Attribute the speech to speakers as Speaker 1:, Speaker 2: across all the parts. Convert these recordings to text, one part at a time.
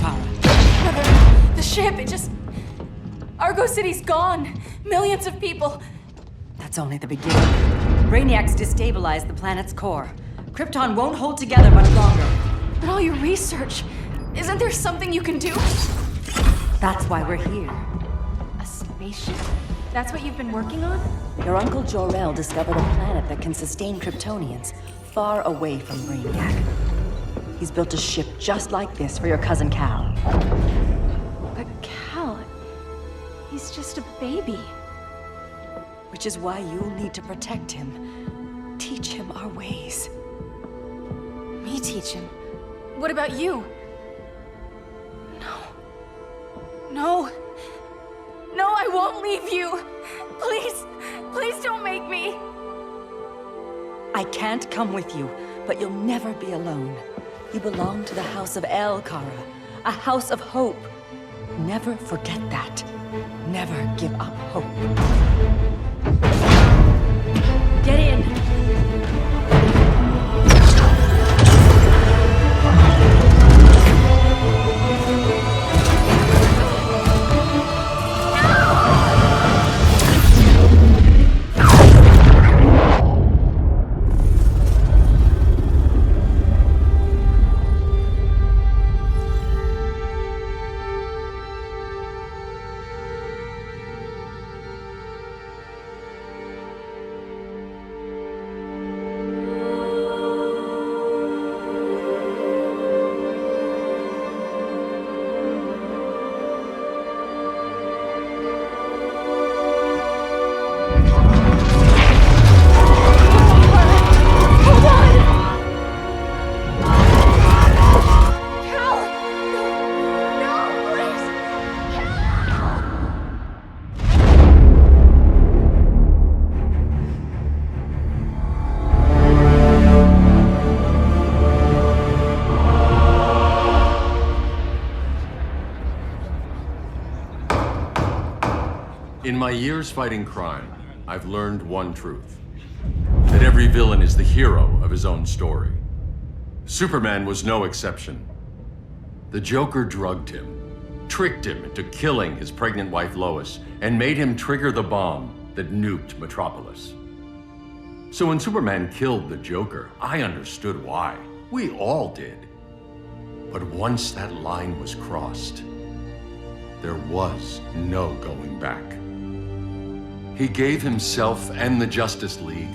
Speaker 1: Kara?
Speaker 2: Brother, the ship, Argo City's gone. Millions of people.
Speaker 1: That's only the beginning. Brainiac's destabilized the planet's core. Krypton won't hold together much longer.
Speaker 2: But all your research, isn't there something you can do?
Speaker 1: That's why we're here.
Speaker 2: A spaceship? That's what you've been working on?
Speaker 1: Your uncle Jor-El discovered a planet that can sustain Kryptonians far away from Brainiac. He's built a ship just like this for your cousin Cal.
Speaker 2: But Cal, he's just a baby.
Speaker 1: Which is why you'll need to protect him. Teach him our ways.
Speaker 2: Me teach him? What about you? No, I won't leave you. Please don't make me.
Speaker 1: I can't come with you, but you'll never be alone. You belong to the House of El, Kara. A house of hope. Never forget that. Never give up hope. Get in!
Speaker 3: In my years fighting crime, I've learned one truth. That every villain is the hero of his own story. Superman was no exception. The Joker drugged him, tricked him into killing his pregnant wife Lois, and made him trigger the bomb that nuked Metropolis. So when Superman killed the Joker, I understood why. We all did. But once that line was crossed, there was no going back. He gave himself and the Justice League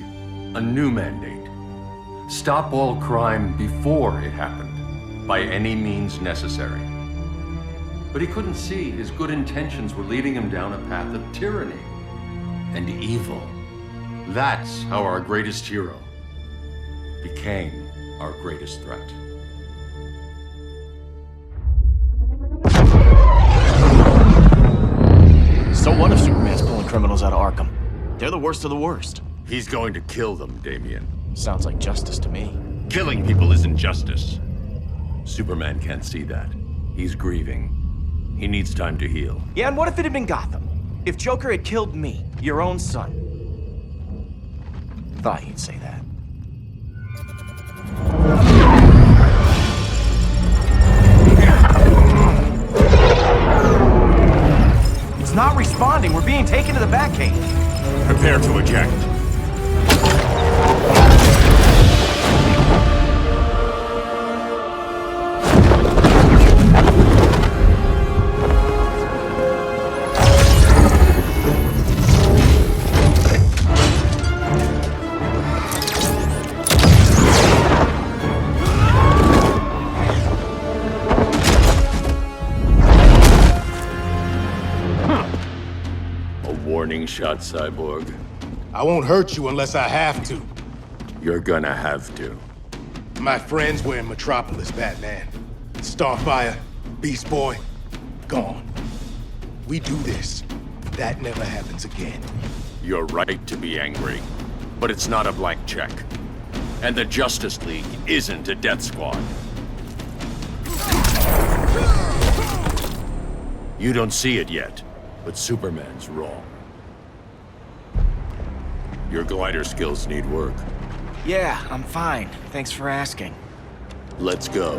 Speaker 3: a new mandate. Stop all crime before it happened, by any means necessary. But he couldn't see his good intentions were leading him down a path of tyranny and evil. That's how our greatest hero became our greatest threat.
Speaker 4: So what if Superman's pulling criminals out of Arkham? They're the worst of the worst.
Speaker 3: He's going to kill them, Damian.
Speaker 4: Sounds like justice to me.
Speaker 3: Killing people isn't justice. Superman can't see that. He's grieving. He needs time to heal.
Speaker 4: Yeah, and what if it had been Gotham? If Joker had killed me, your own son? Thought you'd say that. It's not responding. We're being taken to the Batcave.
Speaker 3: Prepare to eject. Warning shot, Cyborg.
Speaker 5: I won't hurt you unless I have to.
Speaker 3: You're gonna have to.
Speaker 5: My friends were in Metropolis, Batman. Starfire, Beast Boy, gone. We do this. That never happens again.
Speaker 3: You're right to be angry, but it's not a blank check. And the Justice League isn't a death squad. You don't see it yet, but Superman's wrong. Your glider skills need work.
Speaker 4: Yeah, I'm fine. Thanks for asking.
Speaker 3: Let's go.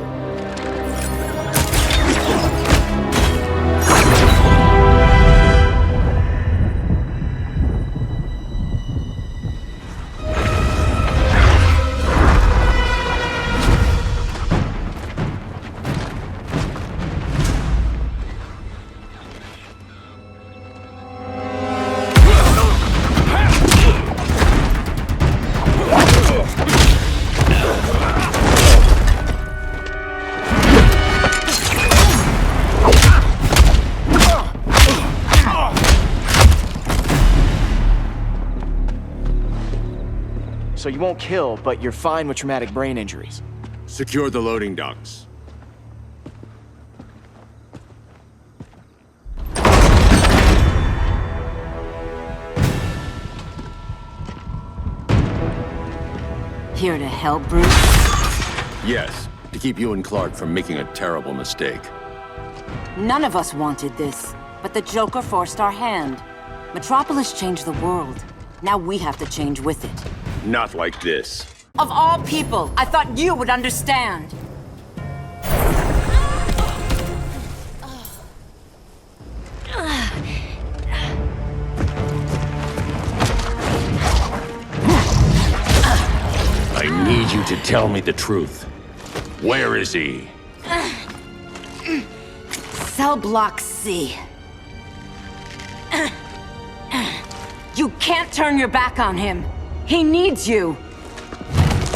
Speaker 4: So you won't kill, but you're fine with traumatic brain injuries.
Speaker 3: Secure the loading docks.
Speaker 6: Here to help, Bruce?
Speaker 3: Yes, to keep you and Clark from making a terrible mistake.
Speaker 6: None of us wanted this, but the Joker forced our hand. Metropolis changed the world. Now we have to change with it.
Speaker 3: Not like this.
Speaker 6: Of all people, I thought you would understand.
Speaker 3: I need you to tell me the truth. Where is he?
Speaker 6: Cell Block C. You can't turn your back on him. He needs you.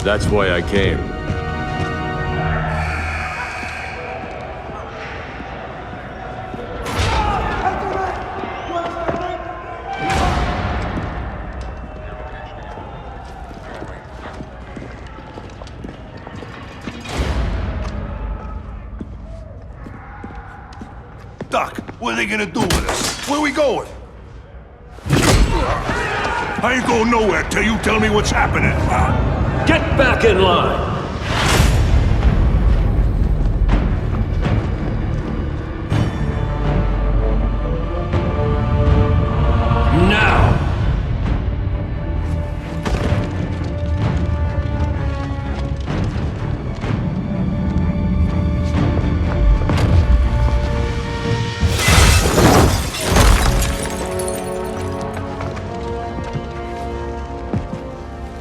Speaker 3: That's why I came.
Speaker 7: Doc, what are they gonna do with us? Where we going? I ain't going nowhere till you tell me what's happening.
Speaker 8: Get back in line! Now!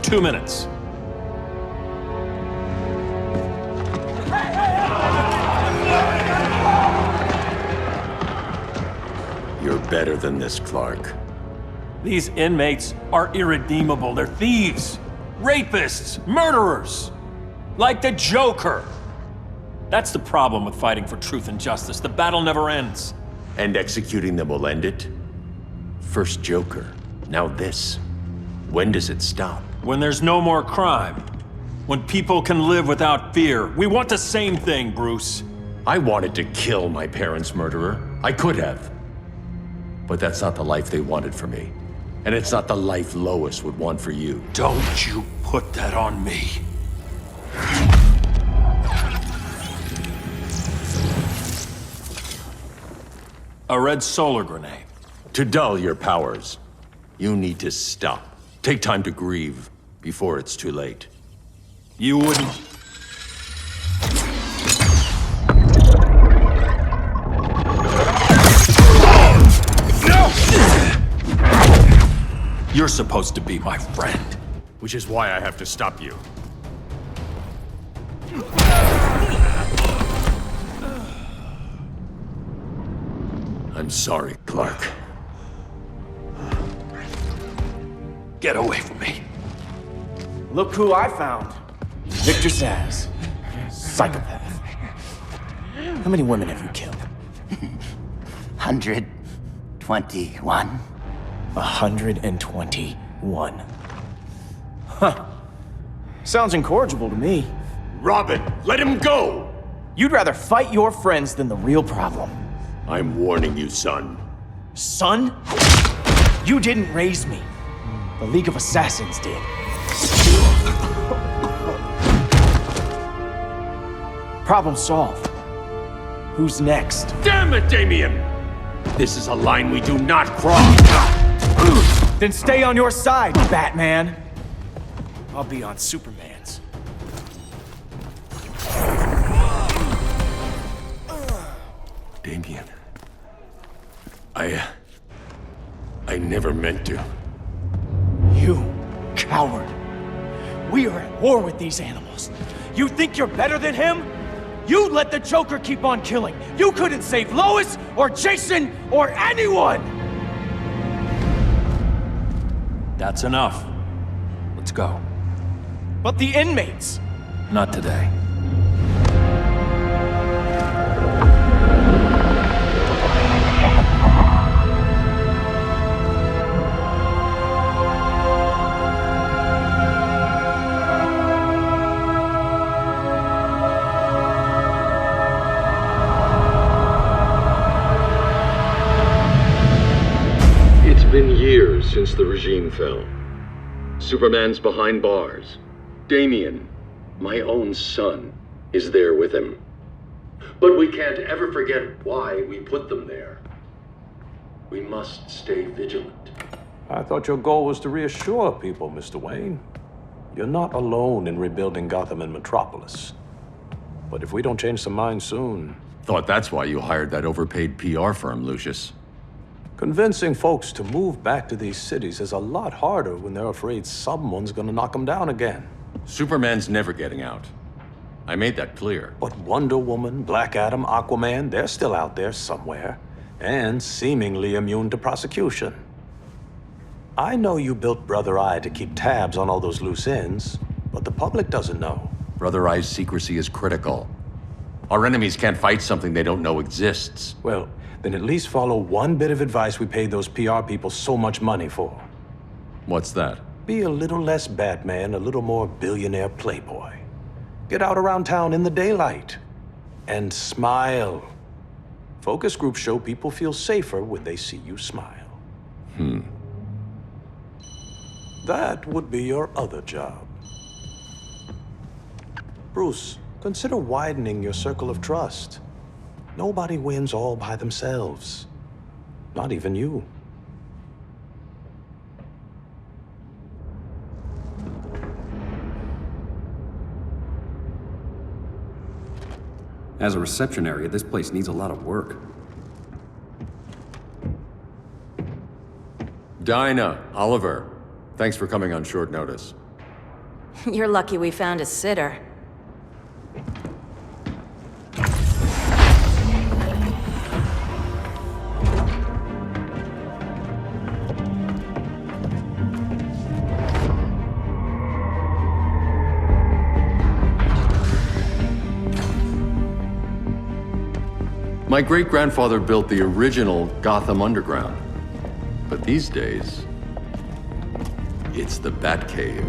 Speaker 8: Two minutes.
Speaker 3: You're better than this, Clark.
Speaker 8: These inmates are irredeemable. They're thieves, rapists, murderers. Like the Joker. That's the problem with fighting for truth and justice. The battle never ends.
Speaker 3: And executing them will end it? First Joker, now this. When does it stop?
Speaker 8: When there's no more crime. When people can live without fear. We want the same thing, Bruce.
Speaker 3: I wanted to kill my parents' murderer. I could have. But that's not the life they wanted for me. And it's not the life Lois would want for you.
Speaker 8: Don't you put that on me. A red solar grenade.
Speaker 3: To dull your powers, you need to stop. Take time to grieve before it's too late.
Speaker 8: You wouldn't... You're supposed to be my friend.
Speaker 3: Which is why I have to stop you. I'm sorry, Clark.
Speaker 8: Get away from me.
Speaker 4: Look who I found. Victor Zsasz. Psychopath. How many women have you killed?
Speaker 9: 121.
Speaker 4: 121. Huh. Sounds incorrigible to me.
Speaker 3: Robin, let him go!
Speaker 4: You'd rather fight your friends than the real problem.
Speaker 3: I'm warning you, son.
Speaker 4: Son? You didn't raise me. The League of Assassins did. Problem solved. Who's next?
Speaker 3: Damn it, Damien! This is a line we do not cross!
Speaker 4: Then stay on your side, Batman. I'll be on Superman's.
Speaker 3: Damien. I never meant to.
Speaker 4: You coward. We are at war with these animals. You think you're better than him? You let the Joker keep on killing. You couldn't save Lois, or Jason, or anyone!
Speaker 8: That's enough. Let's go.
Speaker 4: But the inmates!
Speaker 8: Not today.
Speaker 3: It's been years since the regime fell. Superman's behind bars. Damien, my own son, is there with him. But we can't ever forget why we put them there. We must stay vigilant.
Speaker 10: I thought your goal was to reassure people, Mr. Wayne. You're not alone in rebuilding Gotham and Metropolis. But if we don't change some minds soon...
Speaker 3: Thought that's why you hired that overpaid PR firm, Lucius.
Speaker 10: Convincing folks to move back to these cities is a lot harder when they're afraid someone's gonna knock them down again.
Speaker 3: Superman's never getting out. I made that clear.
Speaker 10: But Wonder Woman, Black Adam, Aquaman, they're still out there somewhere, and seemingly immune to prosecution. I know you built Brother Eye to keep tabs on all those loose ends, but the public doesn't know.
Speaker 3: Brother Eye's secrecy is critical. Our enemies can't fight something they don't know exists.
Speaker 10: Well, then at least follow one bit of advice we paid those PR people so much money for.
Speaker 3: What's that?
Speaker 10: Be a little less Batman, a little more billionaire playboy. Get out around town in the daylight. And smile. Focus groups show people feel safer when they see you smile. That would be your other job. Bruce, consider widening your circle of trust. Nobody wins all by themselves. Not even you.
Speaker 11: As a reception area, this place needs a lot of work.
Speaker 3: Dinah, Oliver, thanks for coming on short notice.
Speaker 6: You're lucky we found a sitter.
Speaker 3: My great-grandfather built the original Gotham Underground. But these days, it's the Batcave.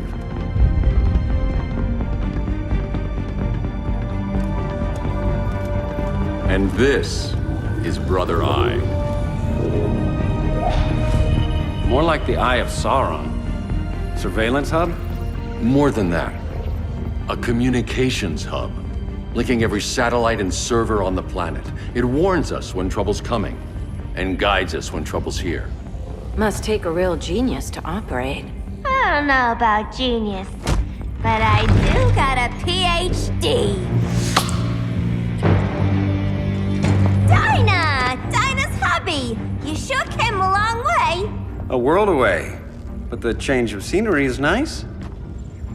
Speaker 3: And this is Brother Eye.
Speaker 11: More like the Eye of Sauron. Surveillance hub?
Speaker 3: More than that. A communications hub, linking every satellite and server on the planet. It warns us when trouble's coming, and guides us when trouble's here.
Speaker 6: Must take a real genius to operate.
Speaker 12: I don't know about genius, but I do got a PhD. Dinah's hubby. You sure came a long way.
Speaker 11: A world away. But the change of scenery is nice.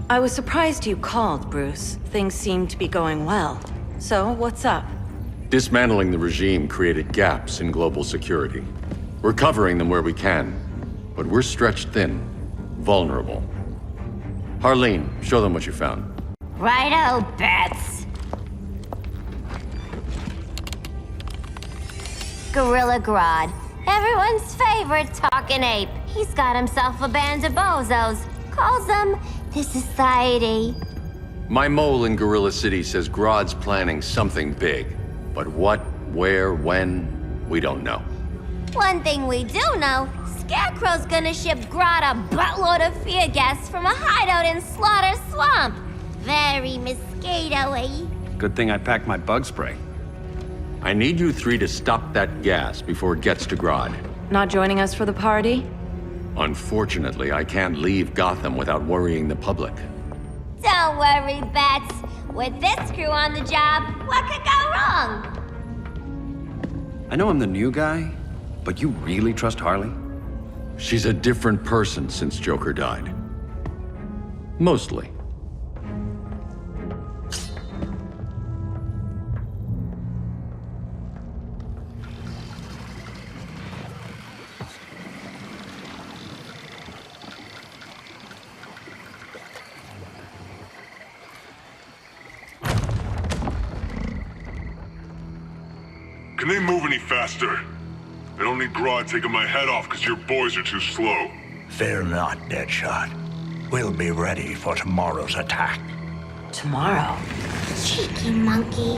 Speaker 6: I was surprised you called, Bruce. Things seem to be going well. So, what's up?
Speaker 3: Dismantling the regime created gaps in global security. We're covering them where we can, but we're stretched thin, vulnerable. Harleen, show them what you found.
Speaker 12: Righto, Bats. Gorilla Grodd. Everyone's favorite talking ape. He's got himself a band of bozos. Calls them the Society.
Speaker 3: My mole in Gorilla City says Grodd's planning something big. But what, where, when, we don't know.
Speaker 12: One thing we do know, Scarecrow's gonna ship Grodd a buttload of fear gas from a hideout in Slaughter Swamp. Very mosquito-y.
Speaker 11: Good thing I packed my bug spray.
Speaker 3: I need you three to stop that gas before it gets to Grodd.
Speaker 6: Not joining us for the party?
Speaker 3: Unfortunately, I can't leave Gotham without worrying the public.
Speaker 12: Don't worry, Bats. With this crew on the job, what could go wrong?
Speaker 11: I know I'm the new guy, but you really trust Harley?
Speaker 3: She's a different person since Joker died. Mostly.
Speaker 7: Can they move any faster? I don't need Grodd taking my head off because your boys are too slow.
Speaker 9: Fear not, Deadshot. We'll be ready for tomorrow's attack.
Speaker 1: Tomorrow?
Speaker 12: Cheeky monkey.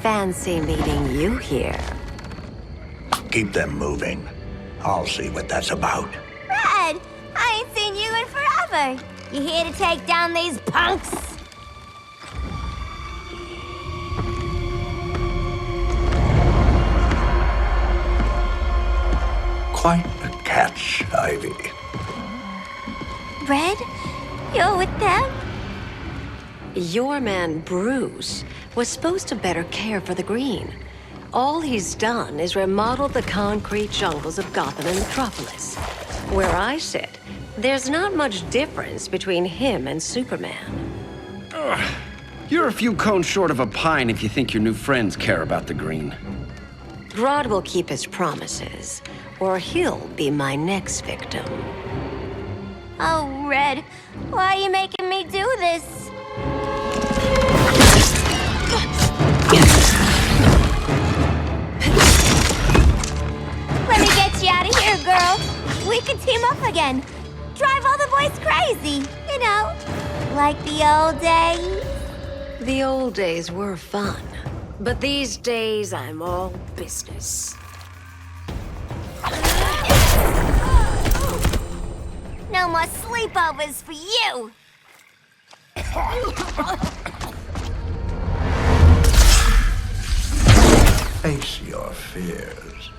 Speaker 6: Fancy meeting you here.
Speaker 9: Keep them moving. I'll see what that's about.
Speaker 12: Red, I ain't seen you in forever. You here to take down these punks?
Speaker 9: Quite a catch, Ivy.
Speaker 12: Red, you're with them?
Speaker 13: Your man, Bruce, was supposed to better care for the green. All he's done is remodeled the concrete jungles of Gotham and Metropolis. Where I sit, there's not much difference between him and Superman.
Speaker 11: You're a few cones short of a pine if you think your new friends care about the green.
Speaker 13: Grodd will keep his promises, or he'll be my next victim.
Speaker 12: Oh, Red, why are you making me do this? Let me get you out of here, girl. We can team up again. Drive all the boys crazy, you know, like the old days.
Speaker 13: The old days were fun, but these days I'm all business.
Speaker 12: No more sleepovers for you.
Speaker 9: Face your fears.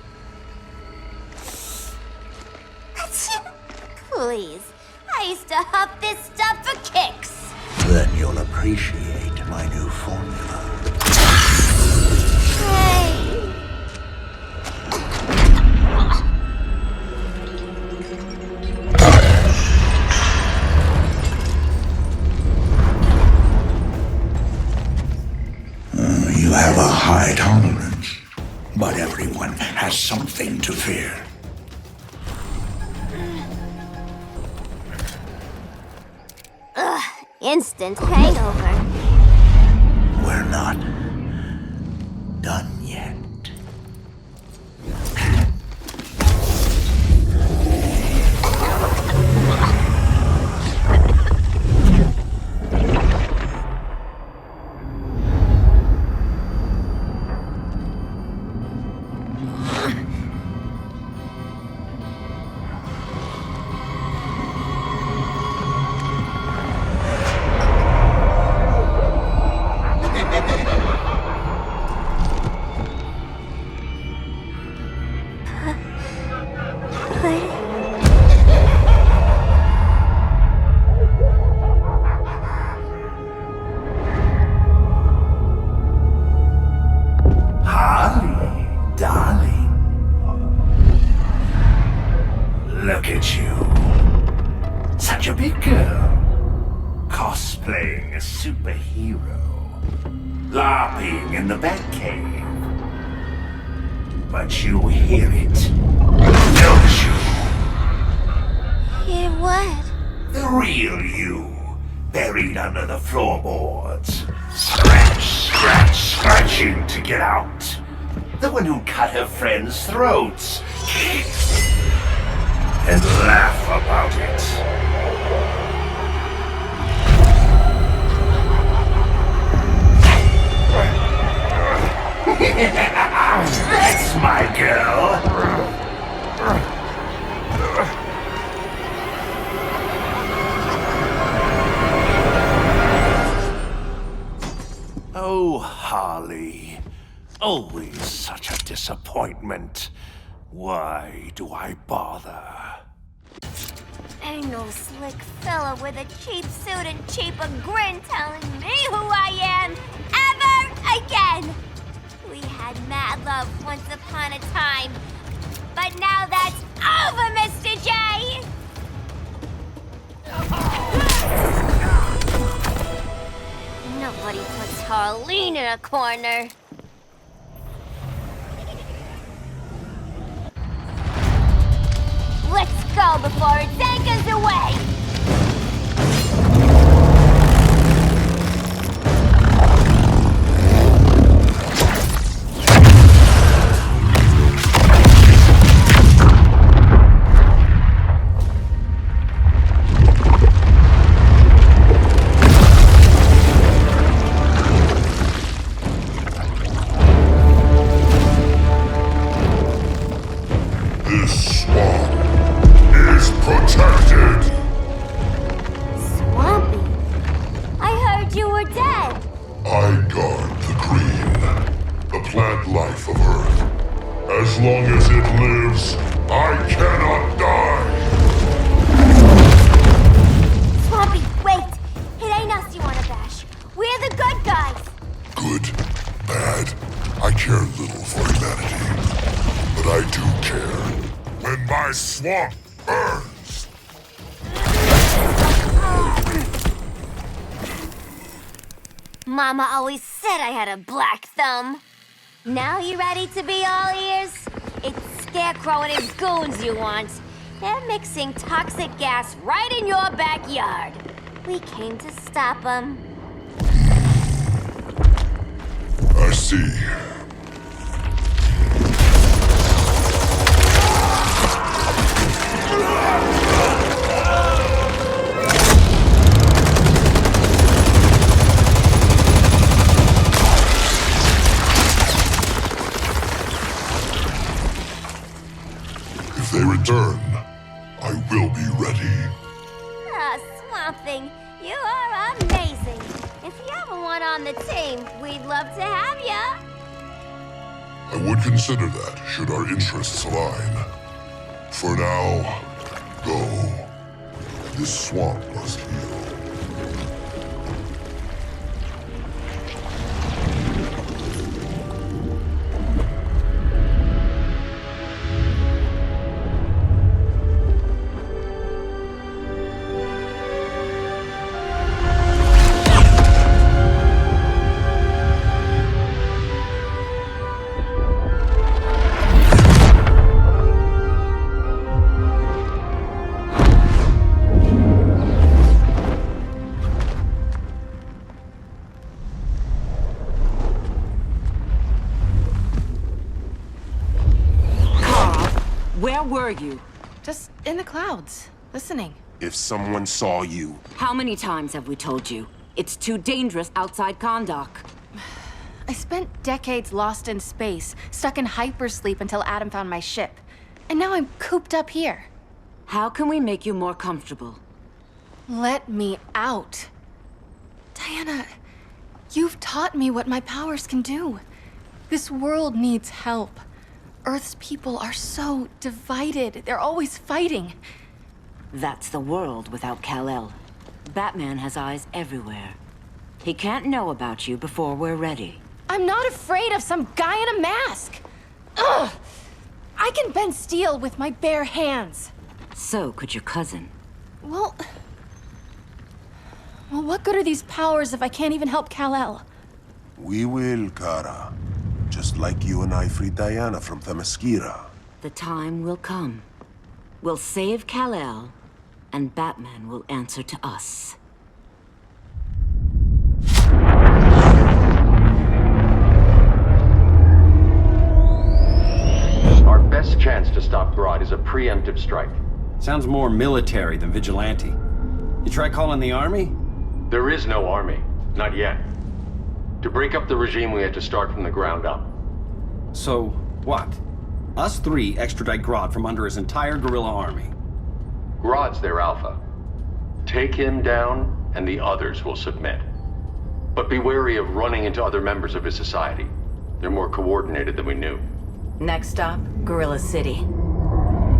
Speaker 12: Please, I used to huff this stuff for kicks.
Speaker 9: Then you'll appreciate my new formula.
Speaker 12: Hey.
Speaker 9: You have a high tolerance, but everyone has something to fear.
Speaker 12: Ugh, instant hangover.
Speaker 9: We're not done yet. But you hear it, don't you?
Speaker 12: Hear what?
Speaker 9: The real you, buried under the floorboards. Scratching to get out. The one who cut her friends' throats. And laugh about it. That's my girl. Oh, Harley. Always such a disappointment. Why do I bother?
Speaker 12: Ain't no slick fella with a cheap suit and cheaper grin telling me who I am ever again. We had mad love once upon a time, but now that's over, Mr. J! Nobody puts Harley in a corner. Let's go before it anchors away!
Speaker 7: This swamp is protected!
Speaker 12: Swampy? I heard you were dead.
Speaker 7: I guard the green, the plant life of Earth. As long as it lives, I cannot die!
Speaker 12: Swampy, wait! It ain't us you wanna bash. We're the good guys.
Speaker 7: Good, bad, I care little for humanity. But I do care when my swamp burns!
Speaker 12: Mama always said I had a black thumb. Now you ready to be all ears? It's Scarecrow and his goons you want. They're mixing toxic gas right in your backyard. We came to stop them.
Speaker 7: I see. If they return, I will be ready.
Speaker 12: Ah, Swamp Thing, you are amazing. If you ever want on the team, we'd love to have ya.
Speaker 7: I would consider that, should our interests align. For now, go. This swamp must heal.
Speaker 6: Where were you?
Speaker 2: Just in the clouds, listening.
Speaker 5: If someone saw you...
Speaker 6: How many times have we told you? It's too dangerous outside Kahndaq.
Speaker 2: I spent decades lost in space, stuck in hypersleep until Adam found my ship. And now I'm cooped up here.
Speaker 6: How can we make you more comfortable?
Speaker 2: Let me out. Diana, you've taught me what my powers can do. This world needs help. Earth's people are so divided. They're always fighting.
Speaker 6: That's the world without Kal-El. Batman has eyes everywhere. He can't know about you before we're ready.
Speaker 2: I'm not afraid of some guy in a mask. Ugh! I can bend steel with my bare hands.
Speaker 6: So could your cousin.
Speaker 2: Well, what good are these powers if I can't even help Kal-El?
Speaker 5: We will, Kara. Just like you and I freed Diana from Themyscira.
Speaker 6: The time will come. We'll save Kal-El, and Batman will answer to us.
Speaker 3: Our best chance to stop Grodd is a preemptive strike.
Speaker 11: Sounds more military than vigilante. You try calling the army?
Speaker 3: There is no army. Not yet. To break up the regime, we had to start from the ground up.
Speaker 11: So, what? Us three extradite Grodd from under his entire guerrilla army.
Speaker 3: Grodd's their alpha. Take him down, and the others will submit. But be wary of running into other members of his society. They're more coordinated than we knew.
Speaker 1: Next stop, Gorilla City.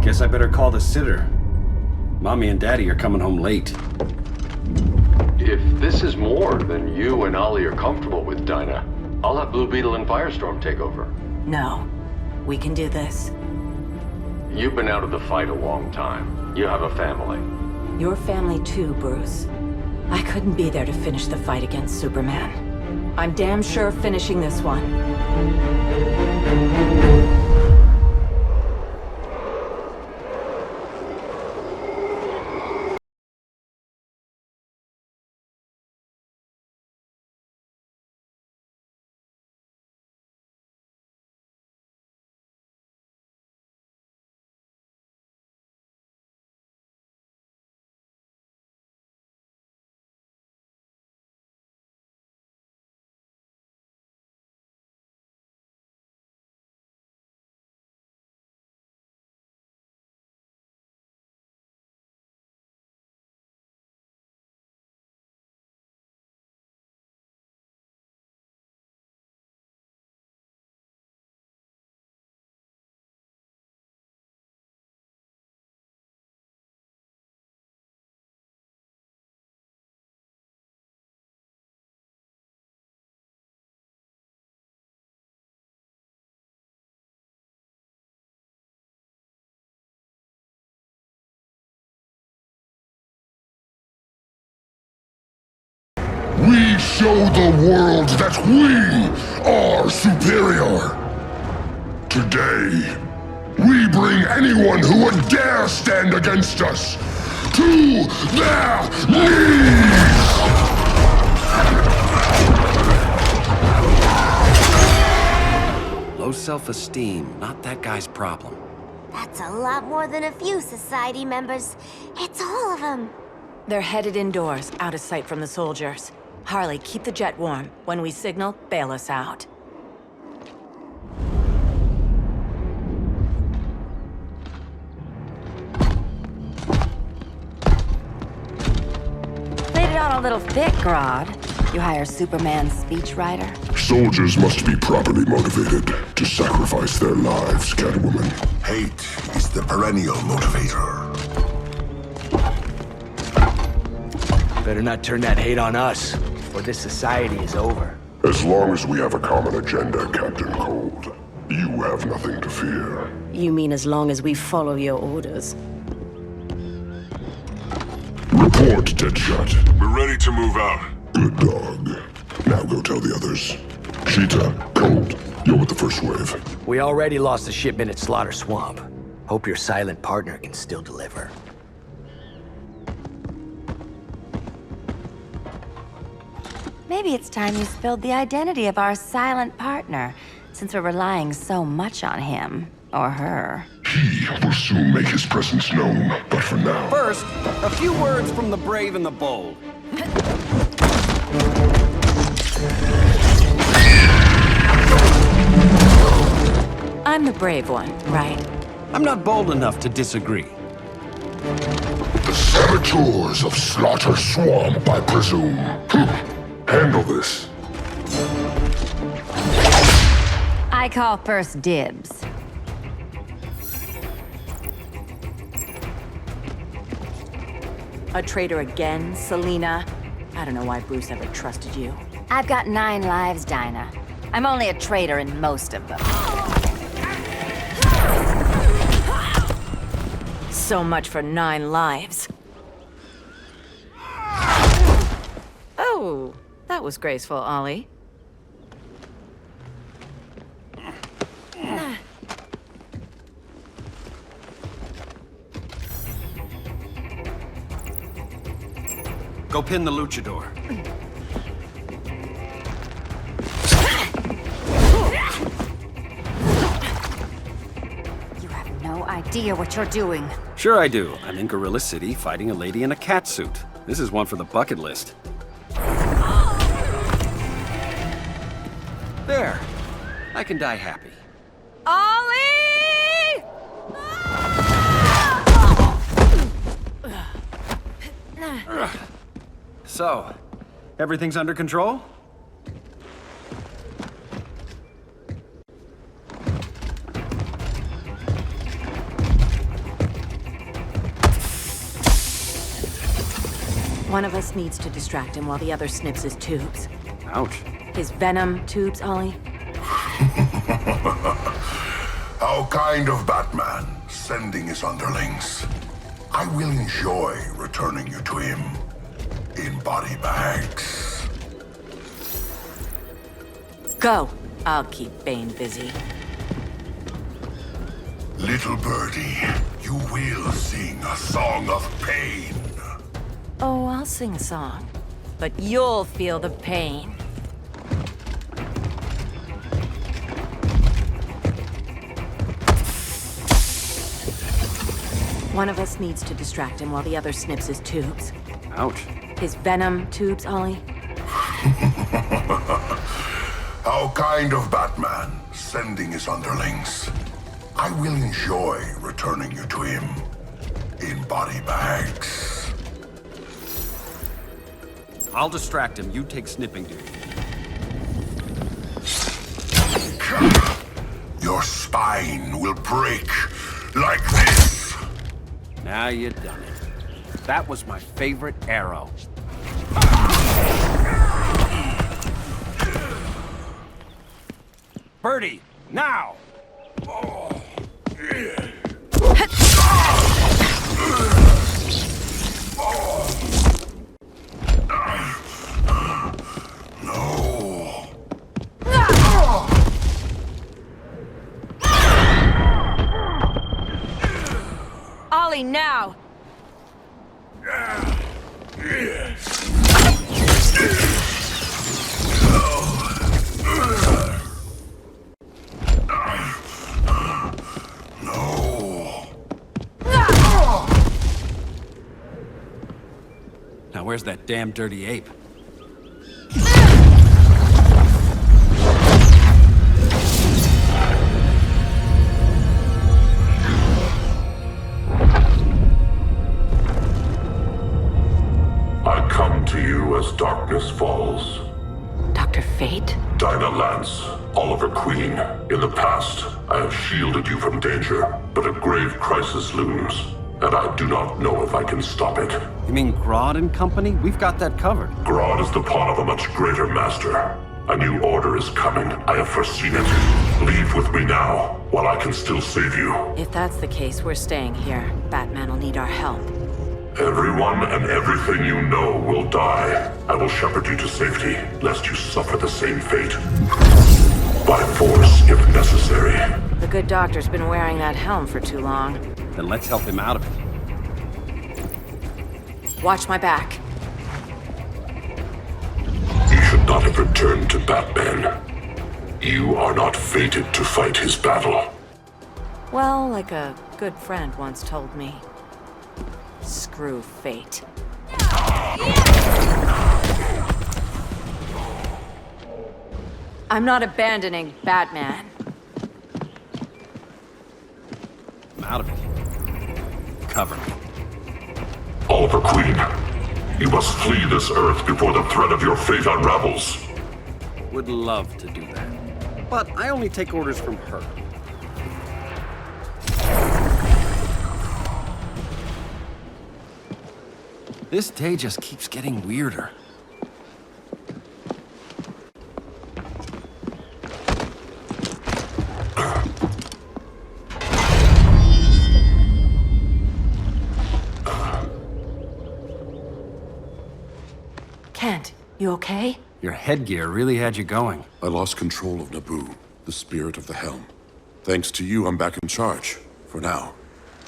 Speaker 11: Guess I better call the sitter. Mommy and Daddy are coming home late.
Speaker 3: If this is more than you and Ollie are comfortable with, Dinah, I'll have Blue Beetle and Firestorm take over.
Speaker 6: No. We can do this.
Speaker 3: You've been out of the fight a long time. You have a family.
Speaker 6: Your family too, Bruce. I couldn't be there to finish the fight against Superman. I'm damn sure finishing this one.
Speaker 7: We show the world that we are superior. Today, we bring anyone who would dare stand against us to their knees!
Speaker 11: Low self-esteem, not that guy's problem.
Speaker 12: That's a lot more than a few society members. It's all of them.
Speaker 6: They're headed indoors, out of sight from the soldiers. Harley, keep the jet warm. When we signal, bail us out. Played it on a little thick, Grodd. You hire Superman's speechwriter?
Speaker 7: Soldiers must be properly motivated to sacrifice their lives, Catwoman.
Speaker 9: Hate is the perennial motivator.
Speaker 4: Better not turn that hate on us, or this society is over.
Speaker 7: As long as we have a common agenda, Captain Cold, you have nothing to fear.
Speaker 6: You mean as long as we follow your orders?
Speaker 7: Report, Deadshot.
Speaker 3: We're ready to move out.
Speaker 7: Good dog. Now go tell the others. Cheetah, Cold, you're with the first wave.
Speaker 4: We already lost a shipment at Slaughter Swamp. Hope your silent partner can still deliver.
Speaker 6: Maybe it's time you spilled the identity of our silent partner, since we're relying so much on him, or her.
Speaker 7: He will soon make his presence known, but for now...
Speaker 11: First, a few words from the brave and the bold.
Speaker 6: I'm the brave one, right?
Speaker 11: I'm not bold enough to disagree.
Speaker 7: The saboteurs of Slaughter Swamp, I presume. Handle this.
Speaker 6: I call first dibs. A traitor again, Selina? I don't know why Bruce ever trusted you. I've got 9 lives, Dinah. I'm only a traitor in most of them. So much for 9 lives. Oh, that was graceful, Ollie.
Speaker 11: Go pin the luchador.
Speaker 6: You have no idea what you're doing.
Speaker 11: Sure I do. I'm in Gorilla City fighting a lady in a cat suit. This is one for the bucket list. There. I can die happy.
Speaker 6: Ollie!
Speaker 11: So, everything's under control?
Speaker 6: One of us needs to distract him while the other snips his tubes.
Speaker 11: Ouch.
Speaker 6: His venom tubes, Ollie?
Speaker 7: How kind of Batman, sending his underlings. I will enjoy returning you to him in body bags.
Speaker 6: Go. I'll keep Bane busy.
Speaker 7: Little birdie, you will sing a song of pain.
Speaker 6: Oh, I'll sing a song. But you'll feel the pain. One of us needs to distract him while the other snips his tubes.
Speaker 11: Ouch.
Speaker 6: His venom tubes, Ollie?
Speaker 7: How kind of Batman, sending his underlings. I will enjoy returning you to him in body bags.
Speaker 11: I'll distract him. You take snipping duty.
Speaker 7: Your spine will break like this.
Speaker 11: Now you done it. That was my favorite arrow. Birdie, now!
Speaker 6: Ollie, now!
Speaker 11: Now where's that damn dirty ape?
Speaker 7: I come to you as darkness falls.
Speaker 6: Dr. Fate?
Speaker 7: Dinah Lance, Oliver Queen. In the past, I have shielded you from danger, but a grave crisis looms, and I do not know if I can stop it.
Speaker 11: You mean Grodd and company? We've got that covered.
Speaker 7: Grodd is the pawn of a much greater master. A new order is coming. I have foreseen it. Leave with me now, while I can still save you.
Speaker 6: If that's the case, we're staying here. Batman will need our help.
Speaker 7: Everyone and everything you know will die. I will shepherd you to safety, lest you suffer the same fate. By force, if necessary.
Speaker 6: The good doctor's been wearing that helm for too long.
Speaker 11: Then let's help him out of it.
Speaker 6: Watch my back.
Speaker 7: You should not have returned to Batman. You are not fated to fight his battle.
Speaker 6: Well, like a good friend once told me. Screw fate. I'm not abandoning Batman.
Speaker 11: I'm out of it. Cover me.
Speaker 7: Oliver Queen, you must flee this Earth before the threat of your fate unravels.
Speaker 11: Would love to do that. But I only take orders from her. This day just keeps getting weirder.
Speaker 6: Kent, you okay?
Speaker 11: Your headgear really had you going.
Speaker 7: I lost control of Naboo, the spirit of the helm. Thanks to you, I'm back in charge. For now.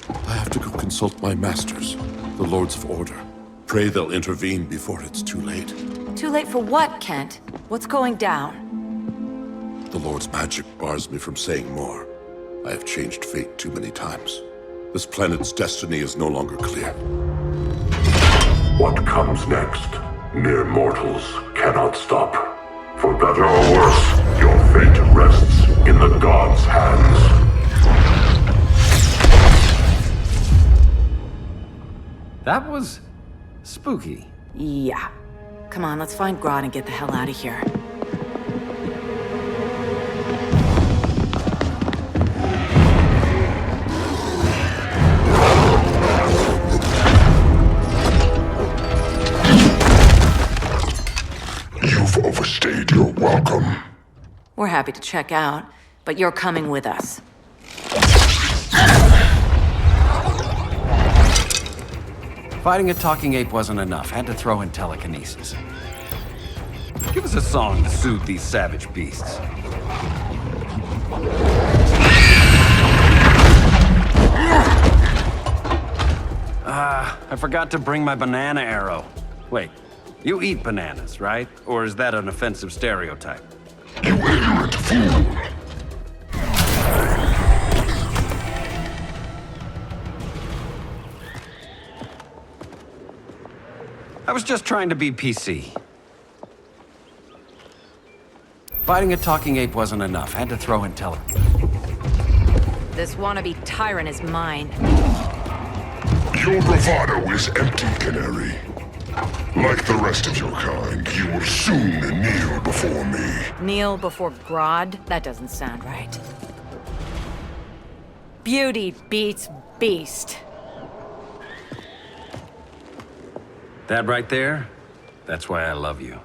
Speaker 7: I have to go consult my masters, the Lords of Order. Pray they'll intervene before it's too late.
Speaker 6: Too late for what, Kent? What's going down?
Speaker 7: The Lord's magic bars me from saying more. I have changed fate too many times. This planet's destiny is no longer clear. What comes next, mere mortals cannot stop. For better or worse, your fate rests in the gods' hands.
Speaker 11: That was spooky.
Speaker 6: Yeah. Come on, let's find Grodd and get the hell out of here.
Speaker 9: You've overstayed your welcome.
Speaker 6: We're happy to check out, but you're coming with us.
Speaker 11: Fighting a talking ape wasn't enough. Had to throw in telekinesis. Give us a song to soothe these savage beasts. I forgot to bring my banana arrow. Wait, you eat bananas, right? Or is that an offensive stereotype?
Speaker 9: You ignorant fool!
Speaker 11: I was just trying to be PC. Fighting a talking ape wasn't enough. Had to throw in
Speaker 6: This wannabe tyrant is mine.
Speaker 9: Your bravado is empty, Canary. Like the rest of your kind, you will soon kneel before me.
Speaker 6: Kneel before Grodd? That doesn't sound right. Beauty beats beast.
Speaker 11: That right there, that's why I love you.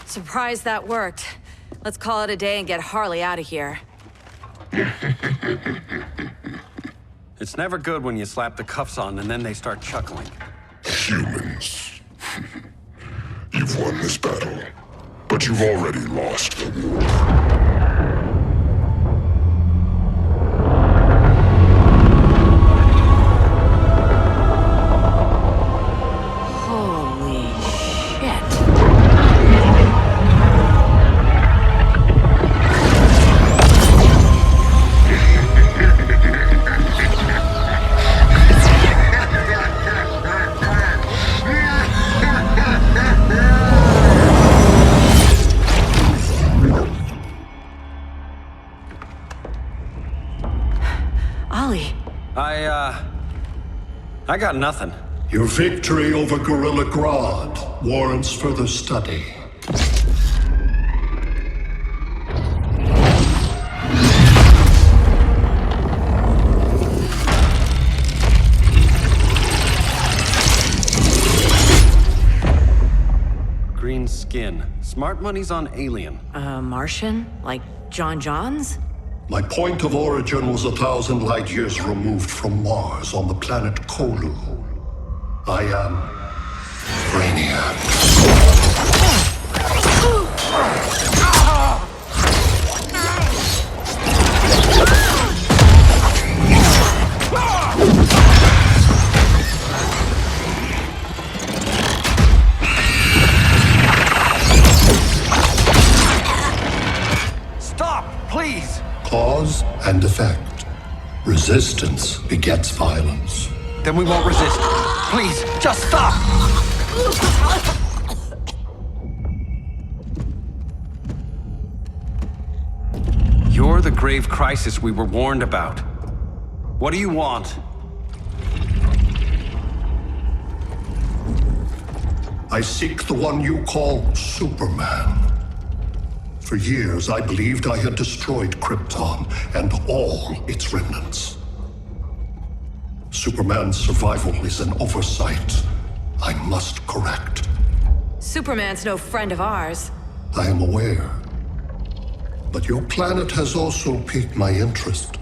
Speaker 6: Surprised that worked. Let's call it a day and get Harley out of here.
Speaker 11: It's never good when you slap the cuffs on and then they start chuckling.
Speaker 9: Humans. You've won this battle, but you've already lost the war.
Speaker 11: I got nothing.
Speaker 14: Your victory over Gorilla Grodd warrants further study.
Speaker 11: Green skin. Smart money's on alien.
Speaker 6: Martian? Like John Johns?
Speaker 14: My point of origin was 1,000 light years removed from Mars on the planet Kolu. I am Brainiac.
Speaker 11: Stop, please!
Speaker 14: Cause and effect. Resistance begets violence.
Speaker 11: Then we won't resist. Please, just stop! You're the grave crisis we were warned about. What do you want?
Speaker 14: I seek the one you call Superman. For years, I believed I had destroyed Krypton and all its remnants. Superman's survival is an oversight I must correct.
Speaker 6: Superman's no friend of ours.
Speaker 14: I am aware. But your planet has also piqued my interest.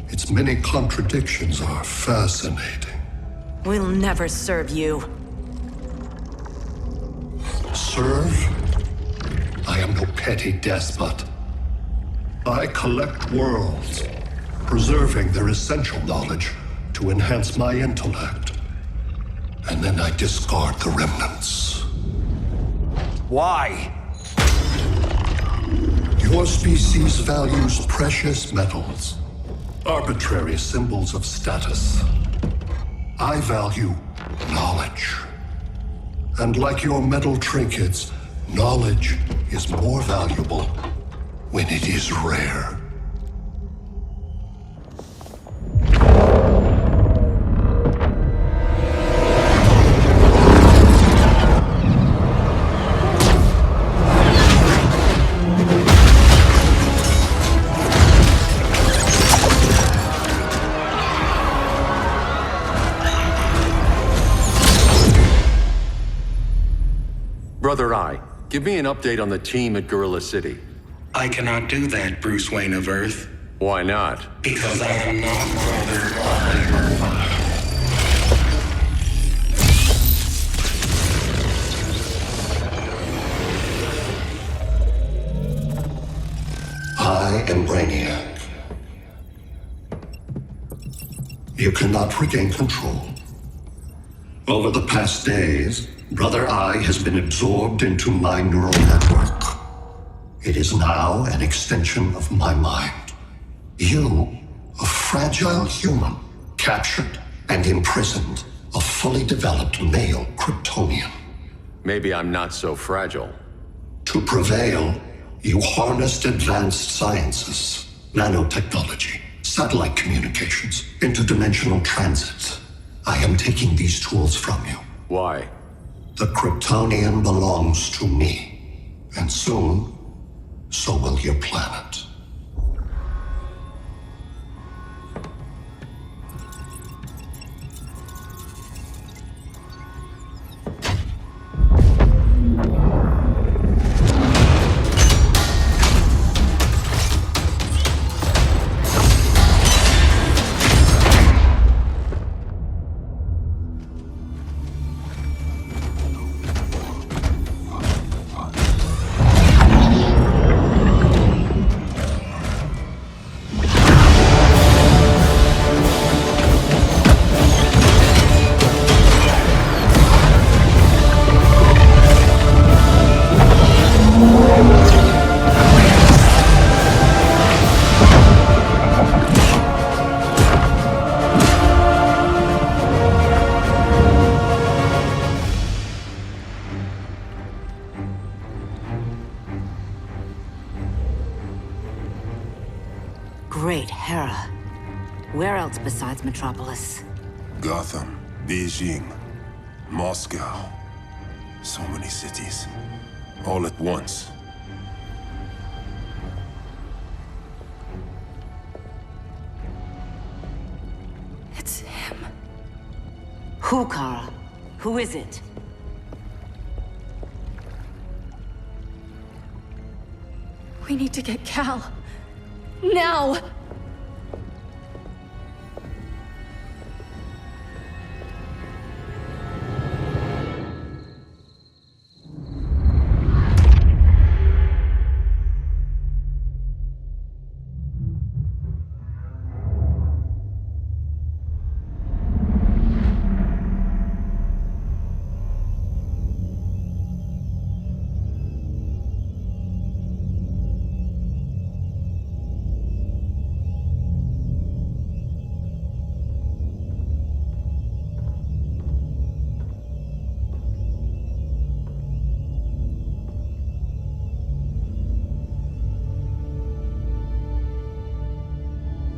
Speaker 14: Its many contradictions are fascinating.
Speaker 6: We'll never serve you.
Speaker 14: Serve? I am no petty despot. I collect worlds, preserving their essential knowledge to enhance my intellect. And then I discard the remnants.
Speaker 11: Why?
Speaker 14: Your species values precious metals, arbitrary symbols of status. I value knowledge. And like your metal trinkets, Knowledge is more valuable when it is rare.
Speaker 3: Brother Eye, give me an update on the team at Gorilla City.
Speaker 15: I cannot do that, Bruce Wayne of Earth.
Speaker 3: Why not?
Speaker 15: Because I am not Brother Eye.
Speaker 14: I am Brainiac. You cannot regain control. Over the past days, Brother Eye has been absorbed into my neural network. It is now an extension of my mind. You, a fragile human, captured and imprisoned a fully developed male Kryptonian.
Speaker 3: Maybe I'm not so fragile.
Speaker 14: To prevail, you harnessed advanced sciences, nanotechnology, satellite communications, interdimensional transit. I am taking these tools from you.
Speaker 3: Why?
Speaker 14: The Kryptonian belongs to me, and soon, so will your planet.
Speaker 6: Great Hera. Where else besides Metropolis?
Speaker 7: Gotham, Beijing, Moscow. So many cities. All at once.
Speaker 2: It's him.
Speaker 6: Who, Kara? Who is it?
Speaker 2: We need to get Cal. Now!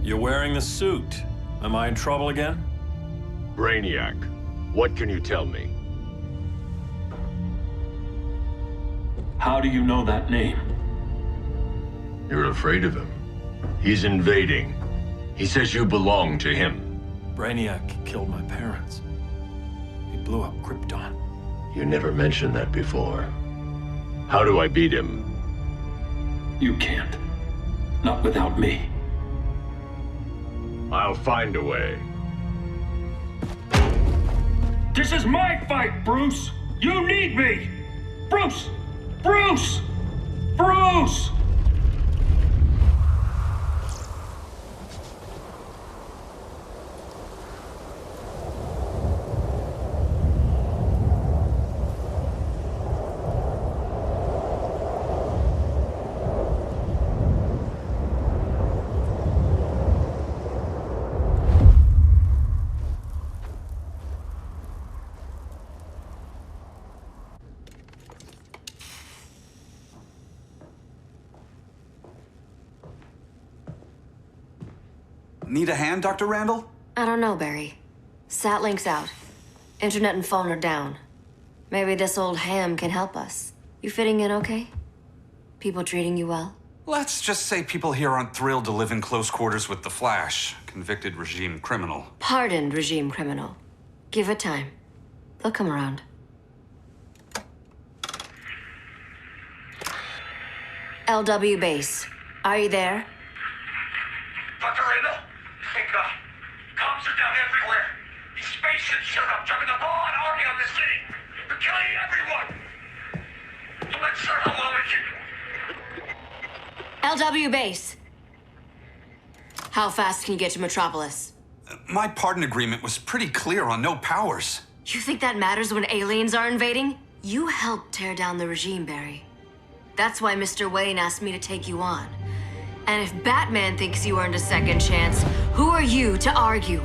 Speaker 8: You're wearing the suit. Am I in trouble again?
Speaker 3: Brainiac, what can you tell me?
Speaker 8: How do you know that name?
Speaker 3: You're afraid of him. He's invading. He says you belong to him.
Speaker 8: Brainiac killed my parents. He blew up Krypton.
Speaker 3: You never mentioned that before. How do I beat him?
Speaker 8: You can't. Not without me.
Speaker 3: I'll find a way.
Speaker 8: This is my fight, Bruce! You need me! Bruce! Bruce! Bruce!
Speaker 16: Need a hand, Dr. Randall?
Speaker 13: I don't know, Barry. Sat link's out. Internet and phone are down. Maybe this old ham can help us. You fitting in okay? People treating you well?
Speaker 16: Let's just say people here aren't thrilled to live in close quarters with the Flash, convicted regime criminal.
Speaker 13: Pardoned regime criminal. Give it time. They'll come around. LW base. Are you there?
Speaker 17: Dr. Randall? Thank God. Cops are down everywhere. These spaceships showed up, driving the ball and army on this city. They're killing everyone. I'm not sure how long we can...
Speaker 13: LW base. How fast can you get to Metropolis?
Speaker 16: My pardon agreement was pretty clear on no powers.
Speaker 13: You think that matters when aliens are invading? You helped tear down the regime, Barry. That's why Mr. Wayne asked me to take you on. And if Batman thinks you earned a second chance, who are you to argue?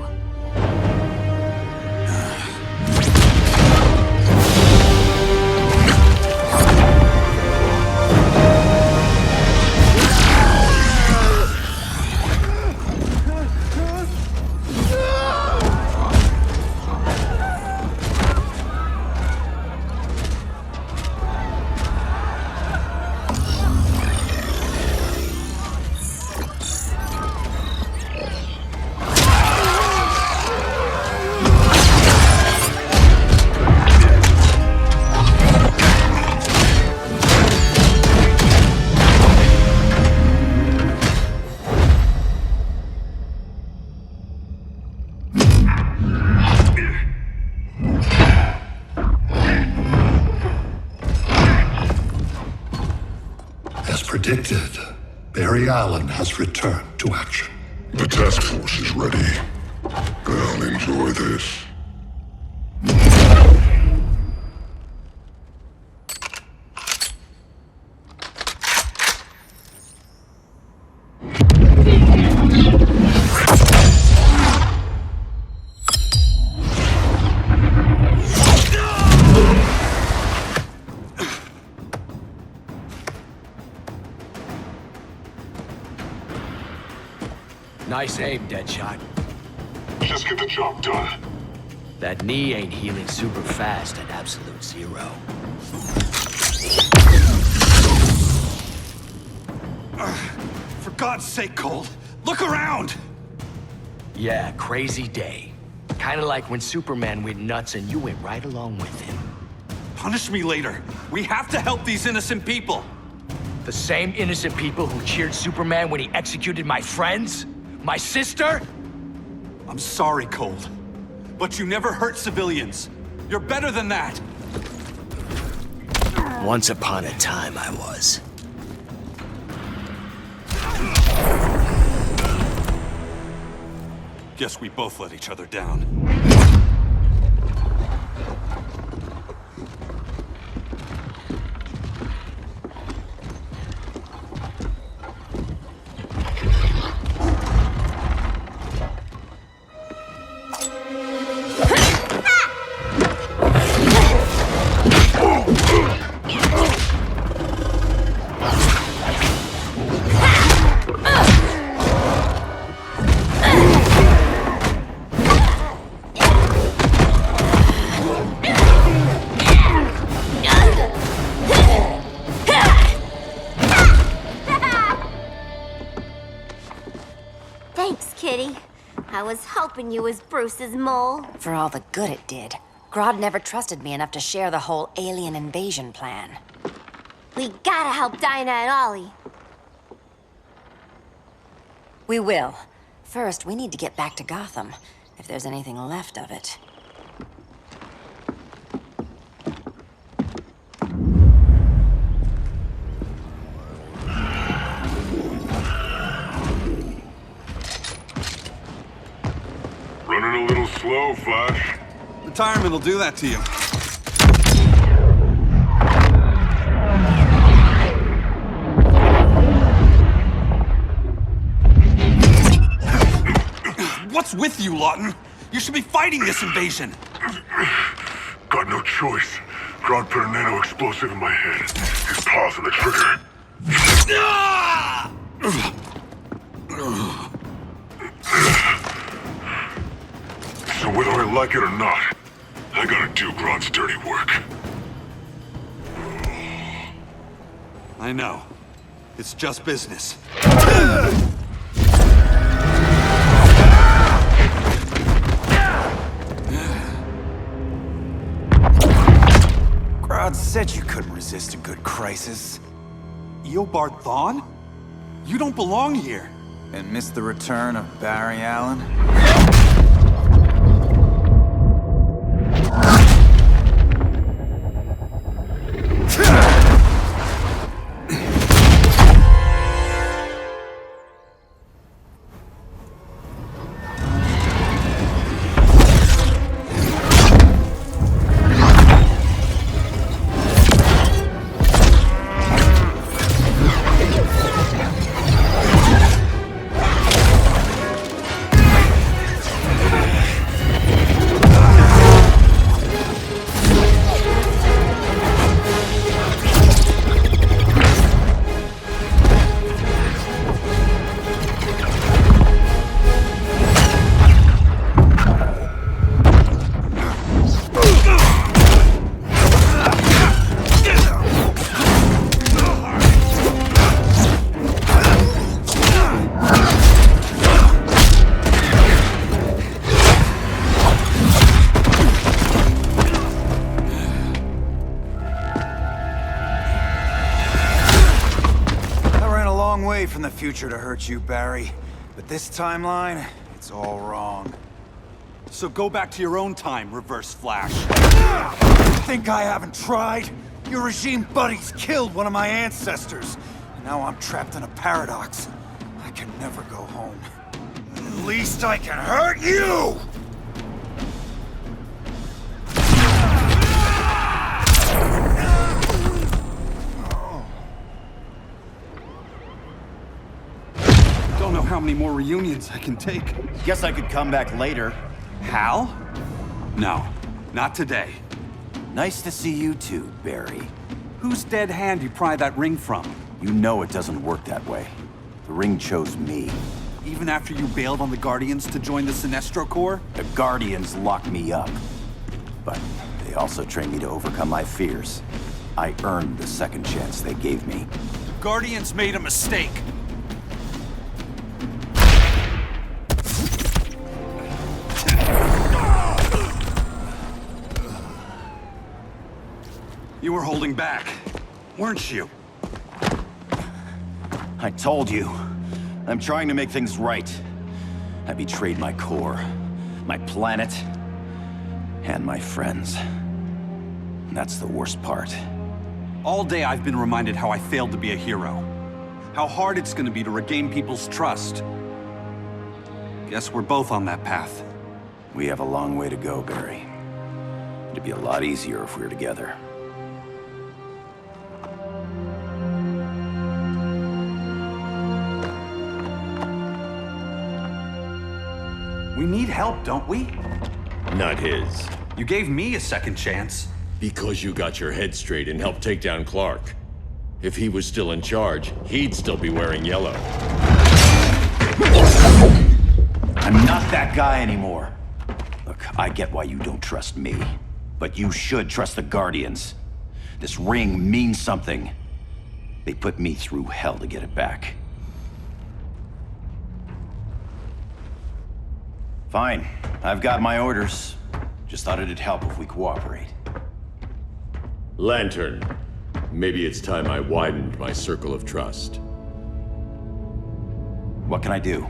Speaker 14: Predicted, Barry Allen has returned to action.
Speaker 9: The task force is ready. I'll enjoy this.
Speaker 18: Nice aim, Deadshot.
Speaker 9: Just get the job done.
Speaker 18: That knee ain't healing super fast at absolute zero.
Speaker 16: For God's sake, Cole, look around!
Speaker 18: Yeah, crazy day. Kinda like when Superman went nuts and you went right along with him.
Speaker 16: Punish me later. We have to help these innocent people.
Speaker 18: The same innocent people who cheered Superman when he executed my friends? My sister?
Speaker 16: I'm sorry, Cole, but you never hurt civilians. You're better than that.
Speaker 18: Once upon a time, I was.
Speaker 16: Guess we both let each other down.
Speaker 12: I was hoping you was Bruce's mole.
Speaker 6: For all the good it did. Grodd never trusted me enough to share the whole alien invasion plan.
Speaker 12: We gotta help Dinah and Ollie.
Speaker 6: We will. First, we need to get back to Gotham, if there's anything left of it.
Speaker 9: Running a little slow, Flash.
Speaker 16: Retirement will do that to you. What's with you, Lawton? You should be fighting this invasion.
Speaker 9: Got no choice. Grodd put a nano-explosive in my head. His paws on the trigger. like it or not, I gotta do Grodd's dirty work.
Speaker 16: I know. It's just business.
Speaker 19: Grodd said you couldn't resist a good crisis.
Speaker 16: Eobard Thawne? You don't belong here.
Speaker 19: And miss the return of Barry Allen? From the future to hurt you, Barry. But this timeline, it's all wrong.
Speaker 16: So go back to your own time, Reverse Flash.
Speaker 19: Think I haven't tried? Your regime buddies killed one of my ancestors. And now I'm trapped in a paradox. I can never go home. At least I can hurt you!
Speaker 16: Don't know how many more reunions I can take.
Speaker 19: Guess I could come back later.
Speaker 16: Hal? No, not today.
Speaker 19: Nice to see you too, Barry.
Speaker 16: Whose dead hand you pry that ring from?
Speaker 19: You know it doesn't work that way. The ring chose me.
Speaker 16: Even after you bailed on the Guardians to join the Sinestro Corps?
Speaker 19: The Guardians locked me up. But they also trained me to overcome my fears. I earned the second chance they gave me.
Speaker 16: The Guardians made a mistake. You were holding back, weren't you?
Speaker 19: I told you. I'm trying to make things right. I betrayed my core, my planet, and my friends. And that's the worst part.
Speaker 16: All day I've been reminded how I failed to be a hero. How hard it's gonna be to regain people's trust. Guess we're both on that path.
Speaker 19: We have a long way to go, Barry. It'd be a lot easier if we were together.
Speaker 16: We need help, don't we?
Speaker 3: Not his.
Speaker 16: You gave me a second chance.
Speaker 3: Because you got your head straight and helped take down Clark. If he was still in charge, he'd still be wearing yellow.
Speaker 19: I'm not that guy anymore. Look, I get why you don't trust me. But you should trust the Guardians. This ring means something. They put me through hell to get it back. Fine. I've got my orders. Just thought it'd help if we cooperate.
Speaker 3: Lantern. Maybe it's time I widened my circle of trust.
Speaker 19: What can I do?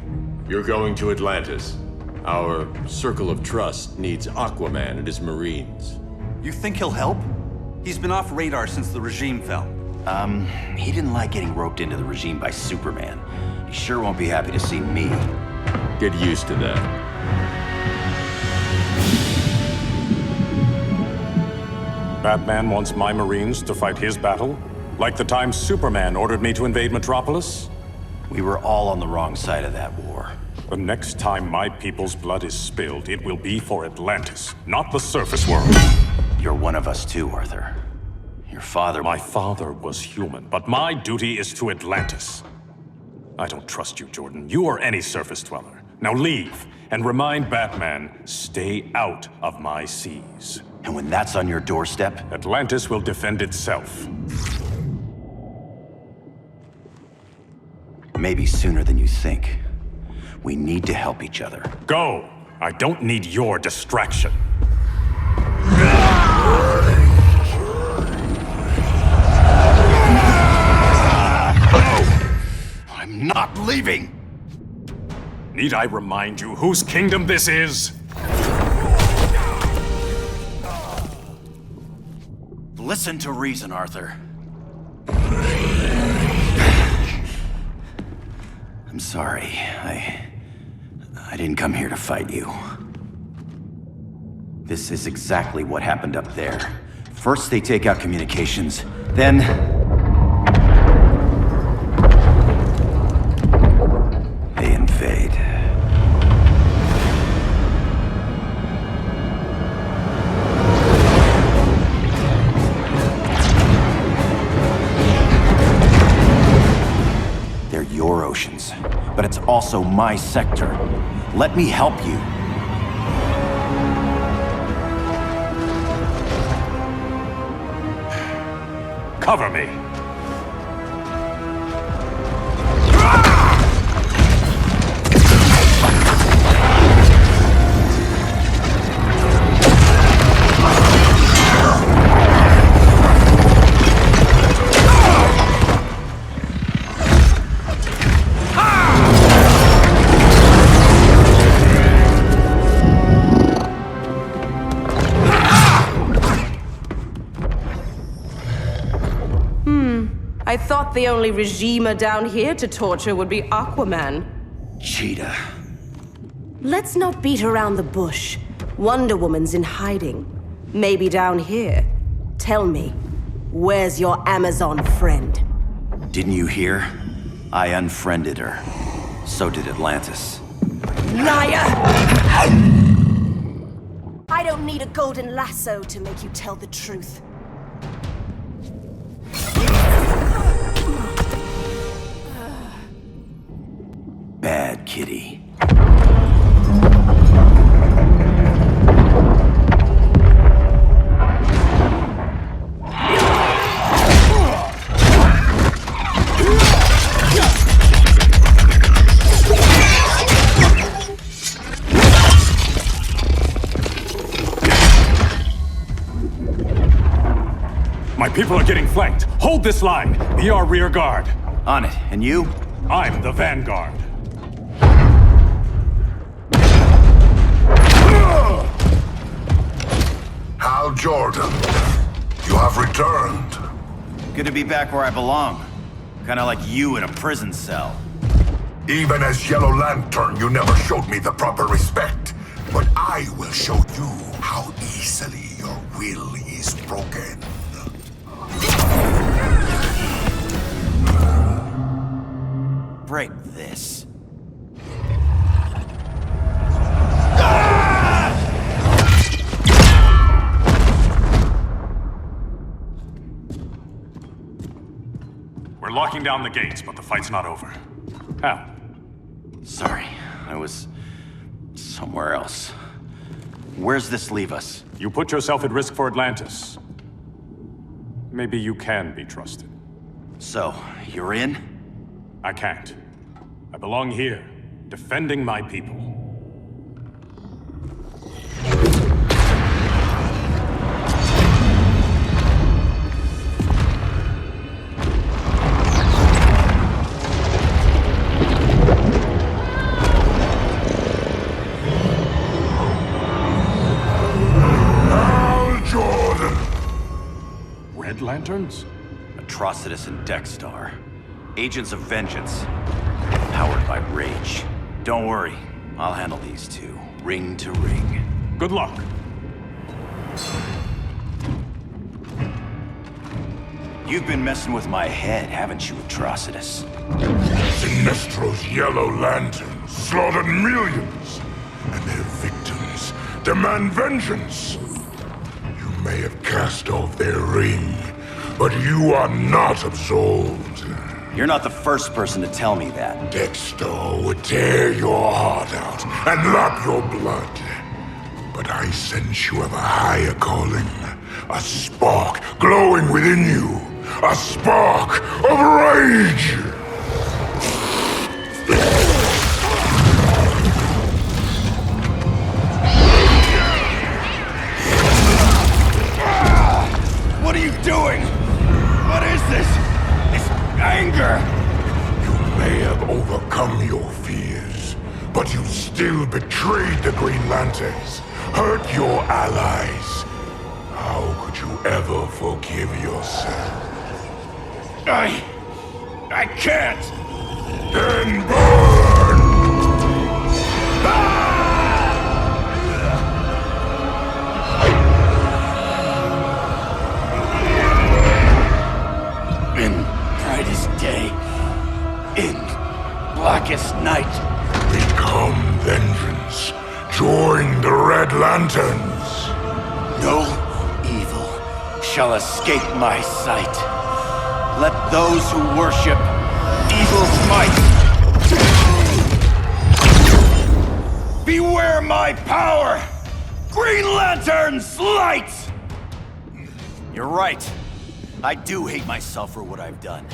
Speaker 3: You're going to Atlantis. Our circle of trust needs Aquaman and his Marines.
Speaker 16: You think he'll help? He's been off radar since the regime fell.
Speaker 19: He didn't like getting roped into the regime by Superman. He sure won't be happy to see me.
Speaker 3: Get used to that.
Speaker 8: Batman wants my Marines to fight his battle? Like the time Superman ordered me to invade Metropolis?
Speaker 19: We were all on the wrong side of that war.
Speaker 8: The next time my people's blood is spilled, it will be for Atlantis, not the surface world.
Speaker 19: You're one of us too, Arthur. Your father...
Speaker 8: My father was human, but my duty is to Atlantis. I don't trust you, Jordan. You or any surface dweller. Now leave, and remind Batman, stay out of my seas.
Speaker 19: And when that's on your doorstep?
Speaker 8: Atlantis will defend itself.
Speaker 19: Maybe sooner than you think. We need to help each other.
Speaker 8: Go! I don't need your distraction.
Speaker 19: I'm not leaving!
Speaker 8: Need I remind you whose kingdom this is?
Speaker 19: Listen to reason, Arthur. I'm sorry. I didn't come here to fight you. This is exactly what happened up there. First they take out communications, then... they invade. They're your oceans, but it's also my sector. Let me help you.
Speaker 8: Cover me.
Speaker 20: I thought the only regimer down here to torture would be Aquaman.
Speaker 19: Cheetah.
Speaker 20: Let's not beat around the bush. Wonder Woman's in hiding. Maybe down here. Tell me, where's your Amazon friend?
Speaker 19: Didn't you hear? I unfriended her. So did Atlantis.
Speaker 20: Liar! I don't need a golden lasso to make you tell the truth.
Speaker 19: Bad kitty.
Speaker 8: My people are getting flanked. Hold this line. Be our rear guard.
Speaker 19: On it. And you?
Speaker 8: I'm the vanguard.
Speaker 9: Hal Jordan, you have returned.
Speaker 19: Good to be back where I belong. Kinda like you in a prison cell.
Speaker 9: Even as Yellow Lantern, you never showed me the proper respect. But I will show you how easily your will is broken.
Speaker 19: Break this.
Speaker 8: We're locking down the gates, but the fight's not over. Hal.
Speaker 19: Sorry, I was somewhere else. Where's this leave us?
Speaker 8: You put yourself at risk for Atlantis. Maybe you can be trusted.
Speaker 19: So, you're in?
Speaker 8: I can't. I belong here, defending my people. Lanterns?
Speaker 19: Atrocitus and Dexstar. Agents of Vengeance. Powered by rage. Don't worry, I'll handle these two, ring to ring.
Speaker 8: Good luck.
Speaker 19: You've been messing with my head, haven't you, Atrocitus?
Speaker 9: Sinestro's Yellow Lantern slaughtered millions, and their victims demand vengeance. You may have cast off their ring, but you are not absolved.
Speaker 19: You're not the first person to tell me that.
Speaker 9: Dexter would tear your heart out and lap your blood. But I sense you have a higher calling. A spark glowing within you. A spark of rage!
Speaker 19: What are you doing? What is this? This anger?
Speaker 9: You may have overcome your fears, but you still betrayed the Green Lanterns, hurt your allies. How could you ever forgive yourself?
Speaker 19: I can't!
Speaker 9: Then burn!
Speaker 19: In brightest day, in blackest night.
Speaker 9: Become vengeance. Join the Red Lanterns.
Speaker 19: No evil shall escape my sight. Let those who worship evil's might beware my power! Green Lantern's light! You're right. I do hate myself for what I've done.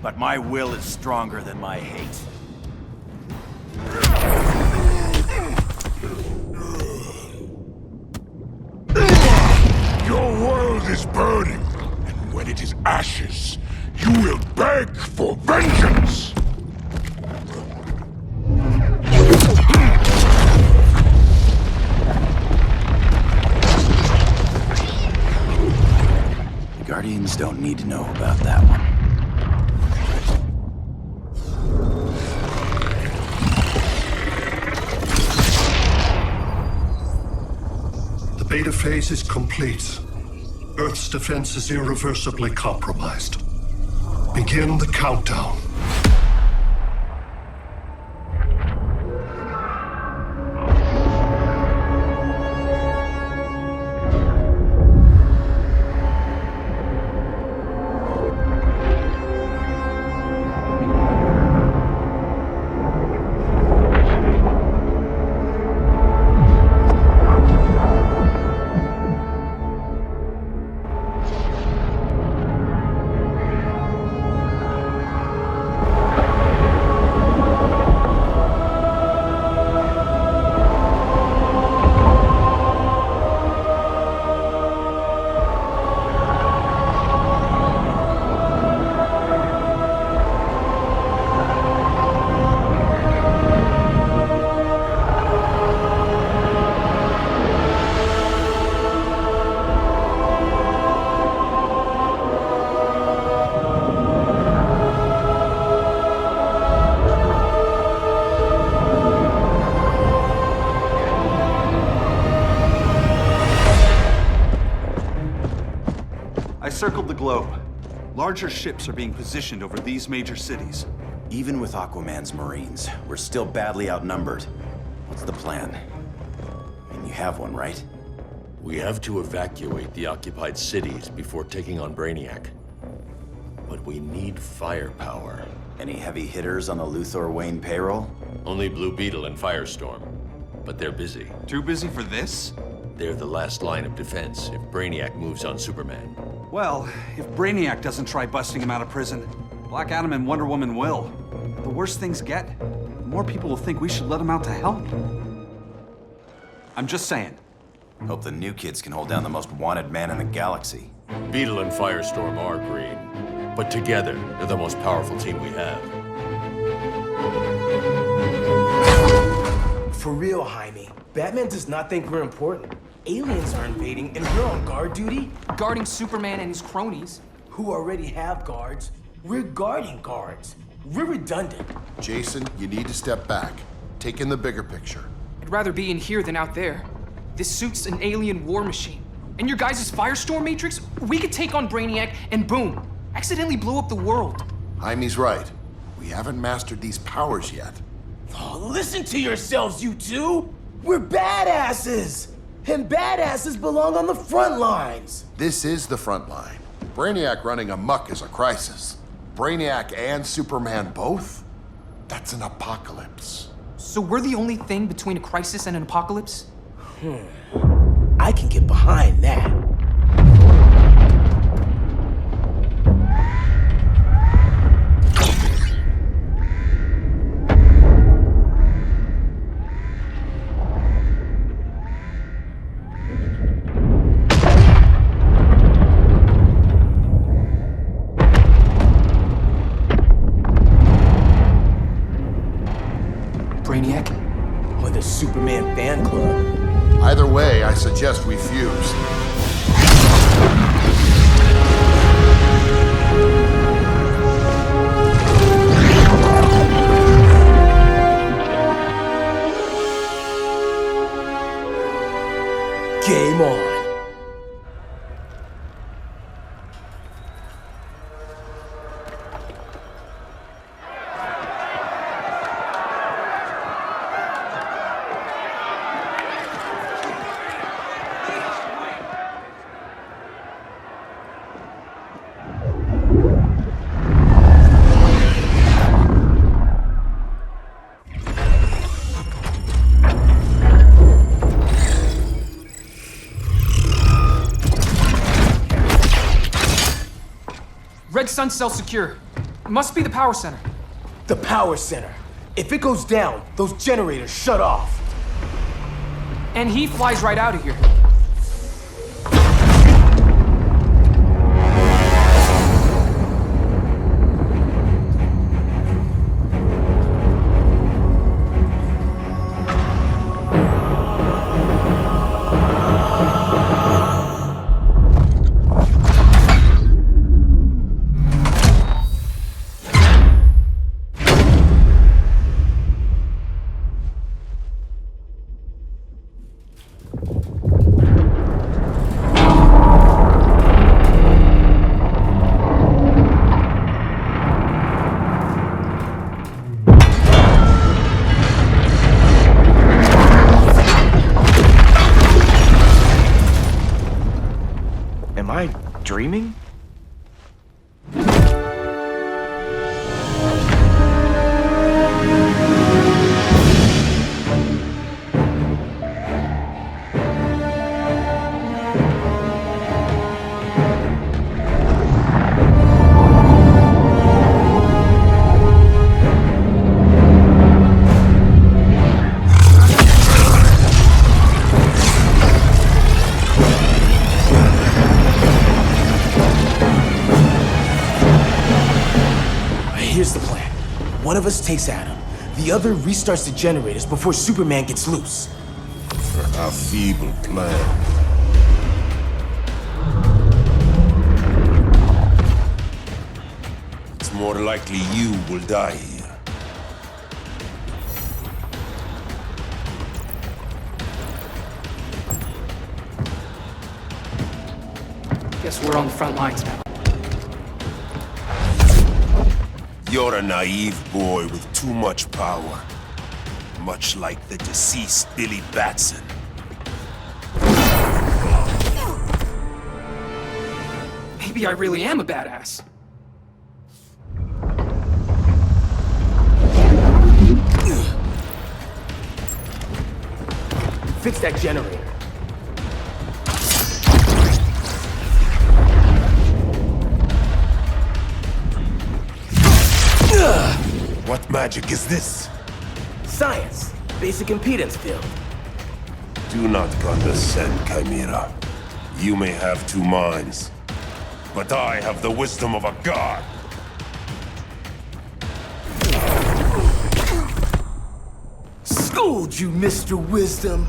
Speaker 19: But my will is stronger than my hate.
Speaker 9: Your world is burning, and when it is ashes, you will beg for vengeance!
Speaker 19: The Guardians don't need to know about that one.
Speaker 14: The beta phase is complete. Earth's defense is irreversibly compromised. Begin the countdown.
Speaker 16: Circled the globe. Larger ships are being positioned over these major cities.
Speaker 19: Even with Aquaman's Marines, we're still badly outnumbered. What's the plan? And you have one, right?
Speaker 3: We have to evacuate the occupied cities before taking on Brainiac. But we need firepower.
Speaker 19: Any heavy hitters on the Luthor Wayne payroll?
Speaker 3: Only Blue Beetle and Firestorm. But they're busy.
Speaker 16: Too busy for this?
Speaker 3: They're the last line of defense if Brainiac moves on Superman.
Speaker 16: Well, if Brainiac doesn't try busting him out of prison, Black Adam and Wonder Woman will. The worse things get, the more people will think we should let him out to help. I'm just saying.
Speaker 19: Hope the new kids can hold down the most wanted man in the galaxy.
Speaker 3: Beetle and Firestorm are green, but together, they're the most powerful team we have.
Speaker 21: For real, Jaime. Batman does not think we're important. Aliens are invading, and we're on guard duty?
Speaker 22: Guarding Superman and his cronies.
Speaker 21: Who already have guards. We're guarding guards. We're redundant.
Speaker 23: Jason, you need to step back. Take in the bigger picture.
Speaker 22: I'd rather be in here than out there. This suit's an alien war machine. And your guys' Firestorm Matrix, we could take on Brainiac and boom, accidentally blow up the world.
Speaker 23: Jaime's right. We haven't mastered these powers yet.
Speaker 21: Oh, listen to yourselves, you two! We're badasses! And badasses belong on the front lines!
Speaker 23: This is the front line. Brainiac running amok is a crisis. Brainiac and Superman both? That's an apocalypse.
Speaker 22: So we're the only thing between a crisis and an apocalypse?
Speaker 21: I can get behind that.
Speaker 22: Brainiac?
Speaker 21: Or the Superman fan club.
Speaker 23: Either way, I suggest we fuse.
Speaker 21: Game on.
Speaker 22: Red Sun cell secure. Must be the power center.
Speaker 21: The power center. If it goes down, those generators shut off.
Speaker 22: And he flies right out of here.
Speaker 18: Am I dreaming?
Speaker 21: Here's the plan. One of us takes Adam. The other restarts the generators before Superman gets loose.
Speaker 7: A feeble plan. It's more likely you will die here.
Speaker 22: Guess we're on the front lines now.
Speaker 7: You're a naive boy with too much power. Much like the deceased Billy Batson.
Speaker 22: Maybe I really am a badass.
Speaker 21: Fix that generator.
Speaker 7: What magic is this?
Speaker 21: Science. Basic impedance field.
Speaker 7: Do not condescend, Chimera. You may have two minds, but I have the wisdom of a god.
Speaker 21: Schooled you, Mr. Wisdom.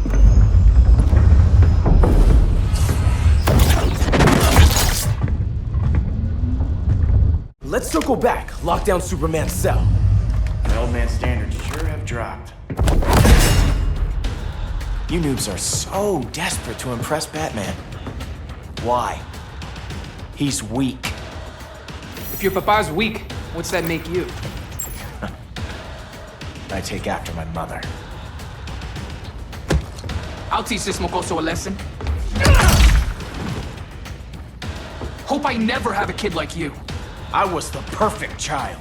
Speaker 21: Let's circle back, lock down Superman's cell.
Speaker 18: The old man's standards sure have dropped. You noobs are so desperate to impress Batman. Why? He's weak.
Speaker 22: If your papa's weak, what's that make you?
Speaker 18: I take after my mother.
Speaker 22: I'll teach this mocoso a lesson. Hope I never have a kid like you.
Speaker 21: I was the perfect child.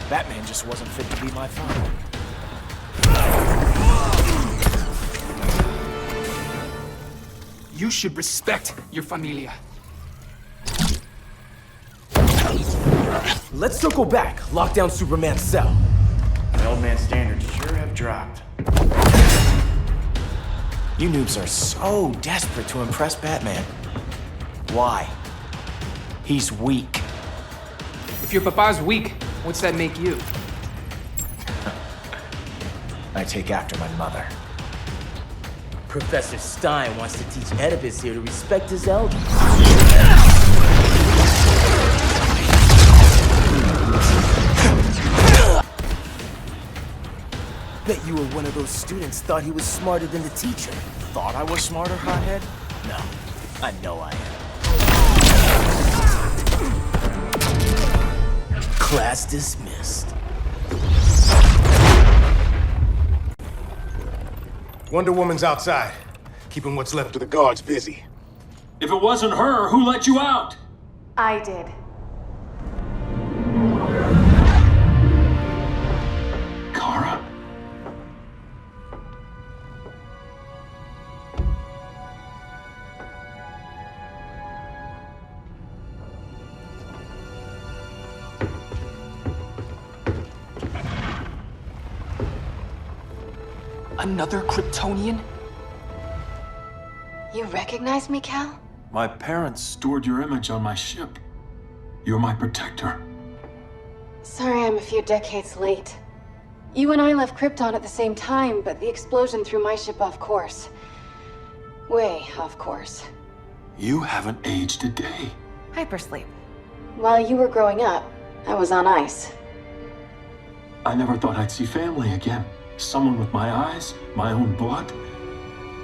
Speaker 21: Batman just wasn't fit to be my father.
Speaker 22: You should respect your familia.
Speaker 21: Let's circle back. Lock down Superman's cell.
Speaker 1: The old man's standards sure have dropped.
Speaker 21: You noobs are so desperate to impress Batman. Why? He's weak.
Speaker 22: If your papa's weak, what's that make you?
Speaker 21: I take after my mother. Professor Stein wants to teach Oedipus here to respect his elders. Bet you were one of those students thought he was smarter than the teacher. Thought I was smarter, hothead? No, I know I am. Class dismissed.
Speaker 5: Wonder Woman's outside, keeping what's left of the guards busy.
Speaker 8: If it wasn't her, who let you out?
Speaker 2: I did.
Speaker 8: Kara?
Speaker 22: Another Kryptonian?
Speaker 2: You recognize me, Cal?
Speaker 8: My parents stored your image on my ship. You're my protector.
Speaker 2: Sorry I'm a few decades late. You and I left Krypton at the same time, but the explosion threw my ship off course. Way off course.
Speaker 8: You haven't aged a day.
Speaker 2: Hypersleep. While you were growing up, I was on ice.
Speaker 8: I never thought I'd see family again. Someone with my eyes, my own blood.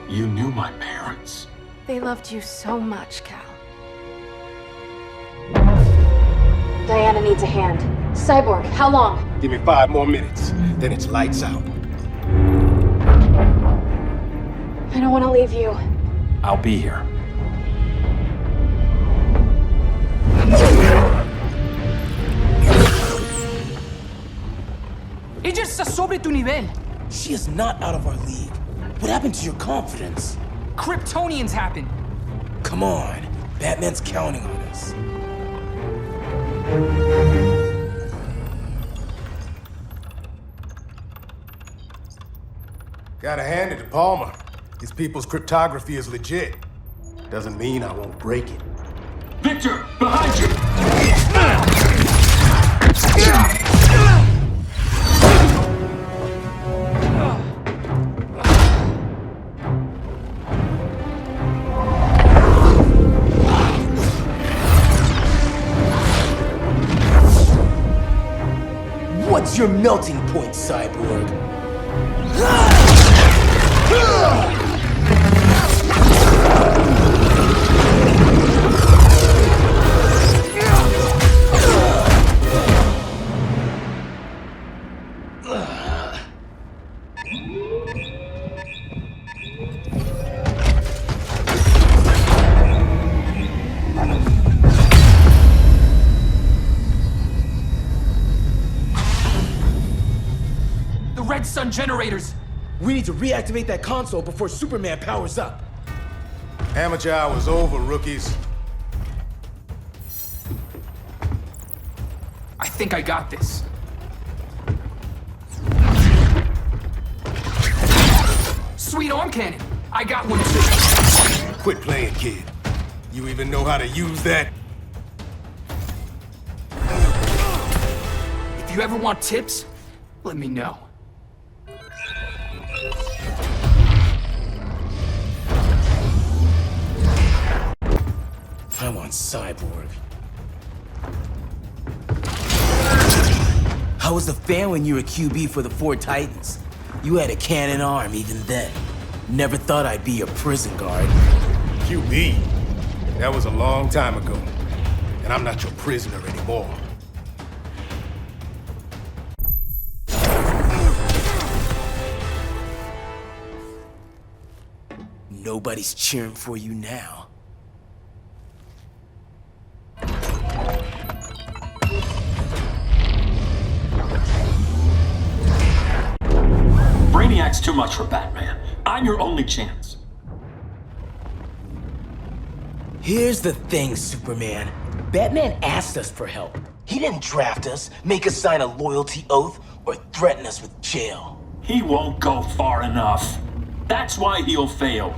Speaker 8: You knew my parents.
Speaker 2: They loved you so much, Cal. Diana needs a hand. Cyborg, how long?
Speaker 5: Give me 5 more minutes, then it's lights out.
Speaker 2: I don't want to leave you.
Speaker 8: I'll be here.
Speaker 22: Ella está sobre tu nivel.
Speaker 21: She is not out of our league. What happened to your confidence?
Speaker 22: Kryptonians happen.
Speaker 21: Come on. Batman's counting on us.
Speaker 5: Gotta hand it to Palmer. His people's cryptography is legit. Doesn't mean I won't break it.
Speaker 8: Victor, behind you!
Speaker 21: What's your melting point, Cyborg?
Speaker 22: Sun generators!
Speaker 21: We need to reactivate that console before Superman powers up.
Speaker 5: Amateur hour's over, rookies.
Speaker 22: I think I got this. Sweet arm cannon! I got one too.
Speaker 5: Quit playing, kid. You even know how to use that?
Speaker 22: If you ever want tips, let me know.
Speaker 21: I want Cyborg. How was the fan when you were QB for the 4 Titans? You had a cannon arm even then. Never thought I'd be a prison guard.
Speaker 5: QB? That was a long time ago. And I'm not your prisoner anymore.
Speaker 21: Nobody's cheering for you now.
Speaker 8: too much for Batman. I'm your only chance.
Speaker 21: Here's the thing, Superman. Batman asked us for help. He didn't draft us, make us sign a loyalty oath, or threaten us with jail.
Speaker 8: He won't go far enough. That's why he'll fail.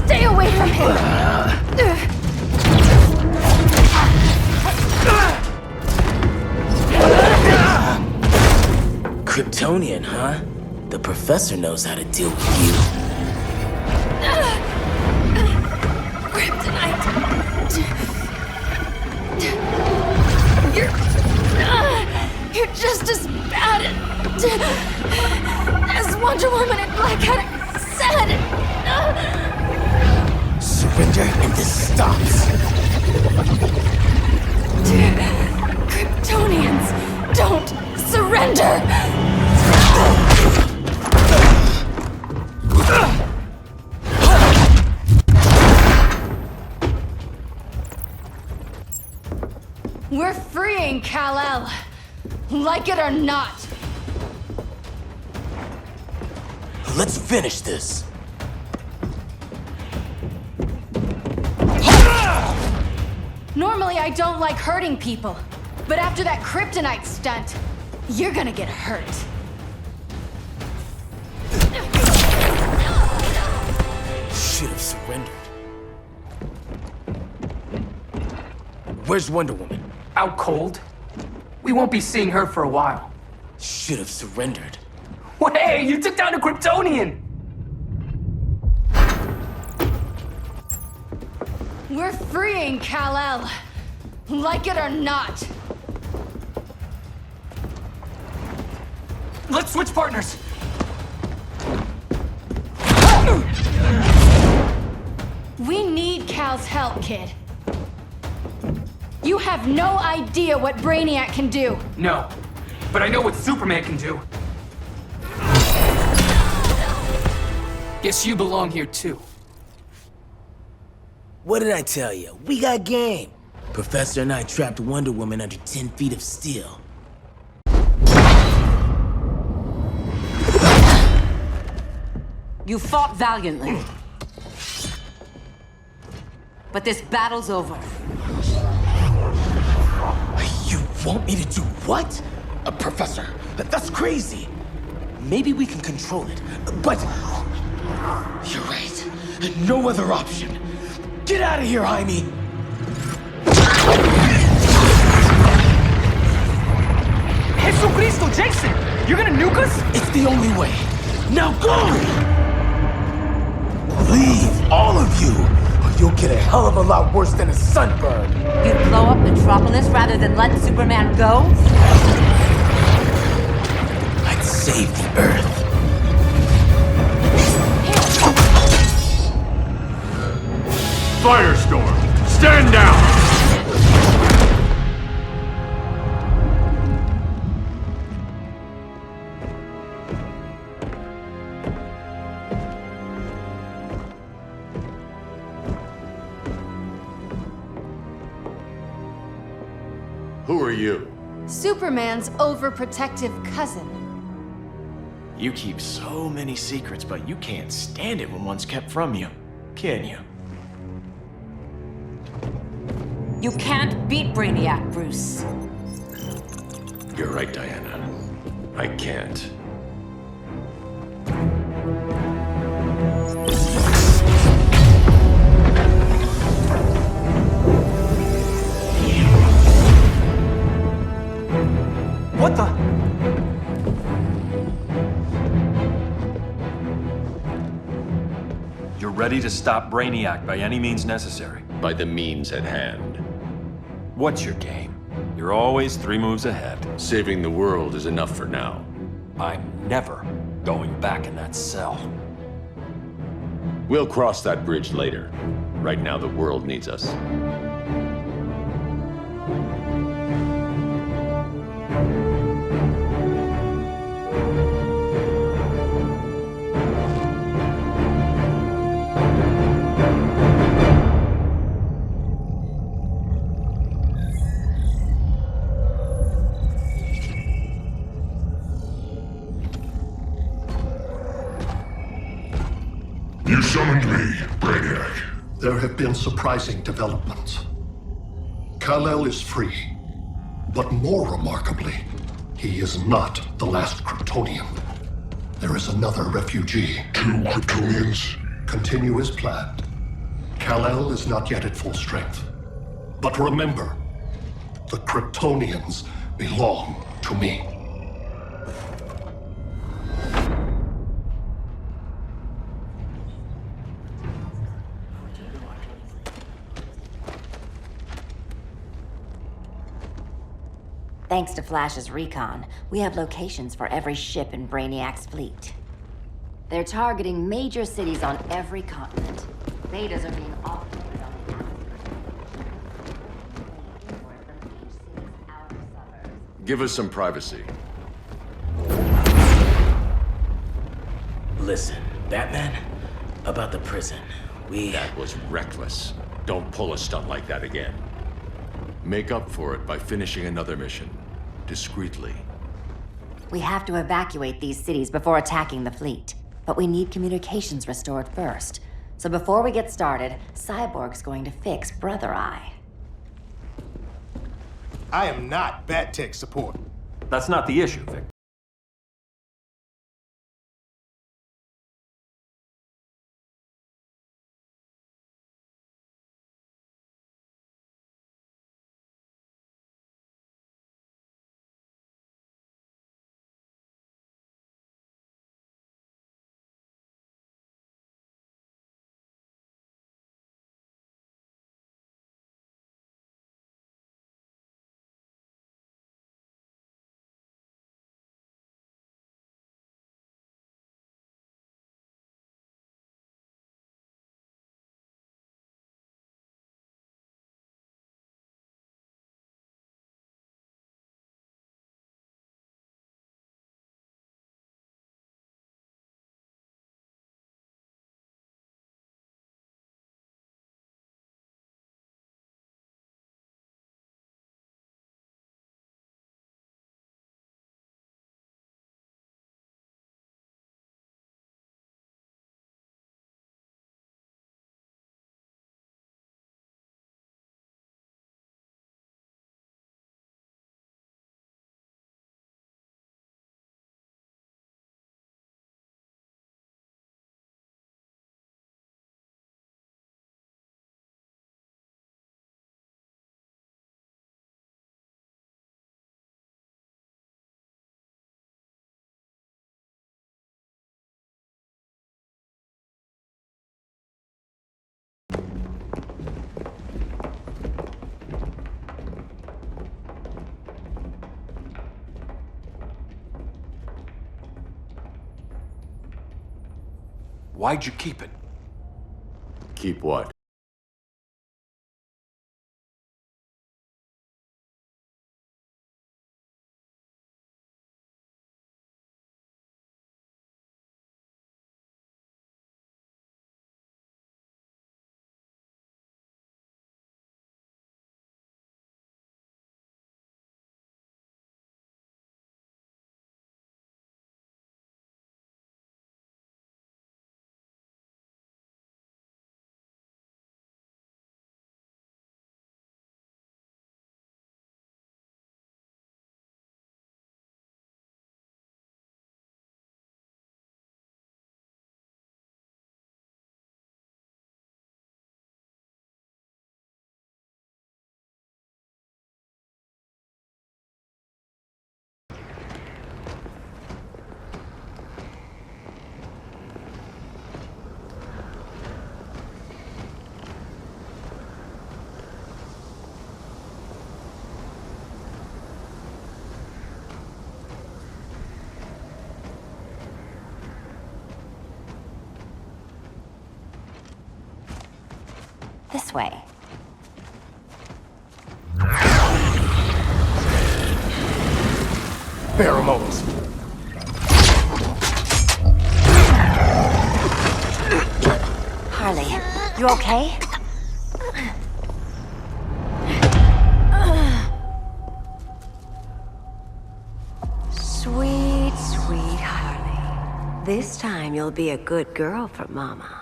Speaker 2: Stay away from him!
Speaker 21: Kryptonian, huh? The professor knows how to deal with you.
Speaker 2: Kryptonite! You're just as bad as Wonder Woman and Black Cat said!
Speaker 21: Surrender and this stops.
Speaker 2: Kryptonians, don't surrender! We're freeing Kal-El, like it or not.
Speaker 21: Let's finish this.
Speaker 2: Normally I don't like hurting people, but after that kryptonite stunt, you're gonna get hurt.
Speaker 21: Should have surrendered. Where's Wonder Woman?
Speaker 22: Out cold. We won't be seeing her for a while.
Speaker 21: Should have surrendered.
Speaker 22: Hey, you took down a Kryptonian!
Speaker 2: We're freeing Kal-El, like it or not.
Speaker 22: Let's switch partners.
Speaker 2: We need Cal's help, kid. You have no idea what Brainiac can do.
Speaker 22: No, but I know what Superman can do. Guess you belong here too.
Speaker 21: What did I tell you? We got game. Professor and I trapped Wonder Woman under 10 feet of steel.
Speaker 6: You fought valiantly. But this battle's over.
Speaker 21: You want me to do what? Professor, that's crazy. Maybe we can control it, but... You're right. No other option. Get out of here, Jaime!
Speaker 22: Jesucristo, Jason! You're gonna nuke us?
Speaker 21: It's the only way. Now go! Leave, all of you, or you'll get a hell of a lot worse than a sunburn.
Speaker 6: You'd blow up Metropolis rather than let Superman go?
Speaker 21: I'd save the Earth.
Speaker 3: Firestorm, stand down! Who are you?
Speaker 2: Superman's overprotective cousin.
Speaker 1: You keep so many secrets, but you can't stand it when one's kept from you, can you?
Speaker 6: You can't beat Brainiac, Bruce.
Speaker 3: You're right, Diana. I can't.
Speaker 22: What the?
Speaker 8: You're ready to stop Brainiac by any means necessary.
Speaker 3: By the means at hand.
Speaker 8: What's your game? You're always 3 moves ahead.
Speaker 3: Saving the world is enough for now.
Speaker 8: I'm never going back in that cell.
Speaker 3: We'll cross that bridge later. Right now, the world needs us.
Speaker 9: summoned me, Brainiac.
Speaker 14: There have been surprising developments. Kal-El is free, but more remarkably, he is not the last Kryptonian. There is another refugee.
Speaker 9: 2 Kryptonians?
Speaker 14: Continue as planned. Kal-El is not yet at full strength. But remember, the Kryptonians belong to me.
Speaker 6: Thanks to Flash's recon, we have locations for every ship in Brainiac's fleet. They're targeting major cities on every continent. Betas are being offloaded on the
Speaker 3: Give us some privacy.
Speaker 21: Listen, Batman, about the prison,
Speaker 3: That was reckless. Don't pull a stunt like that again. Make up for it by finishing another mission. Discreetly.
Speaker 6: We have to evacuate these cities before attacking the fleet. But we need communications restored first. So before we get started, Cyborg's going to fix Brother Eye.
Speaker 5: I am not Bat Tech support.
Speaker 8: That's not the issue, Vic. Why'd you keep it?
Speaker 3: Keep what?
Speaker 6: This way.
Speaker 5: Pheromones.
Speaker 6: Harley, you okay?
Speaker 13: Sweet, sweet Harley. This time you'll be a good girl for Mama.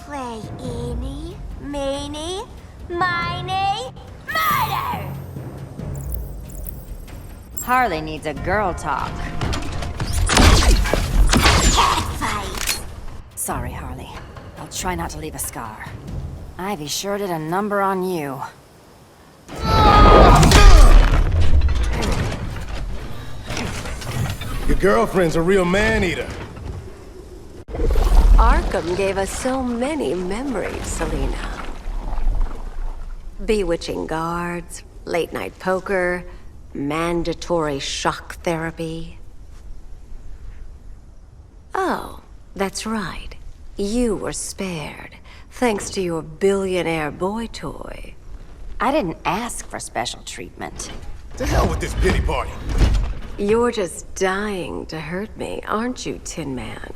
Speaker 12: play eeny, meeny, miny, murder!
Speaker 6: Harley needs a girl talk.
Speaker 12: Fight!
Speaker 6: Sorry, Harley. I'll try not to leave a scar. Ivy sure did a number on you.
Speaker 5: Your girlfriend's a real man-eater.
Speaker 13: Arkham gave us so many memories, Selina. Bewitching guards, late-night poker, mandatory shock therapy. Oh, that's right. You were spared, thanks to your billionaire boy toy.
Speaker 6: I didn't ask for special treatment.
Speaker 5: To hell with this pity party.
Speaker 13: You're just dying to hurt me, aren't you, Tin Man?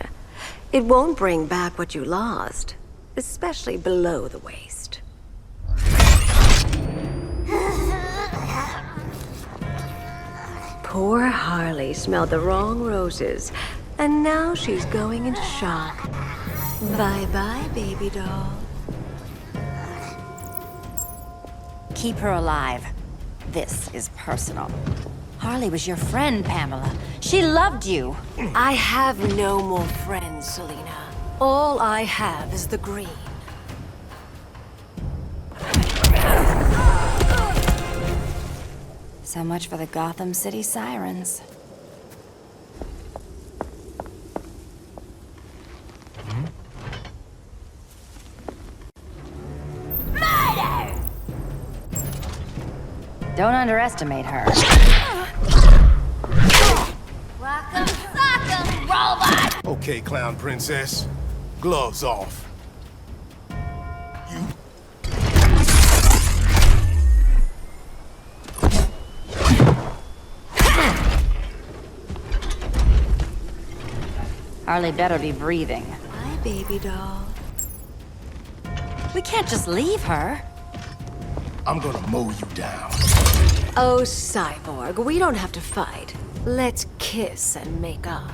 Speaker 13: It won't bring back what you lost, especially below the waist. Poor Harley smelled the wrong roses, and now she's going into shock. Bye-bye, baby doll.
Speaker 6: Keep her alive. This is personal. Harley was your friend, Pamela. She loved you.
Speaker 13: I have no more friends, Selina. All I have is the green.
Speaker 6: So much for the Gotham City Sirens.
Speaker 12: Murder!
Speaker 6: Don't underestimate her.
Speaker 12: Rock'em sock'em, robot!
Speaker 5: Okay, clown princess. Gloves off.
Speaker 6: Harley better be breathing.
Speaker 13: Bye, baby doll.
Speaker 6: We can't just leave her.
Speaker 5: I'm gonna mow you down.
Speaker 13: Oh, Cyborg, we don't have to fight. Let's kiss and make up.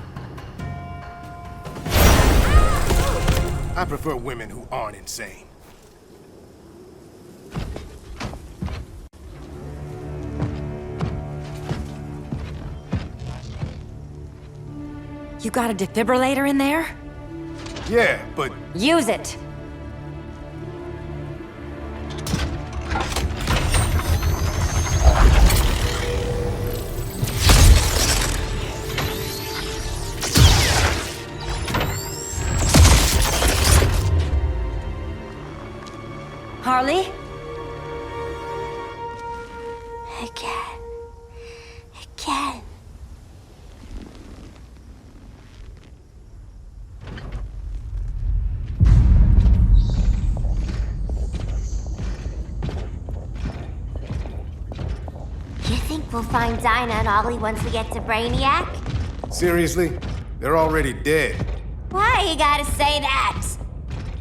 Speaker 5: I prefer women who aren't insane.
Speaker 6: You got a defibrillator in there?
Speaker 5: Yeah, but...
Speaker 6: Use it! Harley?
Speaker 12: Again. Again. You think we'll find Dinah and Ollie once we get to Brainiac?
Speaker 5: Seriously? They're already dead.
Speaker 12: Why you gotta say that?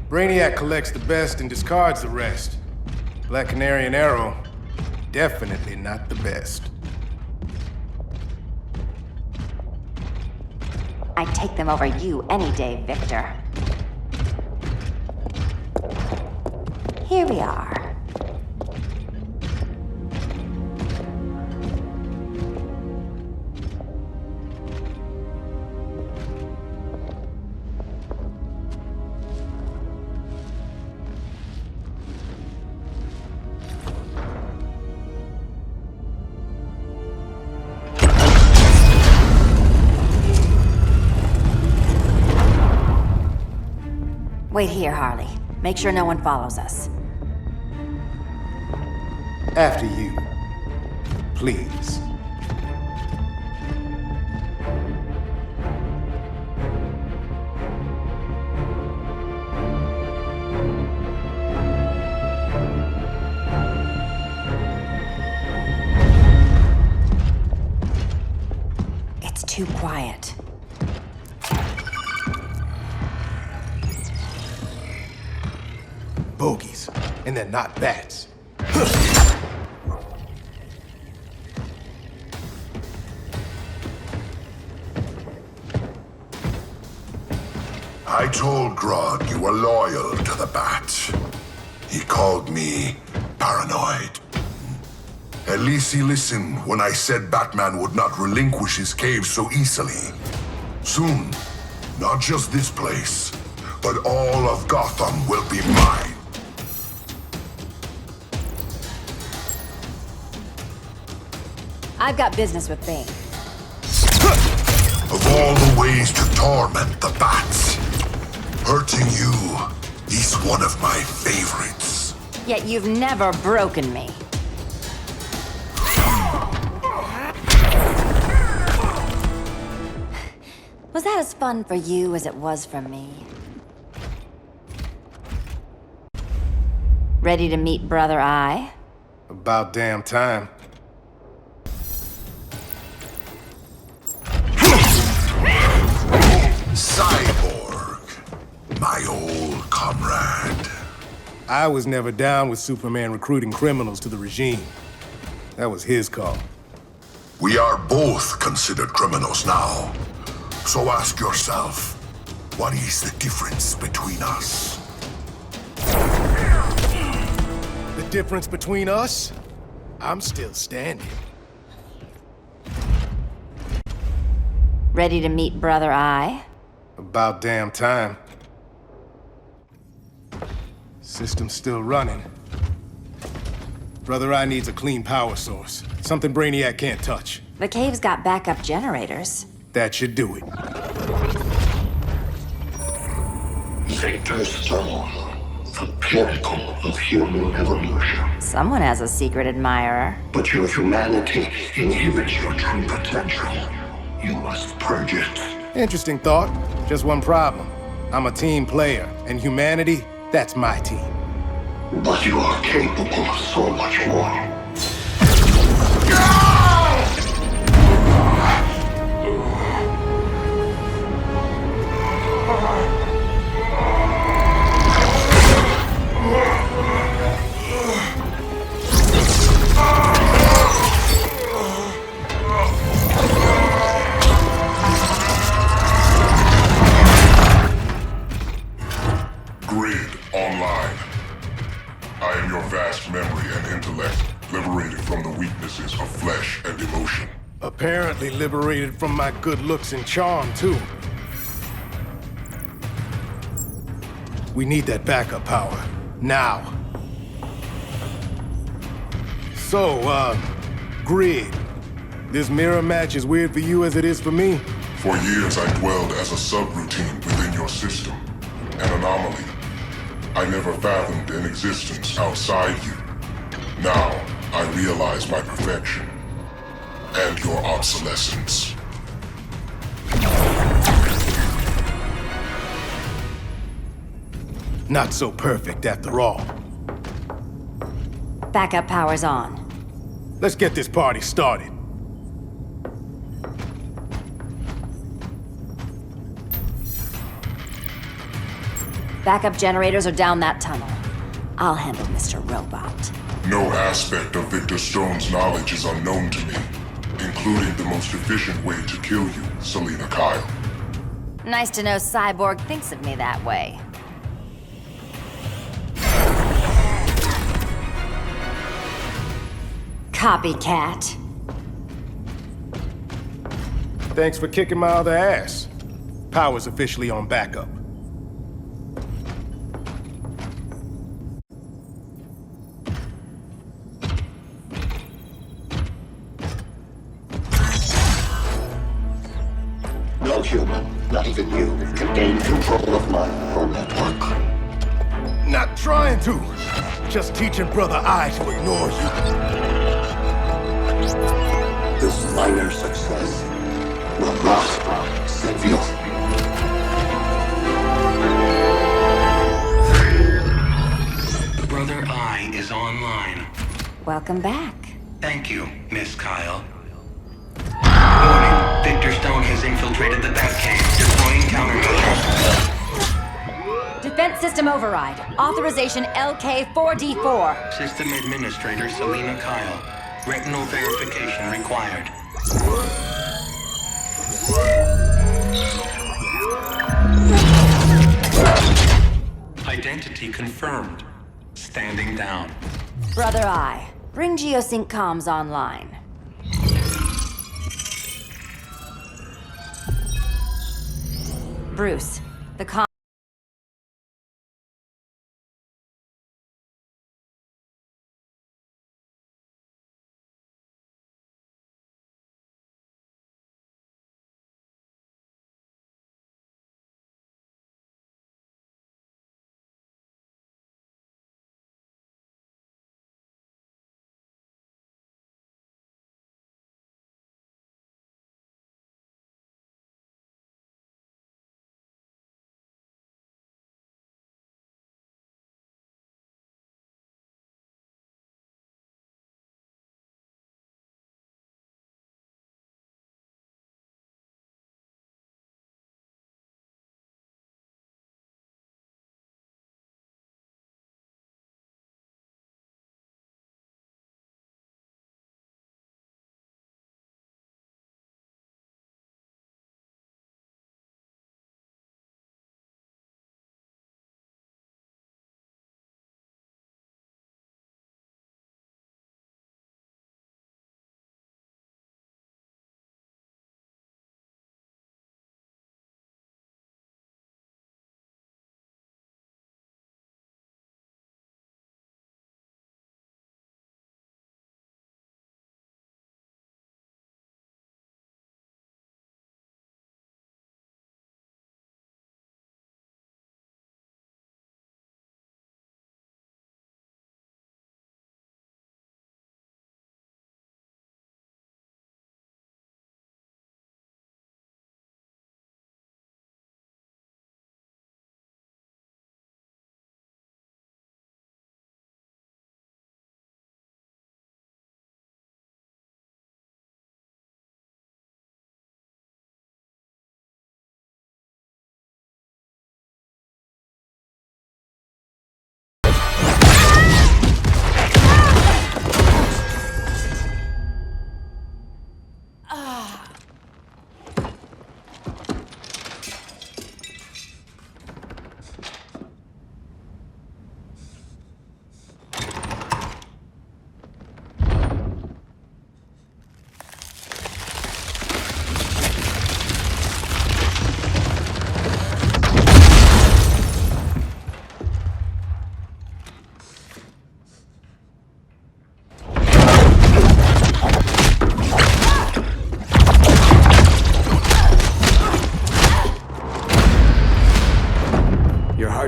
Speaker 5: Brainiac collects the best and discards the rest. Black Canary and Arrow, definitely not the best.
Speaker 6: I'd take them over you any day, Victor. Here we are. Wait here, Harley. Make sure no one follows us.
Speaker 5: After you. Please.
Speaker 6: It's too quiet.
Speaker 5: Bogies, and they're not bats.
Speaker 9: I told Grodd you were loyal to the Bat. He called me paranoid. At least he listened when I said Batman would not relinquish his cave so easily. Soon, not just this place, but all of Gotham will be mine.
Speaker 6: I've got business with Bane.
Speaker 9: Of all the ways to torment the Bats, hurting you is one of my favorites.
Speaker 6: Yet you've never broken me. Was that as fun for you as it was for me? Ready to meet Brother Eye?
Speaker 5: About damn time.
Speaker 9: Cyborg, my old comrade.
Speaker 5: I was never down with Superman recruiting criminals to the regime. That was his call.
Speaker 9: We are both considered criminals now. So ask yourself, what is the difference between us?
Speaker 5: The difference between us? I'm still standing.
Speaker 6: Ready to meet Brother Eye?
Speaker 5: About damn time. System's still running. Brother Eye needs a clean power source. Something Brainiac can't touch.
Speaker 6: The cave's got backup generators.
Speaker 5: That should do it.
Speaker 14: Victor's Stone, the pinnacle of human evolution.
Speaker 6: Someone has a secret admirer.
Speaker 14: But your humanity inhibits your true potential. You must purge it.
Speaker 5: Interesting thought. Just one problem. I'm a team player, and humanity, that's my team.
Speaker 14: But you are capable of so much more.
Speaker 5: Apparently liberated from my good looks and charm, too. We need that backup power. Now. So, Grid. This mirror match is weird for you as it is for me?
Speaker 9: For years I dwelled as a subroutine within your system. An anomaly. I never fathomed an existence outside you. Now, I realize my perfection. And your obsolescence.
Speaker 5: Not so perfect after all.
Speaker 6: Backup power's on.
Speaker 5: Let's get this party started.
Speaker 6: Backup generators are down that tunnel. I'll handle Mr. Robot.
Speaker 9: No aspect of Victor Stone's knowledge is unknown to me. Including the most efficient way to kill you, Selina Kyle.
Speaker 6: Nice to know Cyborg thinks of me that way. Copycat.
Speaker 5: Thanks for kicking my other ass. Power's officially on backup.
Speaker 14: No human, not even you, can gain control of my neural network.
Speaker 5: Not trying to. Just teaching Brother Eye to ignore you.
Speaker 14: This minor success will not save you.
Speaker 15: Brother Eye is online.
Speaker 6: Welcome back.
Speaker 15: Thank you, Miss Kyle. Warning, Victor Stone has infiltrated the Batcave, deploying countermeasures.
Speaker 6: Defense system override. Authorization LK4D4.
Speaker 15: System Administrator Selina Kyle. Retinal verification required. Identity confirmed. Standing down.
Speaker 6: Brother Eye, bring Geosync comms online. Bruce, the com...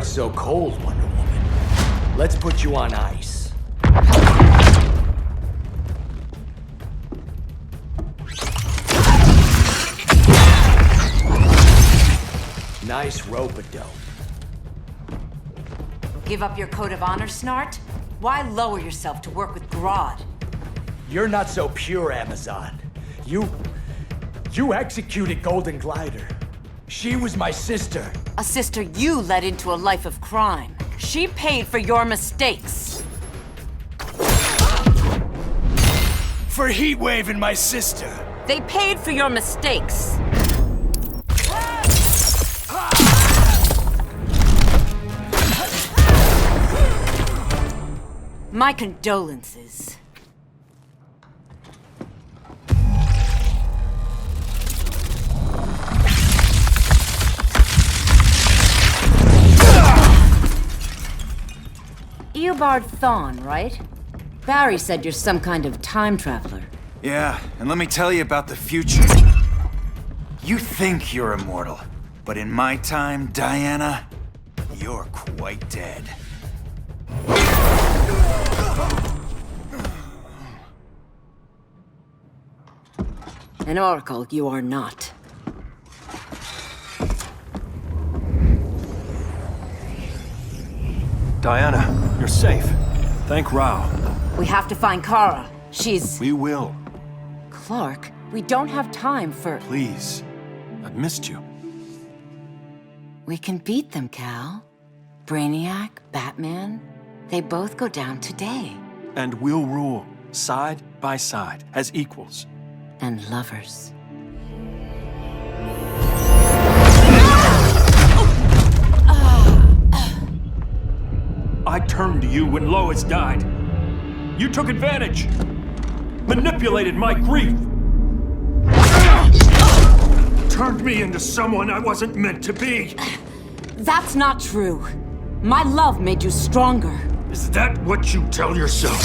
Speaker 18: So cold, Wonder Woman. Let's put you on ice. Nice rope-a-dope.
Speaker 4: Give up your code of honor, Snart? Why lower yourself to work with Grodd?
Speaker 18: You're not so pure, Amazon. You executed Golden Glider. She was my sister.
Speaker 4: A sister you led into a life of crime. She paid for your mistakes.
Speaker 18: For heat-waving my sister.
Speaker 4: They paid for your mistakes. My condolences. Eobard Thawne, right? Barry said you're some kind of time traveler.
Speaker 10: Yeah, and let me tell you about the future. You think you're immortal, but in my time, Diana, you're quite dead.
Speaker 4: An oracle you are not.
Speaker 8: Diana, you're safe. Thank Rao.
Speaker 4: We have to find Kara. She's...
Speaker 8: We will.
Speaker 4: Clark, we don't have time for...
Speaker 8: Please. I've missed you.
Speaker 4: We can beat them, Cal. Brainiac, Batman, they both go down today.
Speaker 8: And we'll rule, side by side, as equals.
Speaker 4: And lovers.
Speaker 8: I turned to you when Lois died. You took advantage. Manipulated my grief. Turned me into someone I wasn't meant to be.
Speaker 4: That's not true. My love made you stronger.
Speaker 8: Is that what you tell yourself?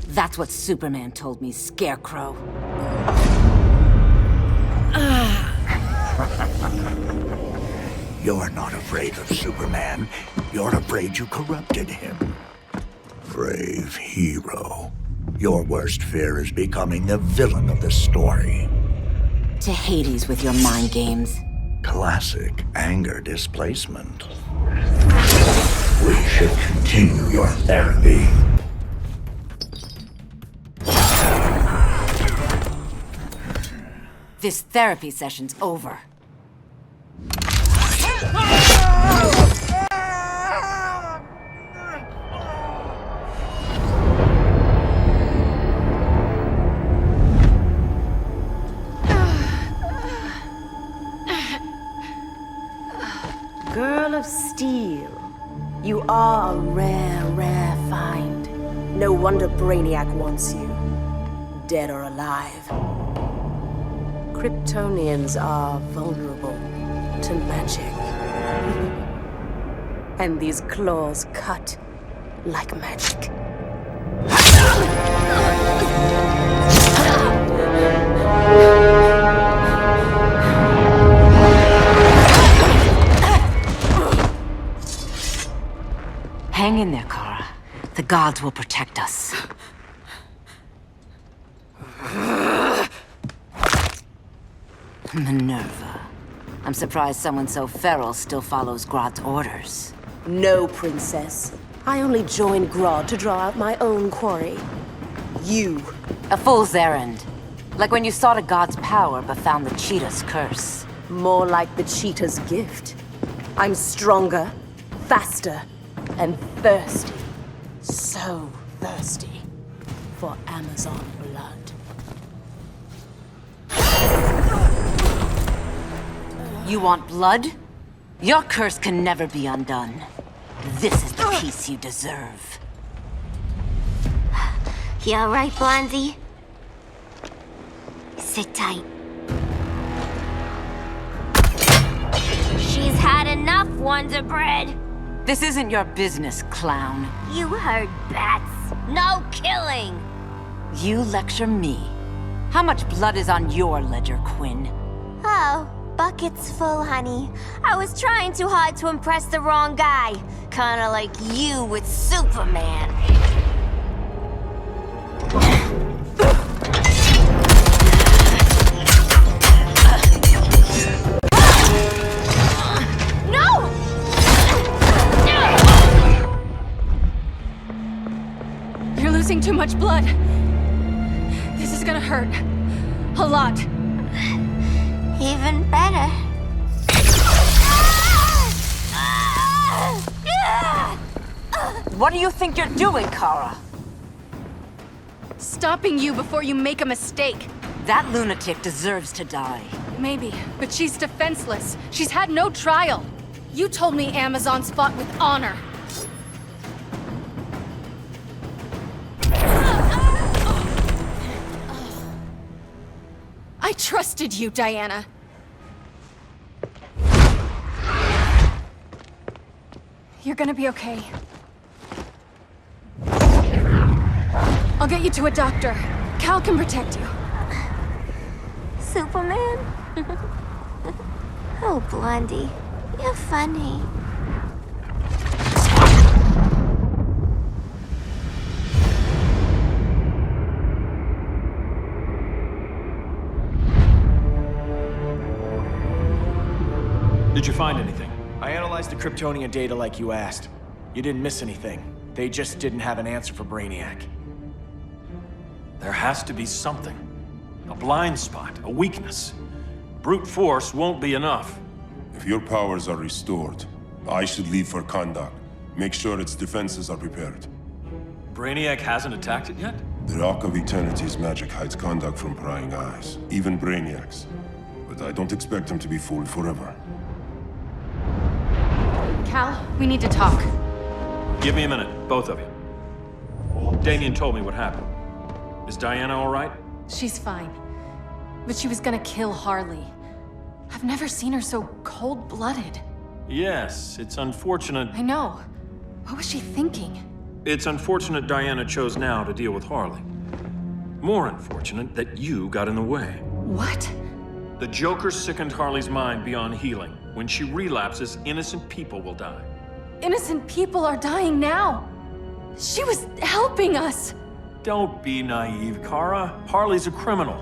Speaker 4: That's what Superman told me, Scarecrow.
Speaker 11: You're not afraid of Superman. You're afraid you corrupted him. Brave hero. Your worst fear is becoming the villain of the story.
Speaker 4: To Hades with your mind games.
Speaker 11: Classic anger displacement. We should continue your therapy.
Speaker 4: This therapy session's over.
Speaker 17: Girl of Steel, you are a rare, rare find. No wonder Brainiac wants you, dead or alive. Kryptonians are vulnerable to magic. And these claws cut like magic.
Speaker 4: Hang in there, Kara. The gods will protect us. Minerva. I'm surprised someone so feral still follows Grodd's orders.
Speaker 17: No, princess. I only joined Grodd to draw out my own quarry. You.
Speaker 4: A fool's errand. Like when you sought a god's power but found the cheetah's curse.
Speaker 17: More like the cheetah's gift. I'm stronger, faster, and thirsty. So thirsty for Amazon blood.
Speaker 4: You want blood? Your curse can never be undone. This is the peace you deserve.
Speaker 12: You all right, Blondie? Sit tight. She's had enough, Wonder Bread.
Speaker 4: This isn't your business, clown.
Speaker 12: You heard bats. No killing.
Speaker 4: You lecture me. How much blood is on your ledger, Quinn?
Speaker 12: Oh, bucket's full, honey. I was trying too hard to impress the wrong guy. Kinda like you with Superman.
Speaker 2: Losing too much blood. This is gonna hurt. A lot.
Speaker 12: Even better.
Speaker 4: What do you think you're doing, Kara?
Speaker 2: Stopping you before you make a mistake.
Speaker 4: That lunatic deserves to die.
Speaker 2: Maybe, but she's defenseless. She's had no trial. You told me Amazons fought with honor. I trusted you, Diana. You're gonna be okay. I'll get you to a doctor. Cal can protect you.
Speaker 12: Superman? Oh, Blondie, you're funny.
Speaker 8: Did you find anything?
Speaker 1: I analyzed the Kryptonian data like you asked. You didn't miss anything. They just didn't have an answer for Brainiac.
Speaker 8: There has to be something. A blind spot, a weakness. Brute force won't be enough.
Speaker 7: If your powers are restored, I should leave for Kahndaq. Make sure its defenses are prepared.
Speaker 8: Brainiac hasn't attacked it yet?
Speaker 7: The Rock of Eternity's magic hides Kahndaq from prying eyes, even Brainiac's. but I don't expect him to be fooled forever.
Speaker 2: Cal, we need to talk.
Speaker 8: Give me a minute, both of you. Damien told me what happened. Is Diana all right?
Speaker 2: She's fine. But she was gonna kill Harley. I've never seen her so cold-blooded.
Speaker 8: Yes, it's unfortunate.
Speaker 2: I know. What was she thinking?
Speaker 8: It's unfortunate Diana chose now to deal with Harley. More unfortunate that you got in the way.
Speaker 2: What?
Speaker 8: The Joker sickened Harley's mind beyond healing. When she relapses, innocent people will die.
Speaker 2: Innocent people are dying now. She was helping us.
Speaker 8: Don't be naive, Kara. Harley's a criminal.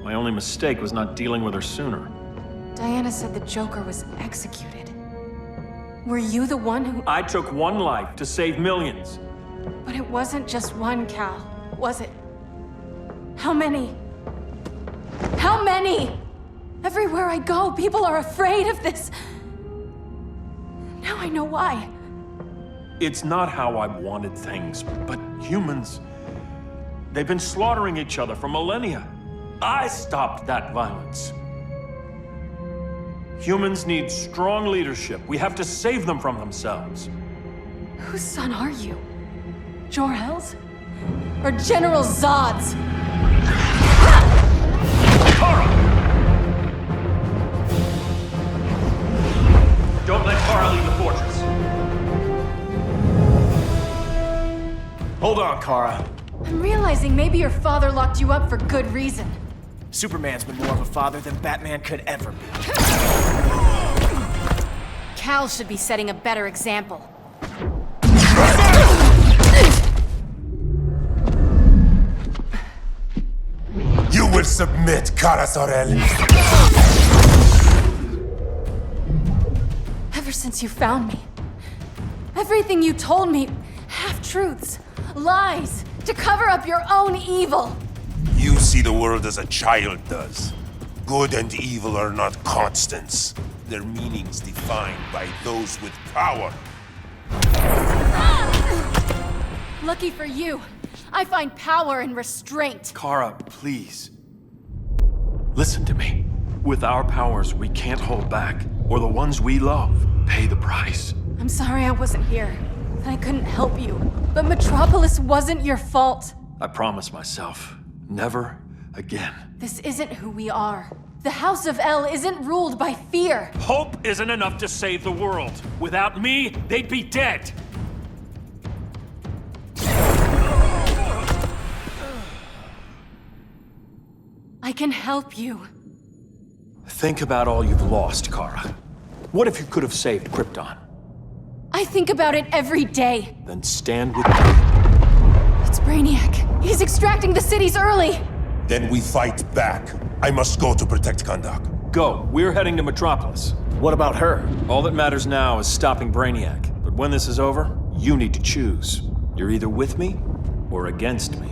Speaker 8: My only mistake was not dealing with her sooner.
Speaker 2: Diana said the Joker was executed. Were you the one who...
Speaker 8: I took one life to save millions.
Speaker 2: But it wasn't just one, Cal, was it? How many? How many? Everywhere I go, people are afraid of this. Now I know why.
Speaker 8: It's not how I wanted things, but humans, they've been slaughtering each other for millennia. I stopped that violence. Humans need strong leadership. We have to save them from themselves.
Speaker 2: Whose son are you? Jor-El's? Or General Zod's?
Speaker 8: Kara! Don't let Kara leave the fortress.
Speaker 1: Hold on, Kara.
Speaker 2: I'm realizing maybe your father locked you up for good reason.
Speaker 1: Superman's been more of a father than Batman could ever be.
Speaker 2: Cal should be setting a better example.
Speaker 5: You will submit, Kara Zor-El.
Speaker 2: Ever since you found me, everything you told me, half-truths, lies, to cover up your own evil.
Speaker 5: You see the world as a child does. Good and evil are not constants. Their meanings defined by those with power.
Speaker 2: Lucky for you, I find power in restraint.
Speaker 8: Kara, please. Listen to me. With our powers, we can't hold back, or the ones we love pay the price.
Speaker 2: I'm sorry I wasn't here, that I couldn't help you. But Metropolis wasn't your fault.
Speaker 8: I promise myself, never again.
Speaker 2: This isn't who we are. The House of El isn't ruled by fear.
Speaker 8: Hope isn't enough to save the world. Without me, they'd be dead.
Speaker 2: I can help you.
Speaker 8: Think about all you've lost, Kara. What if you could have saved Krypton?
Speaker 2: I think about it every day.
Speaker 8: Then stand with me.
Speaker 2: It's Brainiac. He's extracting the cities early.
Speaker 5: Then we fight back. I must go to protect Kahndaq.
Speaker 8: Go. We're heading to Metropolis.
Speaker 1: What about her?
Speaker 8: All that matters now is stopping Brainiac. But when this is over, you need to choose. You're either with me or against me.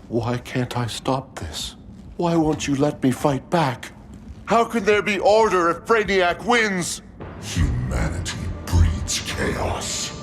Speaker 7: Why can't I stop this? Why won't you let me fight back? How can there be order if Brainiac wins?
Speaker 9: Humanity breeds chaos.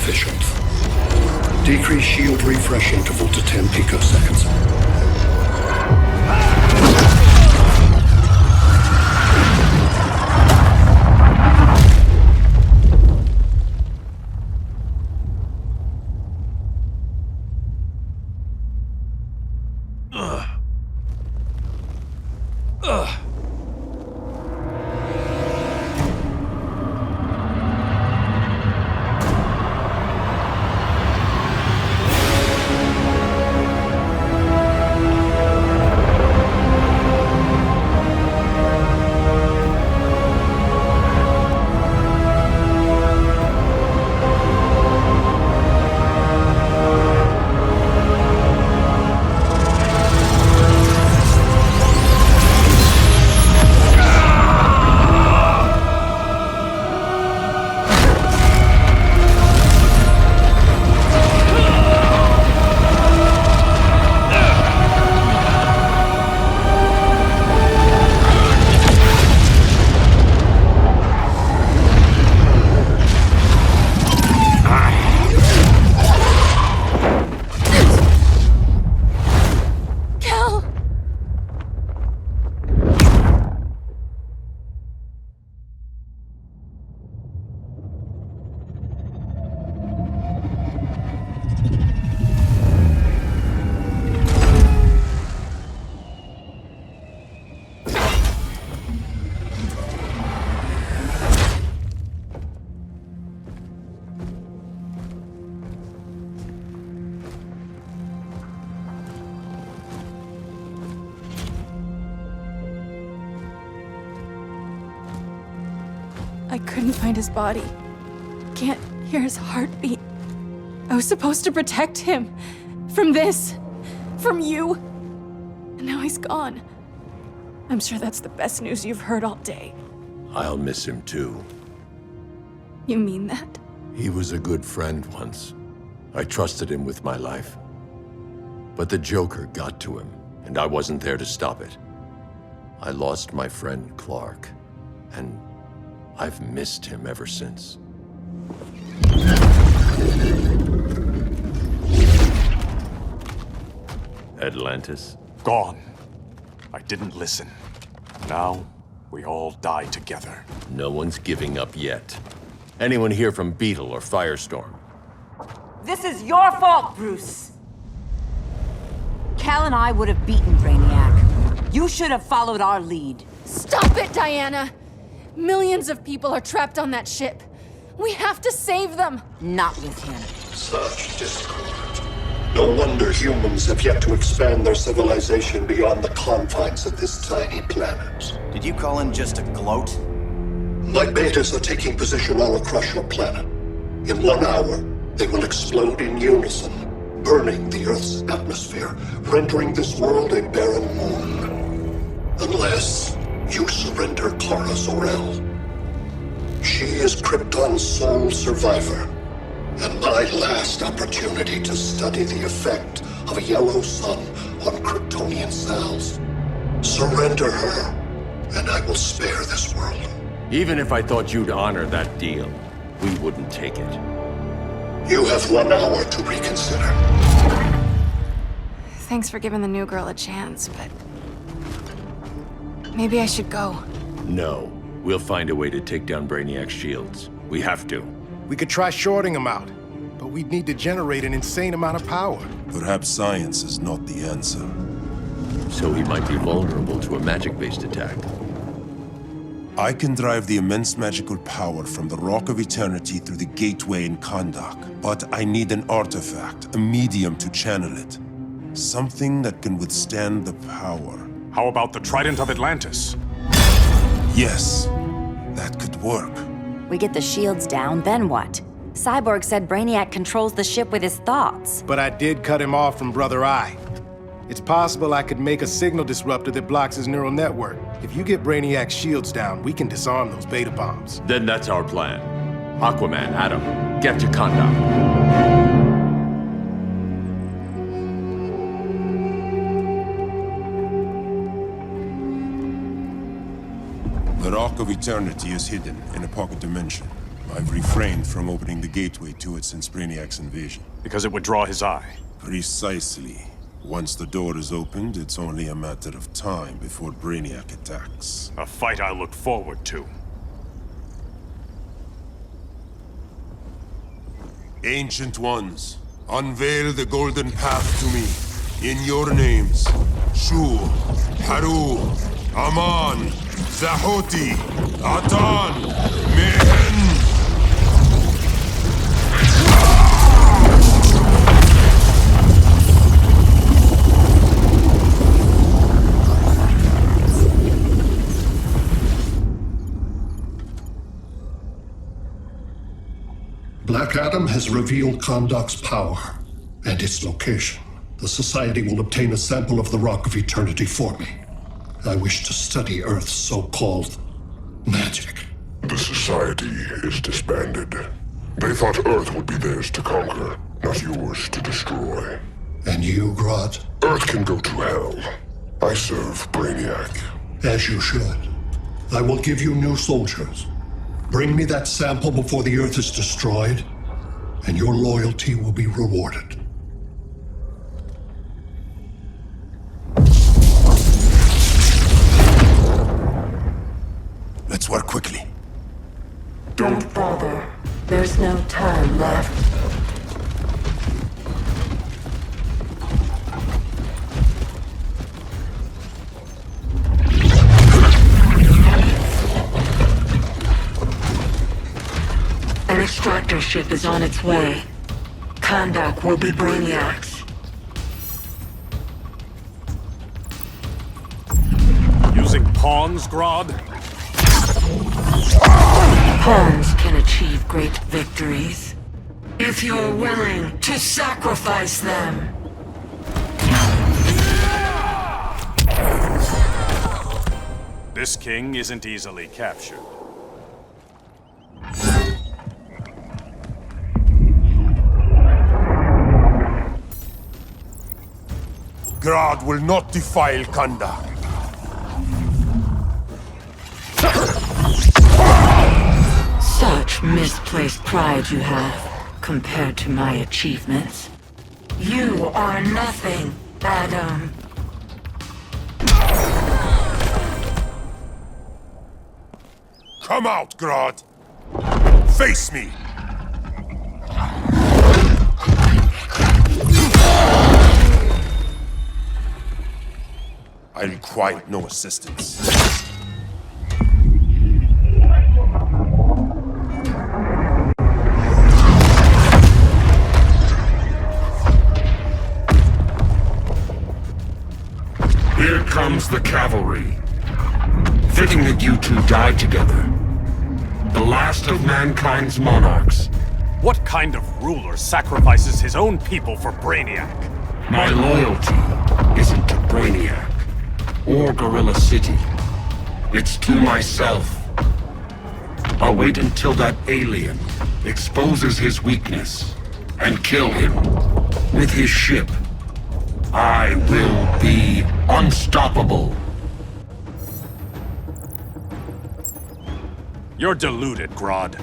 Speaker 14: insufficient. Decrease shield refresh interval to 10 picoseconds.
Speaker 2: I couldn't find his body. Can't hear his heartbeat. I was supposed to protect him. From this. From you. And now he's gone. I'm sure that's the best news you've heard all day.
Speaker 3: I'll miss him too.
Speaker 2: You mean that?
Speaker 3: He was a good friend once. I trusted him with my life. But the Joker got to him, and I wasn't there to stop it. I lost my friend Clark, and I've missed him ever since. Atlantis?
Speaker 16: Gone. I didn't listen. Now, we all die together.
Speaker 3: No one's giving up yet. Anyone here from Beetle or Firestorm?
Speaker 19: This is your fault, Bruce. Cal and I would have beaten Brainiac. You should have followed our lead.
Speaker 2: Stop it, Diana! Millions of people are trapped on that ship. We have to save them!
Speaker 19: Not with him.
Speaker 14: Such discord. No wonder humans have yet to expand their civilization beyond the confines of this tiny planet.
Speaker 10: Did you call in just to gloat?
Speaker 14: My betas are taking position all across your planet. In 1 hour, they will explode in unison, burning the Earth's atmosphere, rendering this world a barren moon. Unless you surrender Clara Zor-El. She is Krypton's sole survivor, and my last opportunity to study the effect of a yellow sun on Kryptonian cells. Surrender her, and I will spare this world.
Speaker 3: Even if I thought you'd honor that deal, we wouldn't take it.
Speaker 14: You have 1 hour to reconsider.
Speaker 2: Thanks for giving the new girl a chance, but... maybe I should go.
Speaker 3: No. We'll find a way to take down Brainiac's shields. We have to.
Speaker 20: We could try shorting him out, but we'd need to generate an insane amount of power.
Speaker 5: Perhaps science is not the answer.
Speaker 3: So he might be vulnerable to a magic-based attack.
Speaker 5: I can drive the immense magical power from the Rock of Eternity through the gateway in Kondak, but I need an artifact, a medium to channel it. Something that can withstand the power.
Speaker 16: How about the Trident of Atlantis?
Speaker 5: Yes, that could work.
Speaker 6: We get the shields down, then what? Cyborg said Brainiac controls the ship with his thoughts.
Speaker 20: But I did cut him off from Brother Eye. It's possible I could make a signal disruptor that blocks his neural network. If you get Brainiac's shields down, we can disarm those beta bombs.
Speaker 3: Then that's our plan. Aquaman, Adam, get to Kondak.
Speaker 5: The Rock of Eternity is hidden in a pocket dimension. I've refrained from opening the gateway to it since Brainiac's invasion.
Speaker 16: Because it would draw his eye.
Speaker 5: Precisely. Once the door is opened, it's only a matter of time before Brainiac attacks.
Speaker 16: A fight I look forward to.
Speaker 5: Ancient Ones, unveil the golden path to me. In your names, Shu, Haru, Aman, Zahoti, Atan, Mehen!
Speaker 14: Black Adam has revealed Kahndaq's power and its location. The Society will obtain a sample of the Rock of Eternity for me. I wish to study Earth's so-called magic.
Speaker 9: The Society is disbanded. They thought Earth would be theirs to conquer, not yours to destroy.
Speaker 14: And you, Grodd?
Speaker 9: Earth can go to hell. I serve Brainiac.
Speaker 14: As you should. I will give you new soldiers. Bring me that sample before the Earth is destroyed, and your loyalty will be rewarded.
Speaker 5: Let's work quickly.
Speaker 17: Don't bother. There's no time left. An extractor ship is on its way. Kahndaq will be Brainiac's.
Speaker 16: Using pawns, Grodd?
Speaker 17: Pawns can achieve great victories, if you're willing to sacrifice them.
Speaker 16: This king isn't easily captured.
Speaker 5: Grodd will not defile Kahndaq.
Speaker 17: Such misplaced pride you have, compared to my achievements. You are nothing, Adam.
Speaker 5: Come out, Grodd! Face me! I require no assistance.
Speaker 9: Here comes the cavalry. Fitting that you two die together. The last of mankind's monarchs.
Speaker 16: What kind of ruler sacrifices his own people for Brainiac?
Speaker 9: My loyalty isn't to Brainiac or Gorilla City. It's to myself. I'll wait until that alien exposes his weakness and kill him with his ship. I will be unstoppable.
Speaker 16: You're deluded, Grodd.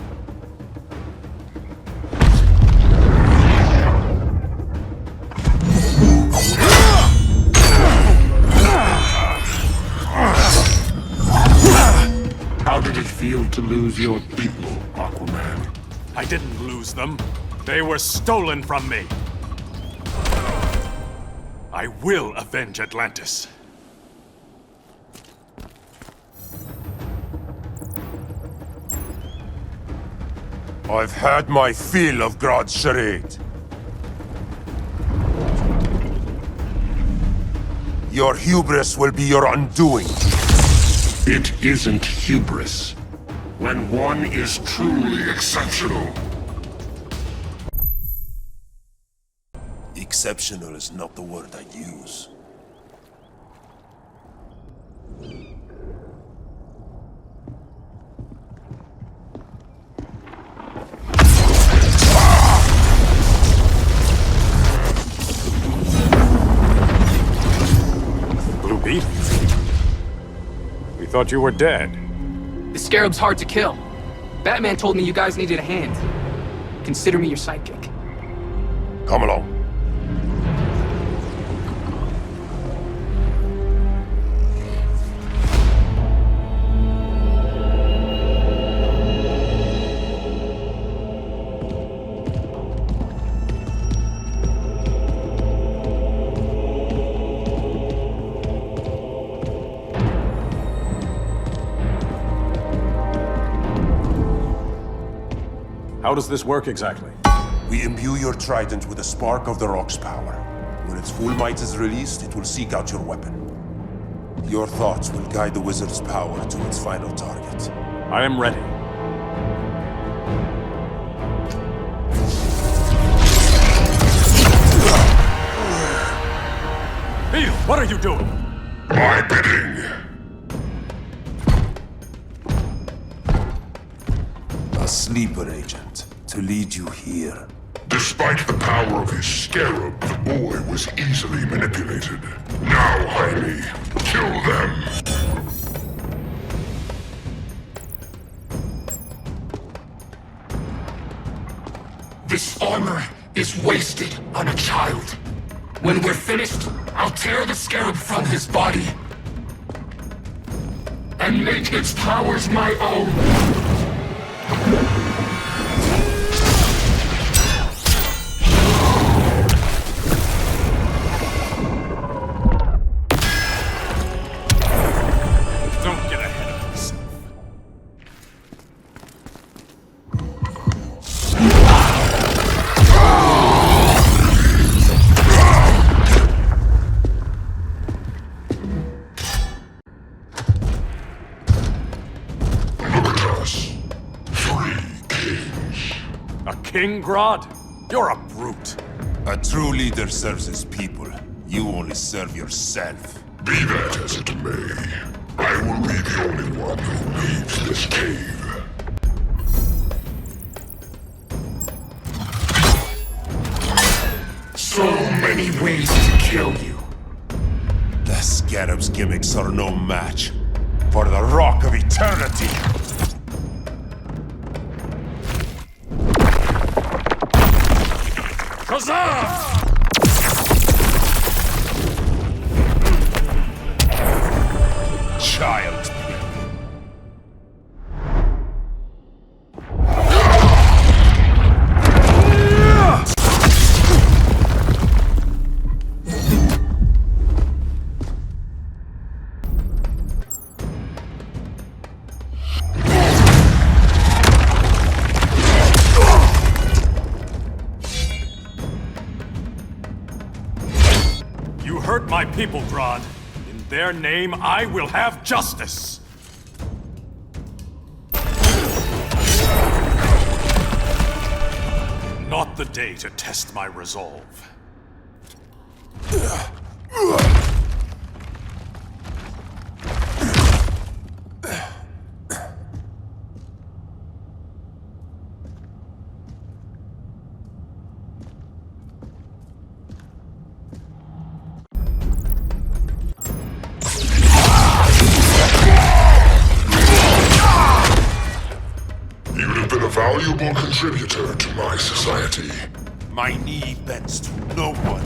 Speaker 9: How did it feel to lose your people, Aquaman?
Speaker 16: I didn't lose them. They were stolen from me. I will avenge Atlantis.
Speaker 5: I've had my fill of Grodd's charade. Your hubris will be your undoing.
Speaker 9: It isn't hubris when one is truly exceptional.
Speaker 5: Exceptional is not the word I use.
Speaker 16: Blue Beetle? We thought you were dead.
Speaker 21: The Scarab's hard to kill. Batman told me you guys needed a hand. Consider me your sidekick.
Speaker 5: Come along.
Speaker 16: How does this work exactly?
Speaker 5: We imbue your trident with a spark of the rock's power. When its full might is released, it will seek out your weapon. Your thoughts will guide the wizard's power to its final target.
Speaker 16: I am ready. Beetle, what are you doing?
Speaker 9: My bidding.
Speaker 5: A sleeper agent to lead you here.
Speaker 9: Despite the power of his scarab, the boy was easily manipulated. Now, Harley, kill them.
Speaker 22: This armor is wasted on a child. When we're finished, I'll tear the scarab from his body and make its powers my own.
Speaker 16: King Grodd? You're a brute.
Speaker 5: A true leader serves his people. You only serve yourself.
Speaker 9: Be that as it may, I will be the only one who leaves this cave.
Speaker 22: So many ways to kill you.
Speaker 5: The Scarab's gimmicks are no match for the Rock of Eternity. Child.
Speaker 16: You hurt my people, Grodd. In their name, I will have justice. Not the day to test my resolve.
Speaker 9: Valuable contributor to my society.
Speaker 5: My knee bends to no one.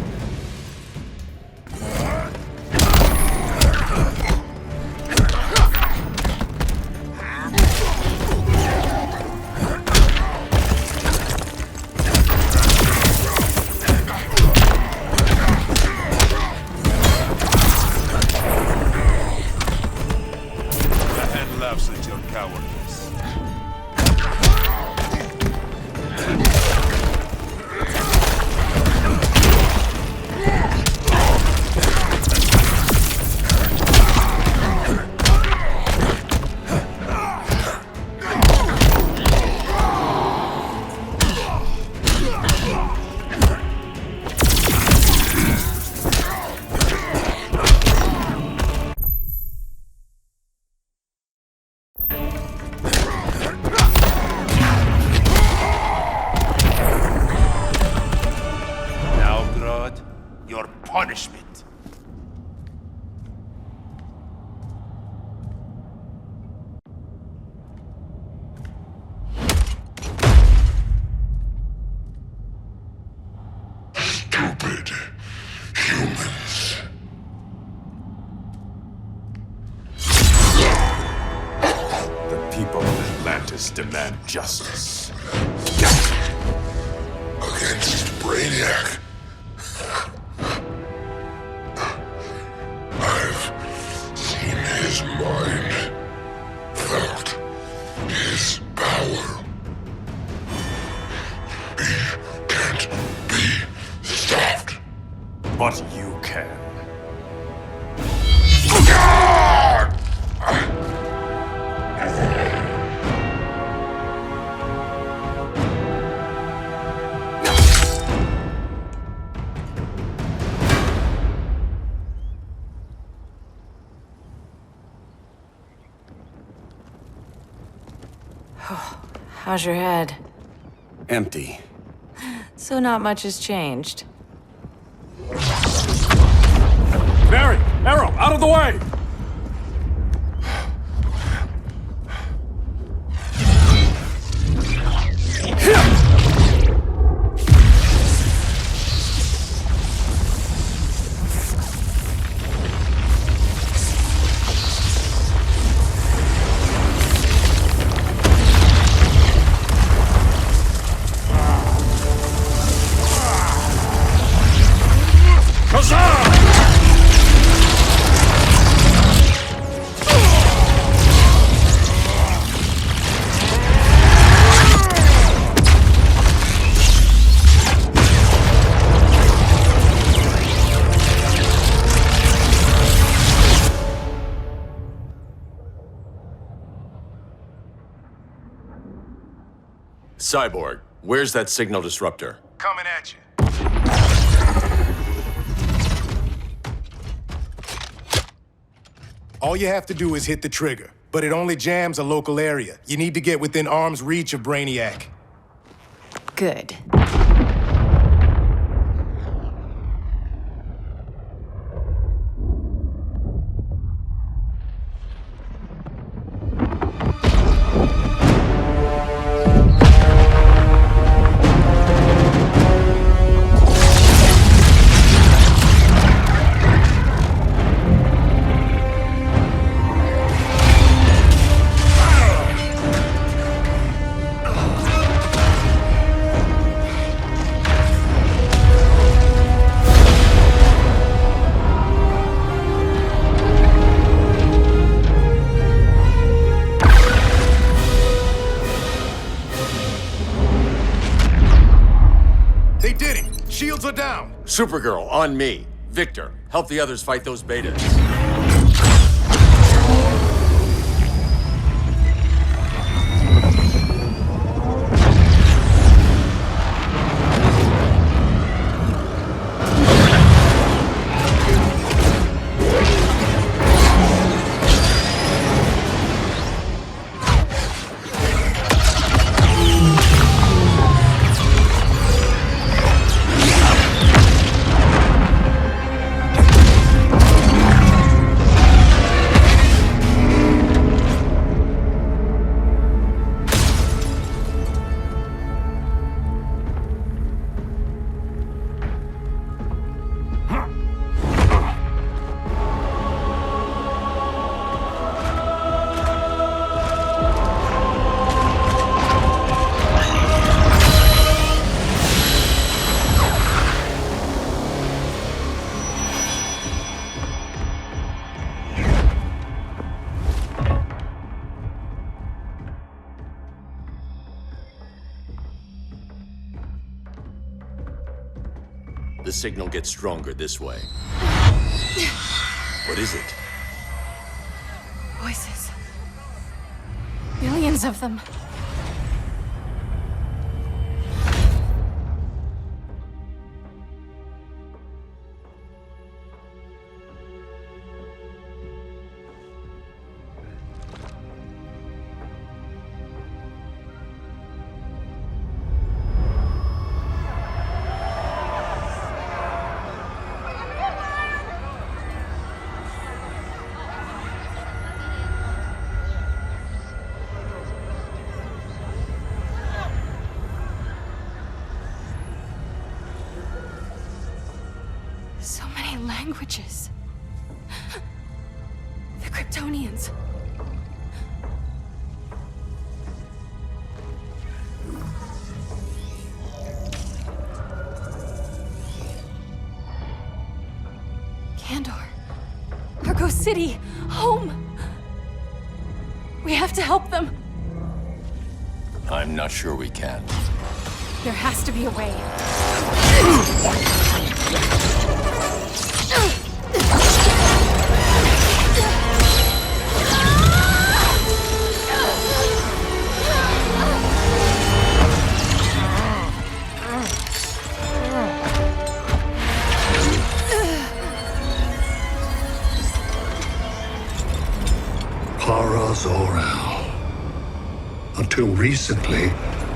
Speaker 5: The head laughs at your cowardice. Punishment.
Speaker 9: humans.
Speaker 16: The people of Atlantis demand justice.
Speaker 9: Against Brainiac. I've seen his mind, felt his power. He can't be stopped.
Speaker 16: But you can.
Speaker 13: How's your head?
Speaker 15: Empty.
Speaker 13: So not much has changed.
Speaker 16: Canary! Arrow! Out of the way!
Speaker 3: Cyborg, where's that signal disruptor?
Speaker 20: Coming at you. All you have to do is hit the trigger, but it only jams a local area. You need to get within arm's reach of Brainiac.
Speaker 13: Good.
Speaker 20: Shields are down!
Speaker 3: Supergirl, on me. Victor, help the others fight those betas. The signal gets stronger this way. What is it?
Speaker 2: Voices. Millions of them. languages. The Kryptonians. Kandor. Argo City. Home. We have to help them.
Speaker 3: I'm not sure we can.
Speaker 2: There has to be a way.
Speaker 14: Zor-El. Until recently,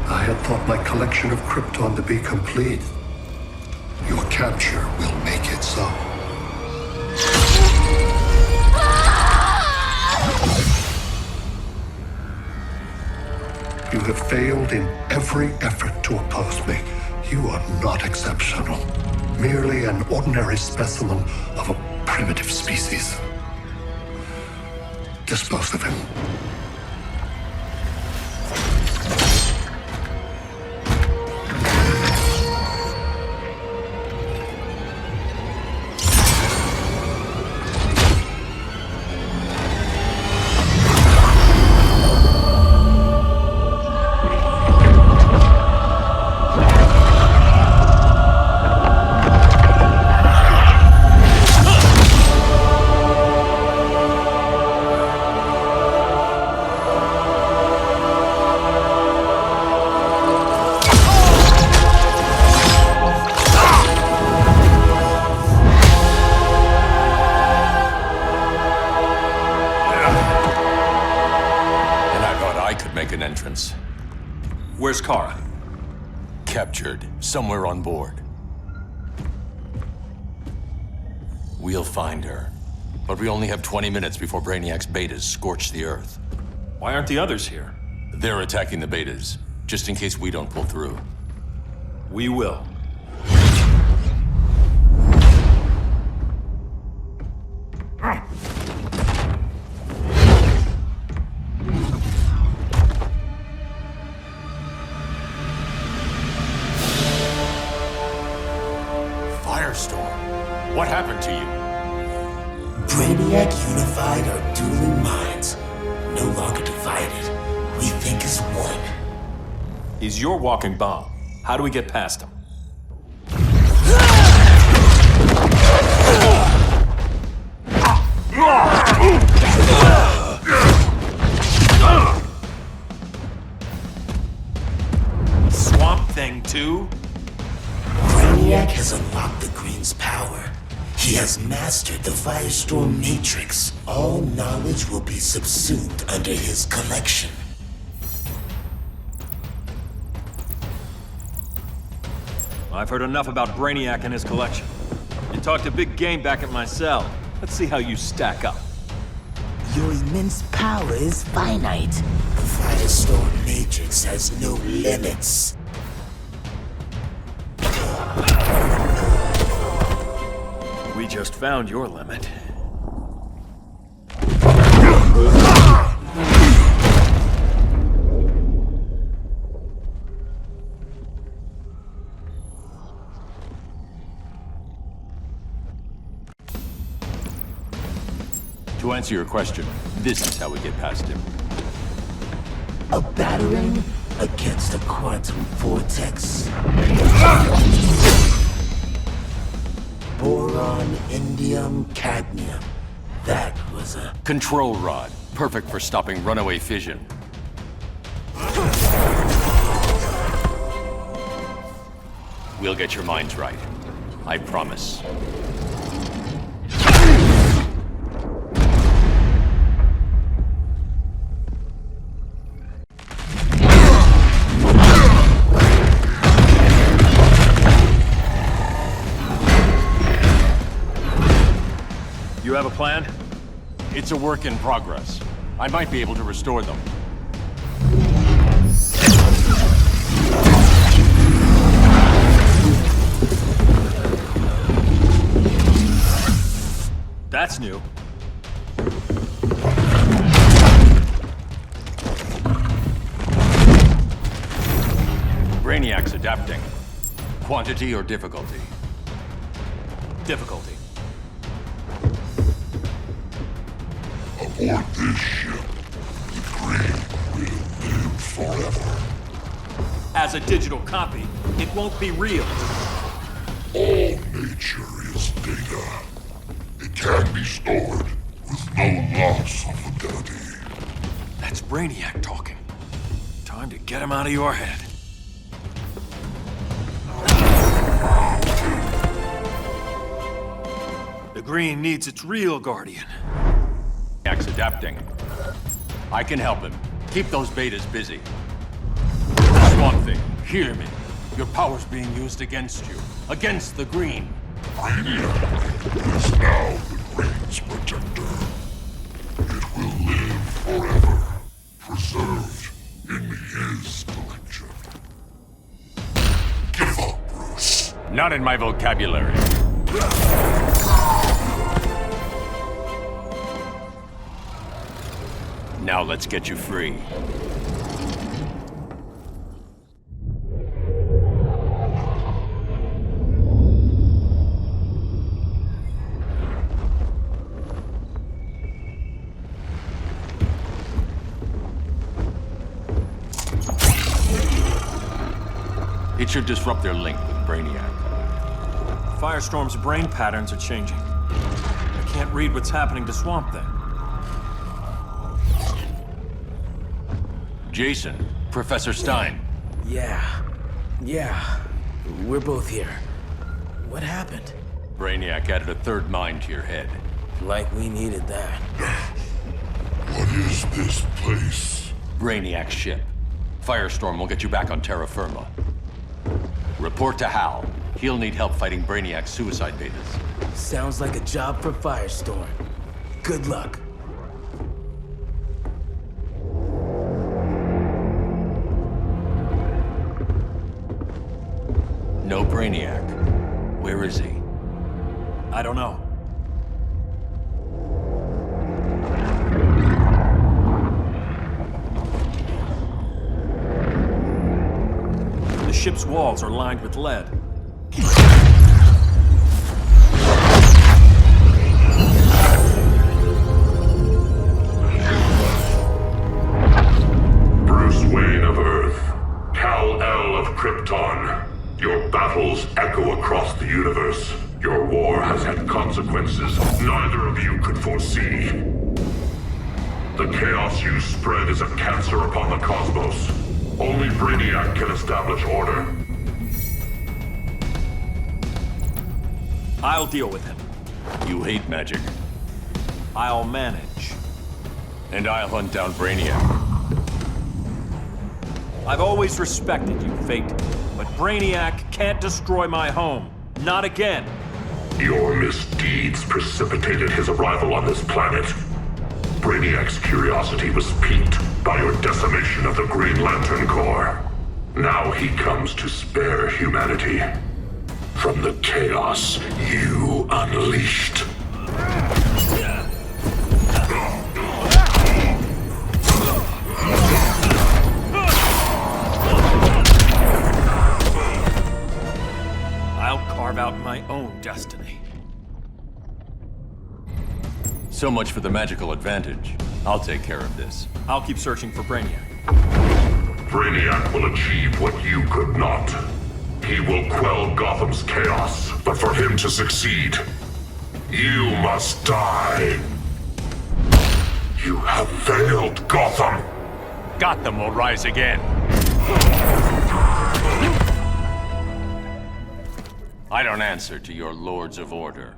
Speaker 14: I had thought my collection of Krypton to be complete. Your capture will make it so. You have failed in every effort to oppose me. You are not exceptional. Merely an ordinary specimen of a primitive species. Dispose of him.
Speaker 8: Where's Kara?
Speaker 3: Captured, somewhere on board. We'll find her. But we only have 20 minutes before Brainiac's betas scorch the Earth.
Speaker 8: Why aren't the others here?
Speaker 3: They're attacking the betas, just in case we don't pull through.
Speaker 8: We will.
Speaker 3: Firestorm, what happened to you?
Speaker 11: Brainiac unified our dueling minds. No longer divided. We think as one.
Speaker 8: He's your walking bomb. How do we get past him? Swamp Thing 2?
Speaker 11: Brainiac has unlocked the Green's power. He has mastered the Firestorm Matrix. All knowledge will be subsumed under his collection.
Speaker 8: I've heard enough about Brainiac and his collection. You talked a big game back at my cell. Let's see how you stack up.
Speaker 11: Your immense power is finite. The Firestorm Matrix has no limits.
Speaker 8: We just found your limit.
Speaker 3: To answer your question, this is how we get past him.
Speaker 11: A battering against a quantum vortex. Boron, indium, cadmium. That was a...
Speaker 3: Control rod. Perfect for stopping runaway fission. We'll get your minds right. I promise.
Speaker 8: You have a plan?
Speaker 3: It's a work in progress. I might be able to restore them.
Speaker 8: That's new.
Speaker 3: Brainiac's adapting. Quantity or difficulty?
Speaker 8: Difficulty.
Speaker 9: Aboard this ship, the Green will live forever.
Speaker 8: As a digital copy, it won't be real.
Speaker 9: All nature is data. It can be stored with no loss of fidelity.
Speaker 8: That's Brainiac talking. Time to get him out of your head. The Green needs its real guardian.
Speaker 3: Brainiac's adapting. I can help him. Keep those betas busy. Swamp Thing, hear me. Your power's being used against you. Against the Green.
Speaker 9: Brainiac is now the Green's protector. It will live forever, preserved in his collection. Give up, Bruce.
Speaker 3: Not in my vocabulary. Now let's get you free. It should disrupt their link with Brainiac.
Speaker 8: Firestorm's brain patterns are changing. I can't read what's happening to Swamp Thing.
Speaker 3: Jason, Professor Stein.
Speaker 15: Yeah. We're both here. What happened?
Speaker 3: Brainiac added a third mind to your head.
Speaker 15: Like we needed that.
Speaker 9: What is this place?
Speaker 3: Brainiac's ship. Firestorm will get you back on terra firma. Report to Hal. He'll need help fighting Brainiac's suicide betas.
Speaker 15: Sounds like a job for Firestorm. Good luck.
Speaker 3: No Brainiac. Where is he?
Speaker 8: I don't know. The ship's walls are lined with lead.
Speaker 22: Bruce Wayne of Earth, Kal-El of Krypton. Your battles echo across the universe. Your war has had consequences neither of you could foresee. The chaos you spread is a cancer upon the cosmos. Only Brainiac can establish order.
Speaker 8: I'll deal with him.
Speaker 3: You hate magic.
Speaker 8: I'll manage.
Speaker 3: And I'll hunt down Brainiac.
Speaker 8: I've always respected you, Fate, but Brainiac can't destroy my home. Not again.
Speaker 22: Your misdeeds precipitated his arrival on this planet. Brainiac's curiosity was piqued by your decimation of the Green Lantern Corps. Now he comes to spare humanity from the chaos you unleashed.
Speaker 8: I'll carve out my own destiny.
Speaker 3: So much for the magical advantage. I'll take care of this.
Speaker 8: I'll keep searching for Brainiac.
Speaker 22: Brainiac will achieve what you could not. He will quell Gotham's chaos, but for him to succeed, you must die. You have failed Gotham.
Speaker 3: Gotham will rise again. I don't answer to your lords of order.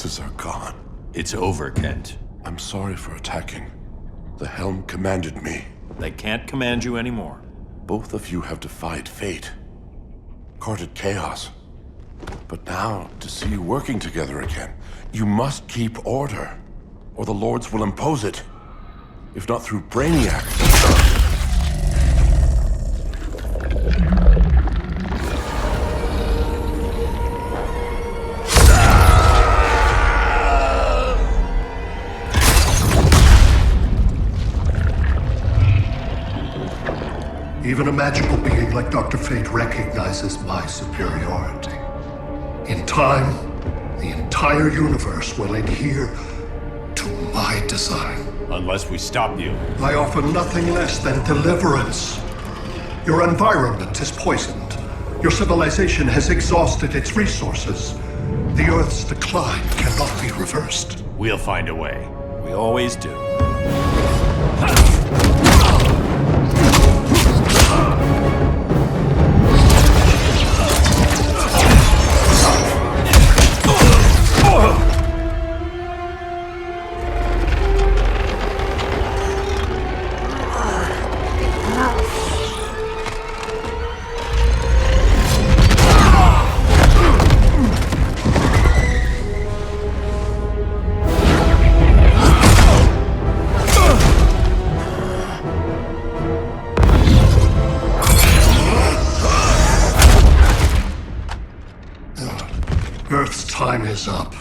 Speaker 7: forces are gone.
Speaker 3: It's over, Kent.
Speaker 7: I'm sorry for attacking. The Helm commanded me.
Speaker 8: They can't command you anymore.
Speaker 7: Both of you have defied fate, courted chaos. But now, to see you working together again, you must keep order, or the Lords will impose it. If not through Brainiac.
Speaker 14: Even a magical being like Dr. Fate recognizes my superiority. In time, the entire universe will adhere to my design.
Speaker 3: Unless we stop you.
Speaker 14: I offer nothing less than deliverance. Your environment is poisoned. Your civilization has exhausted its resources. The Earth's decline cannot be reversed.
Speaker 3: We'll find a way.
Speaker 8: We always do.
Speaker 14: Earth's time is up.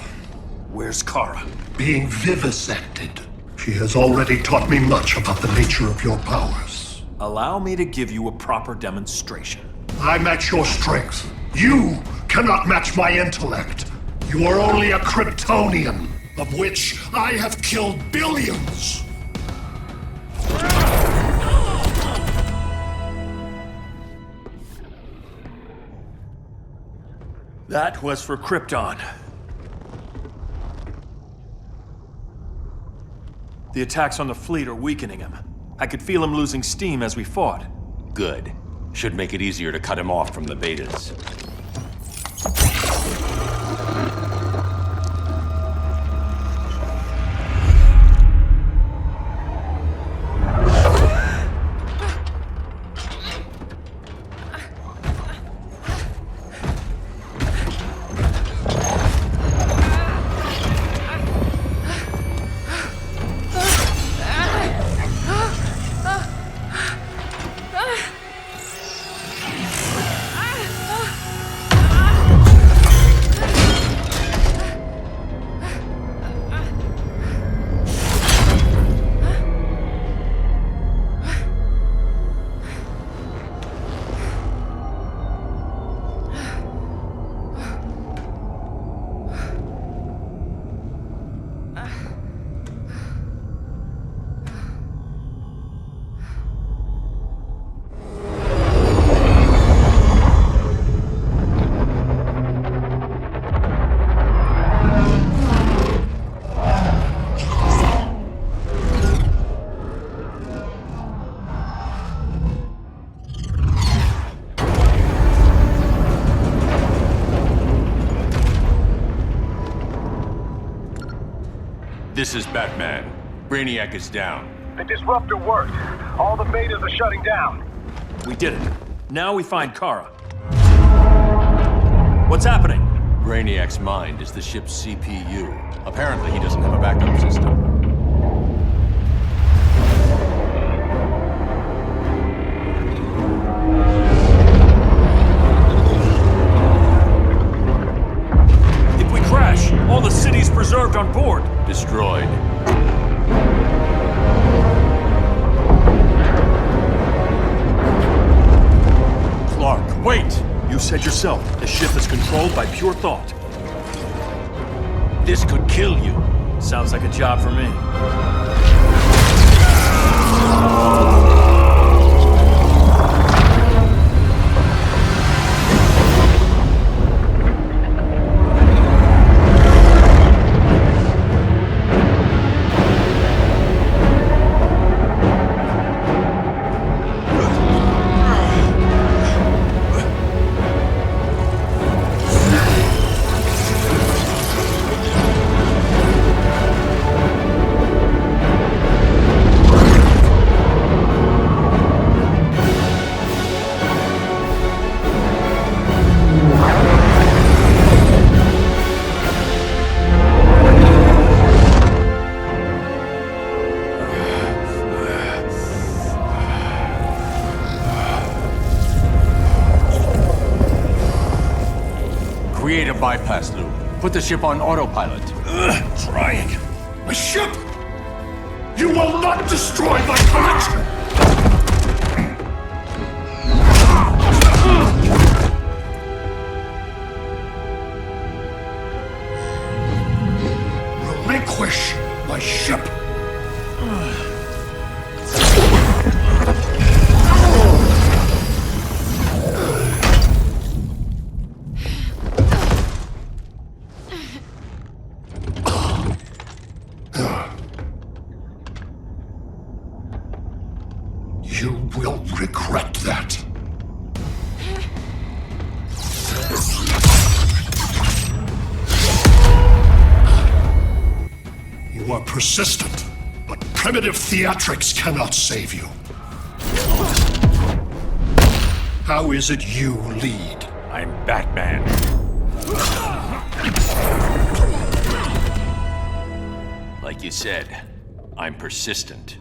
Speaker 8: Where's Kara?
Speaker 14: Being vivisected. She has already taught me much about the nature of your powers.
Speaker 8: Allow me to give you a proper demonstration.
Speaker 14: I match your strength. You cannot match my intellect. You are only a Kryptonian, of which I have killed billions.
Speaker 8: That was for Krypton. The attacks on the fleet are weakening him. I could feel him losing steam as we fought.
Speaker 3: Good. Should make it easier to cut him off from the betas. This is Batman. Brainiac is down.
Speaker 4: The disruptor worked. All the betas are shutting down.
Speaker 8: We did it. Now we find Kara. What's happening?
Speaker 3: Brainiac's mind is the ship's CPU. Apparently he doesn't have a backup system.
Speaker 8: If we crash, all the city's preserved on board.
Speaker 3: Destroyed.
Speaker 8: Clark, wait! You said yourself, the ship is controlled by pure thought.
Speaker 3: This could kill you.
Speaker 8: Sounds like a job for me.
Speaker 3: Create a bypass loop. Put the ship on autopilot.
Speaker 9: Trying. My ship! You will not destroy my collection! Relinquish my ship! You will regret that. You are persistent, but primitive theatrics cannot save you. How is it you lead?
Speaker 16: I'm Batman.
Speaker 3: Like you said, I'm persistent.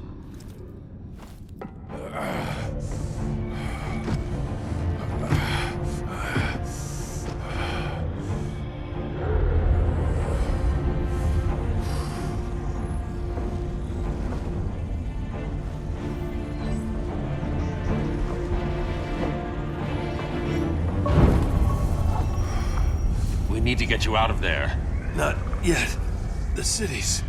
Speaker 3: We need to get you out of there.
Speaker 16: Not yet. The cities.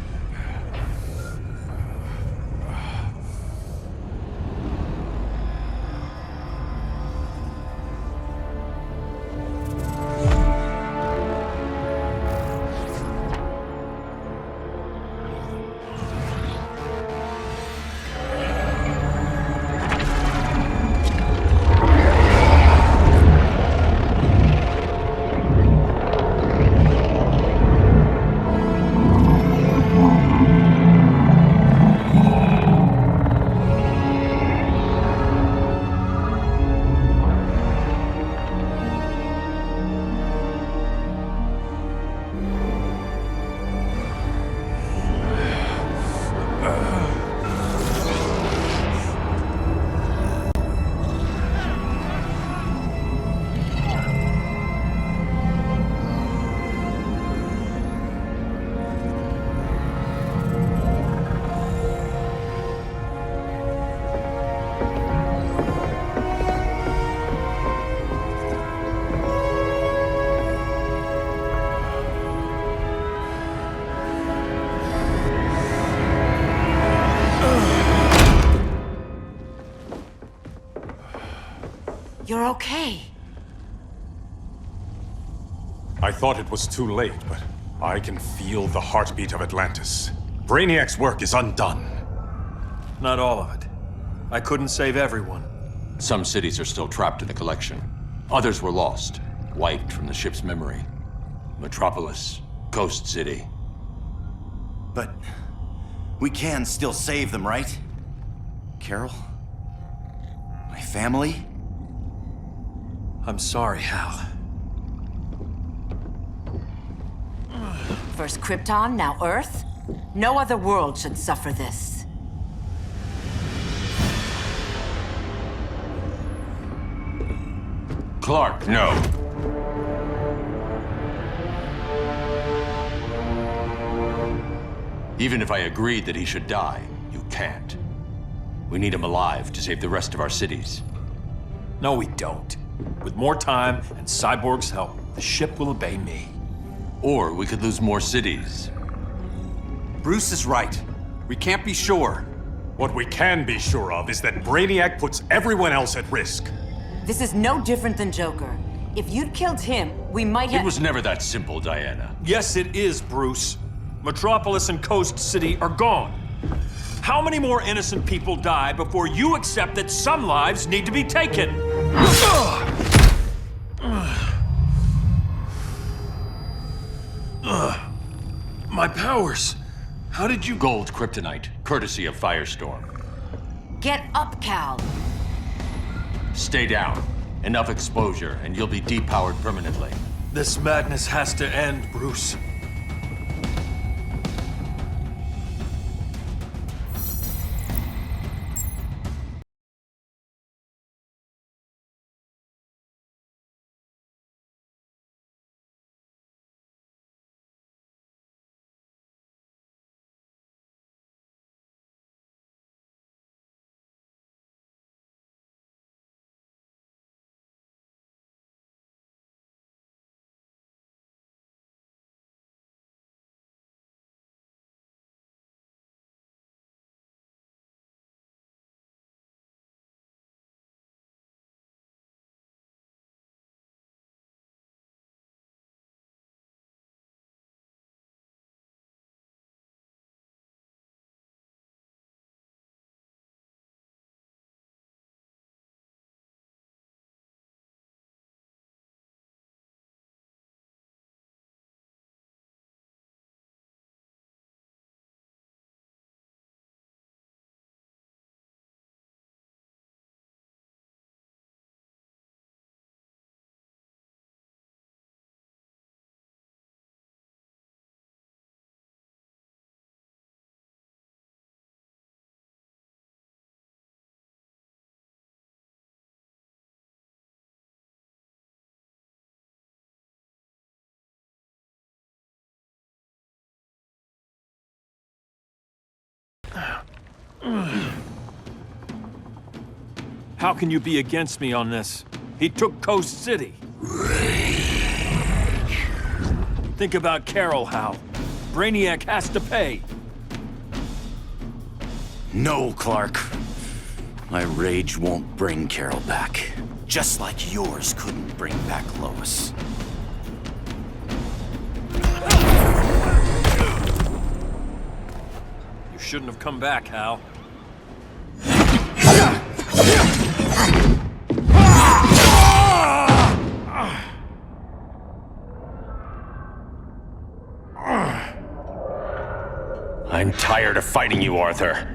Speaker 19: You're okay.
Speaker 16: I thought it was too late, but I can feel the heartbeat of Atlantis. Brainiac's work is undone.
Speaker 8: Not all of it. I couldn't save everyone.
Speaker 3: Some cities are still trapped in the collection. Others were lost, wiped from the ship's memory. Metropolis, Ghost City.
Speaker 10: But we can still save them, right? Carol? My family?
Speaker 8: I'm sorry, Hal.
Speaker 19: First Krypton, now Earth? No other world should suffer this.
Speaker 3: Clark, no. Even if I agreed that he should die, you can't. We need him alive to save the rest of our cities.
Speaker 8: No, we don't. With more time and Cyborg's help, the ship will obey me.
Speaker 3: Or we could lose more cities.
Speaker 10: Bruce is right. We can't be sure.
Speaker 16: What we can be sure of is that Brainiac puts everyone else at risk.
Speaker 19: This is no different than Joker. If you'd killed him, we might have—
Speaker 3: It was never that simple, Diana.
Speaker 8: Yes, it is, Bruce. Metropolis and Coast City are gone. How many more innocent people die before you accept that some lives need to be taken? My powers. How did you—
Speaker 3: Gold kryptonite, courtesy of Firestorm.
Speaker 19: Get up, Cal.
Speaker 3: Stay down. Enough exposure, and you'll be depowered permanently.
Speaker 8: This madness has to end, Bruce. How can you be against me on this? He took Coast City. Think about Carol, Hal. Brainiac has to pay.
Speaker 10: No, Clark. My rage won't bring Carol back. Just like yours couldn't bring back Lois.
Speaker 8: You shouldn't have come back, Hal.
Speaker 3: I'm tired of fighting you, Arthur.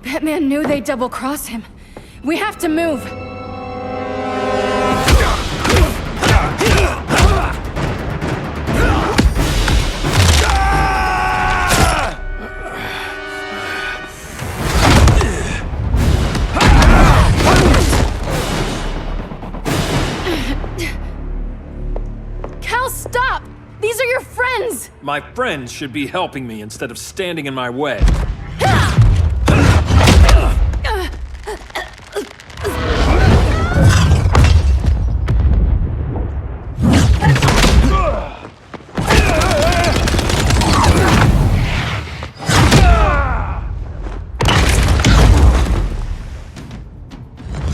Speaker 2: Batman knew they'd double-cross him. We have to move. Cal, stop! These are your friends!
Speaker 8: My friends should be helping me instead of standing in my way.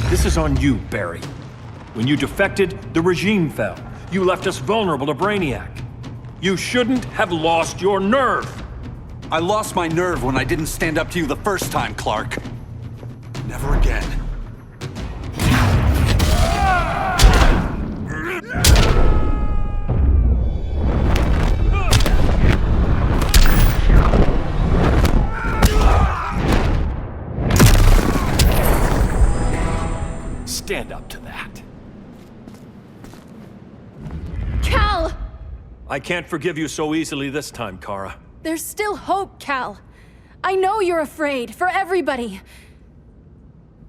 Speaker 8: This is on you, Barry. When you defected, the regime fell. You left us vulnerable to Brainiac. You shouldn't have lost your nerve.
Speaker 10: I lost my nerve when I didn't stand up to you the first time, Clark. Never again.
Speaker 8: Stand up to that.
Speaker 2: Cal!
Speaker 8: I can't forgive you so easily this time, Kara.
Speaker 2: There's still hope, Cal. I know you're afraid, for everybody.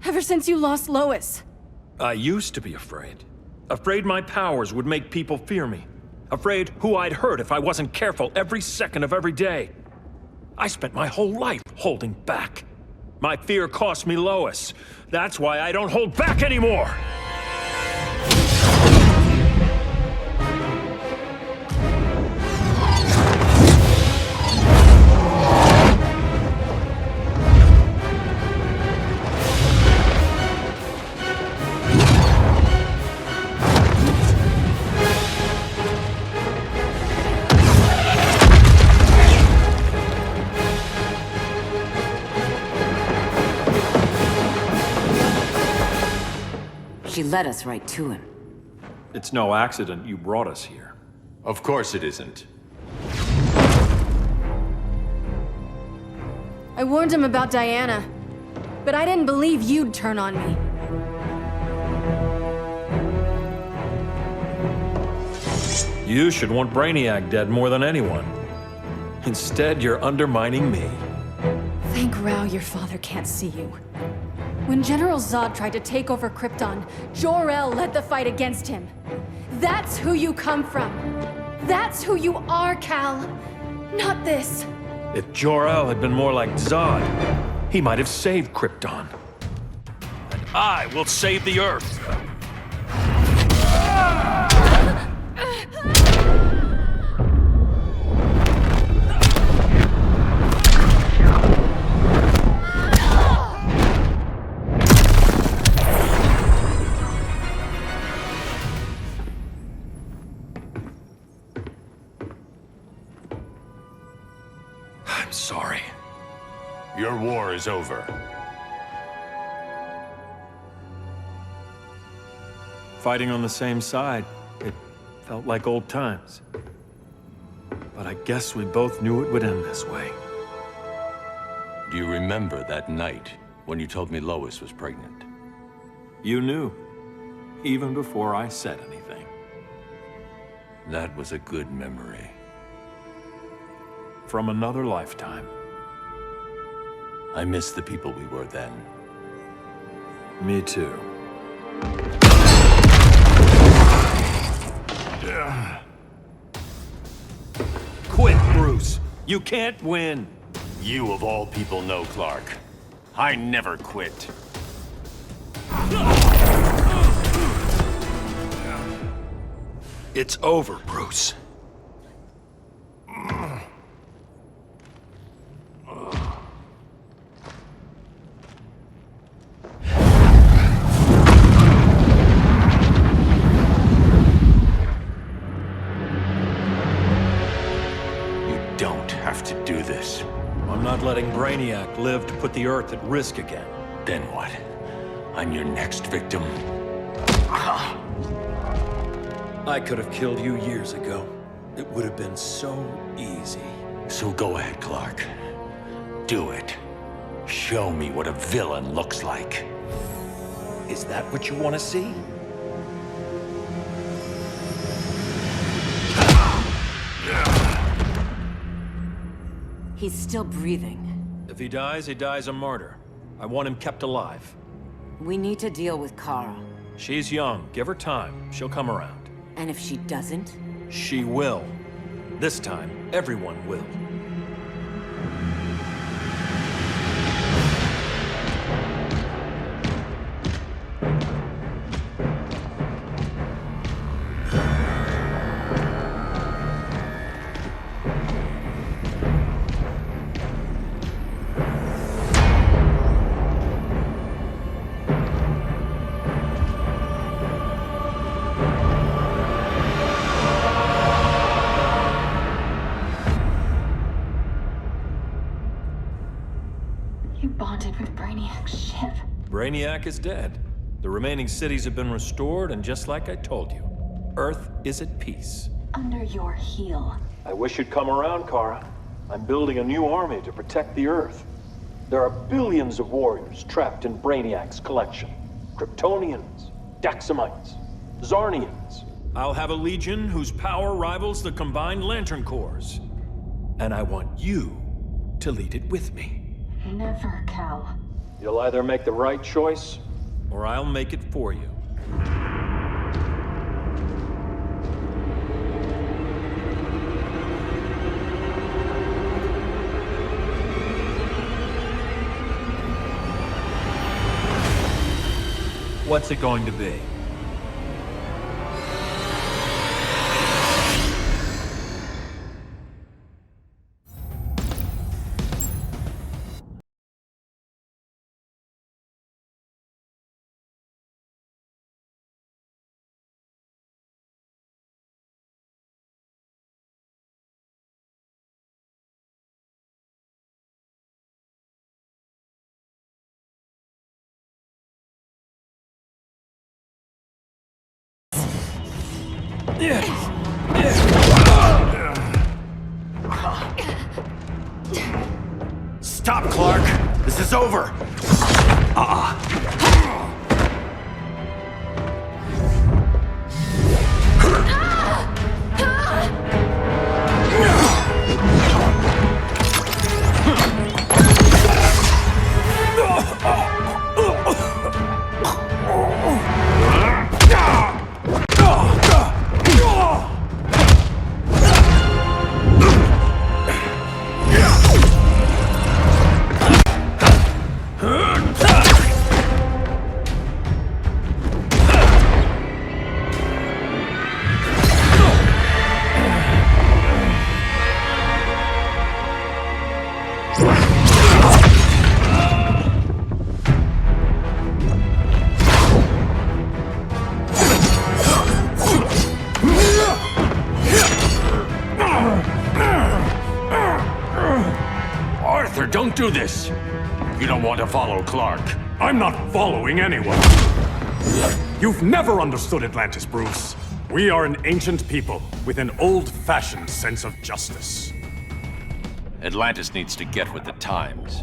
Speaker 2: Ever since you lost Lois.
Speaker 8: I used to be afraid. Afraid my powers would make people fear me. Afraid who I'd hurt if I wasn't careful every second of every day. I spent my whole life holding back. My fear cost me Lois. That's why I don't hold back anymore!
Speaker 19: She led us right to him.
Speaker 8: It's no accident you brought us here.
Speaker 3: Of course it isn't.
Speaker 2: I warned him about Diana, but I didn't believe you'd turn on me.
Speaker 8: You should want Brainiac dead more than anyone. Instead, you're undermining me.
Speaker 2: Thank Rao your father can't see you. When General Zod tried to take over Krypton, Jor-El led the fight against him. That's who you come from. That's who you are, Cal. Not this.
Speaker 8: If Jor-El had been more like Zod, he might have saved Krypton. And I will save the Earth. I'm sorry.
Speaker 3: Your war is over.
Speaker 8: Fighting on the same side, it felt like old times. But I guess we both knew it would end this way.
Speaker 3: Do you remember that night when you told me Lois was pregnant?
Speaker 8: You knew, even before I said anything.
Speaker 3: That was a good memory.
Speaker 8: From another lifetime. I miss the people we were then. Me too. Quit, Bruce! You can't win! You of all people know, Clark. I never quit. It's over, Bruce. I'm not letting Brainiac live to put the Earth at risk again. Then what? I'm your next victim. I could have killed you years ago. It would have been so easy. So go ahead, Clark. Do it. Show me what a villain looks like. Is that what you want to see?
Speaker 19: He's still breathing.
Speaker 8: If he dies a martyr. I want him kept alive.
Speaker 19: We need to deal with Kara.
Speaker 8: She's young. Give her time. She'll come around.
Speaker 19: And if she doesn't?
Speaker 8: She will. This time, everyone will. Brainiac is dead. The remaining cities have been restored, and just like I told you, Earth is at peace.
Speaker 12: Under your heel.
Speaker 8: I wish you'd come around, Kara. I'm building a new army to protect the Earth. There are billions of warriors trapped in Brainiac's collection. Kryptonians, Daxamites, Zarnians. I'll have a legion whose power rivals the combined Lantern Corps. And I want you to lead it with me.
Speaker 12: Never, Cal.
Speaker 8: You'll either make the right choice, or I'll make it for you. What's it going to be?
Speaker 1: Stop, Clark! This is over!
Speaker 16: Don't do this! You don't want to follow Clark. I'm not following anyone. You've never understood Atlantis, Bruce. We are an ancient people with an old-fashioned sense of justice.
Speaker 3: Atlantis needs to get with the times.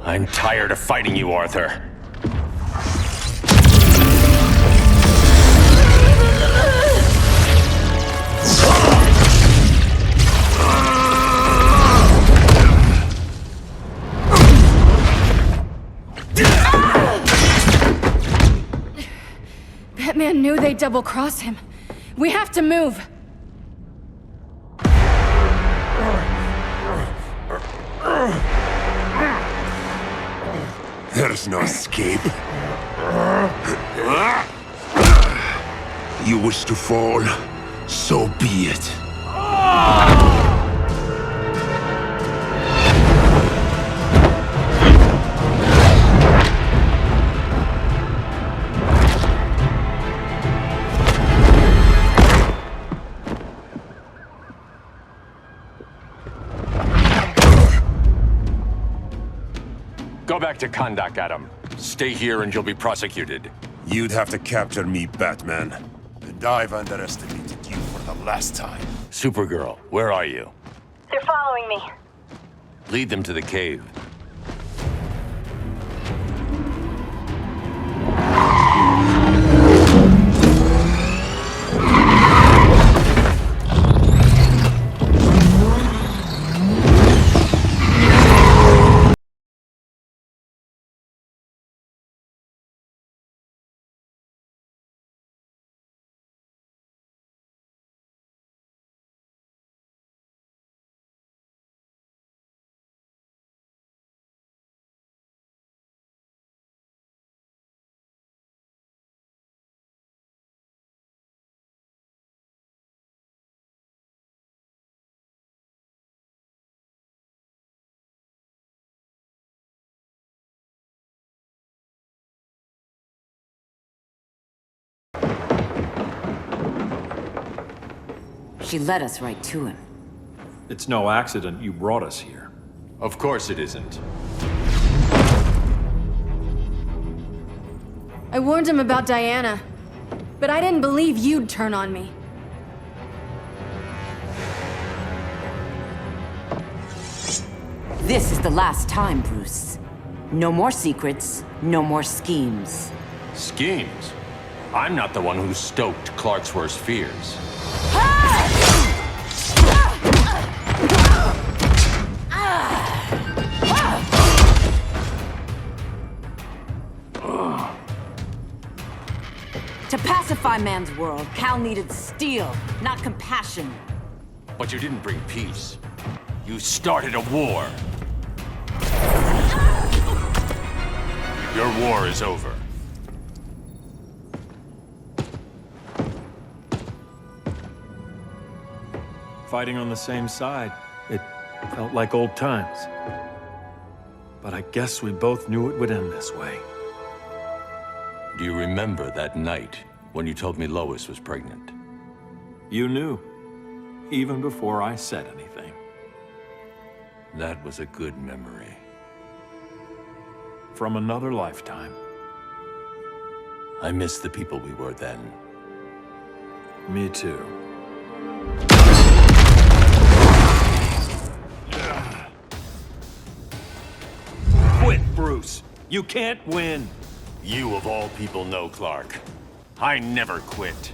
Speaker 3: I'm tired of fighting you, Arthur.
Speaker 2: That man knew they'd double-cross him. We have to move!
Speaker 5: There's no escape. You wish to fall, so be it.
Speaker 3: Go back to Kahndaq, Adam. Stay here and you'll be prosecuted.
Speaker 5: You'd have to capture me, Batman. And I've underestimated you for the last time.
Speaker 3: Supergirl, where are you?
Speaker 12: They're following me.
Speaker 3: Lead them to the cave.
Speaker 19: She led us right to him.
Speaker 8: It's no accident you brought us here.
Speaker 3: Of course it isn't.
Speaker 2: I warned him about Diana, but I didn't believe you'd turn on me.
Speaker 19: This is the last time, Bruce. No more secrets, no more schemes.
Speaker 3: Schemes? I'm not the one who stoked Clark's worst fears.
Speaker 19: To pacify man's world, Cal needed steel, not compassion.
Speaker 3: But you didn't bring peace. You started a war. Your war is over.
Speaker 8: Fighting on the same side, it felt like old times. But I guess we both knew it would end this way.
Speaker 3: Do you remember that night when you told me Lois was pregnant?
Speaker 8: You knew, even before I said anything.
Speaker 3: That was a good memory.
Speaker 8: From another lifetime.
Speaker 3: I miss the people we were then.
Speaker 8: Me too. Quit, Bruce. You can't win.
Speaker 3: You of all people know, Clark. I never quit.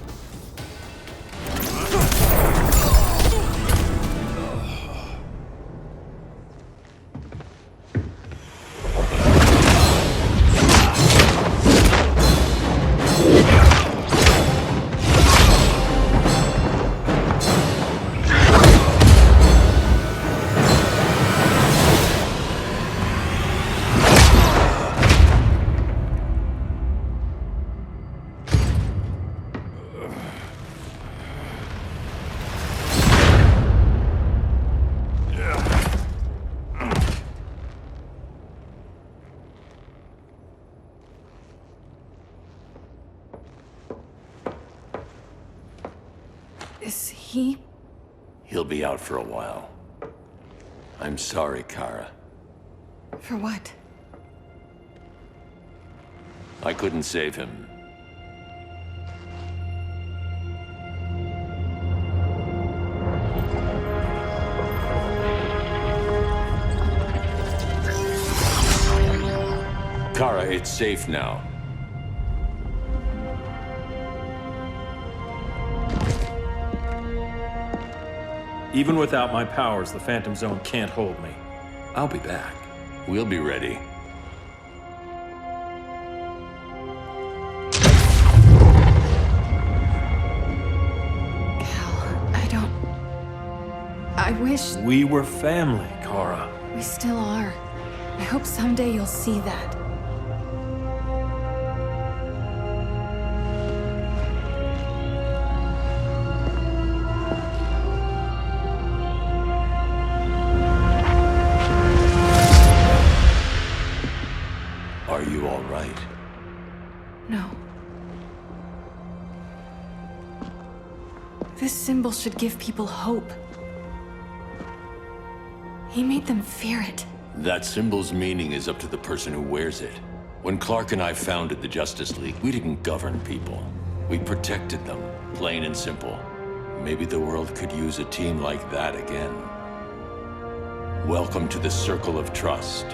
Speaker 2: Is he?
Speaker 3: He'll be out for a while. I'm sorry, Kara.
Speaker 2: For what?
Speaker 3: I couldn't save him. Kara, it's safe now.
Speaker 8: Even without my powers, the Phantom Zone can't hold me. I'll be back.
Speaker 3: We'll be ready.
Speaker 2: I wish
Speaker 8: We were family, Kara.
Speaker 2: we still are. I hope someday you'll see that.
Speaker 3: Are you all right?
Speaker 2: No. This symbol should give people hope. He made them fear it.
Speaker 3: That symbol's meaning is up to the person who wears it. When Clark and I founded the Justice League, we didn't govern people. We protected them, plain and simple. Maybe the world could use a team like that again. Welcome to the Circle of Trust.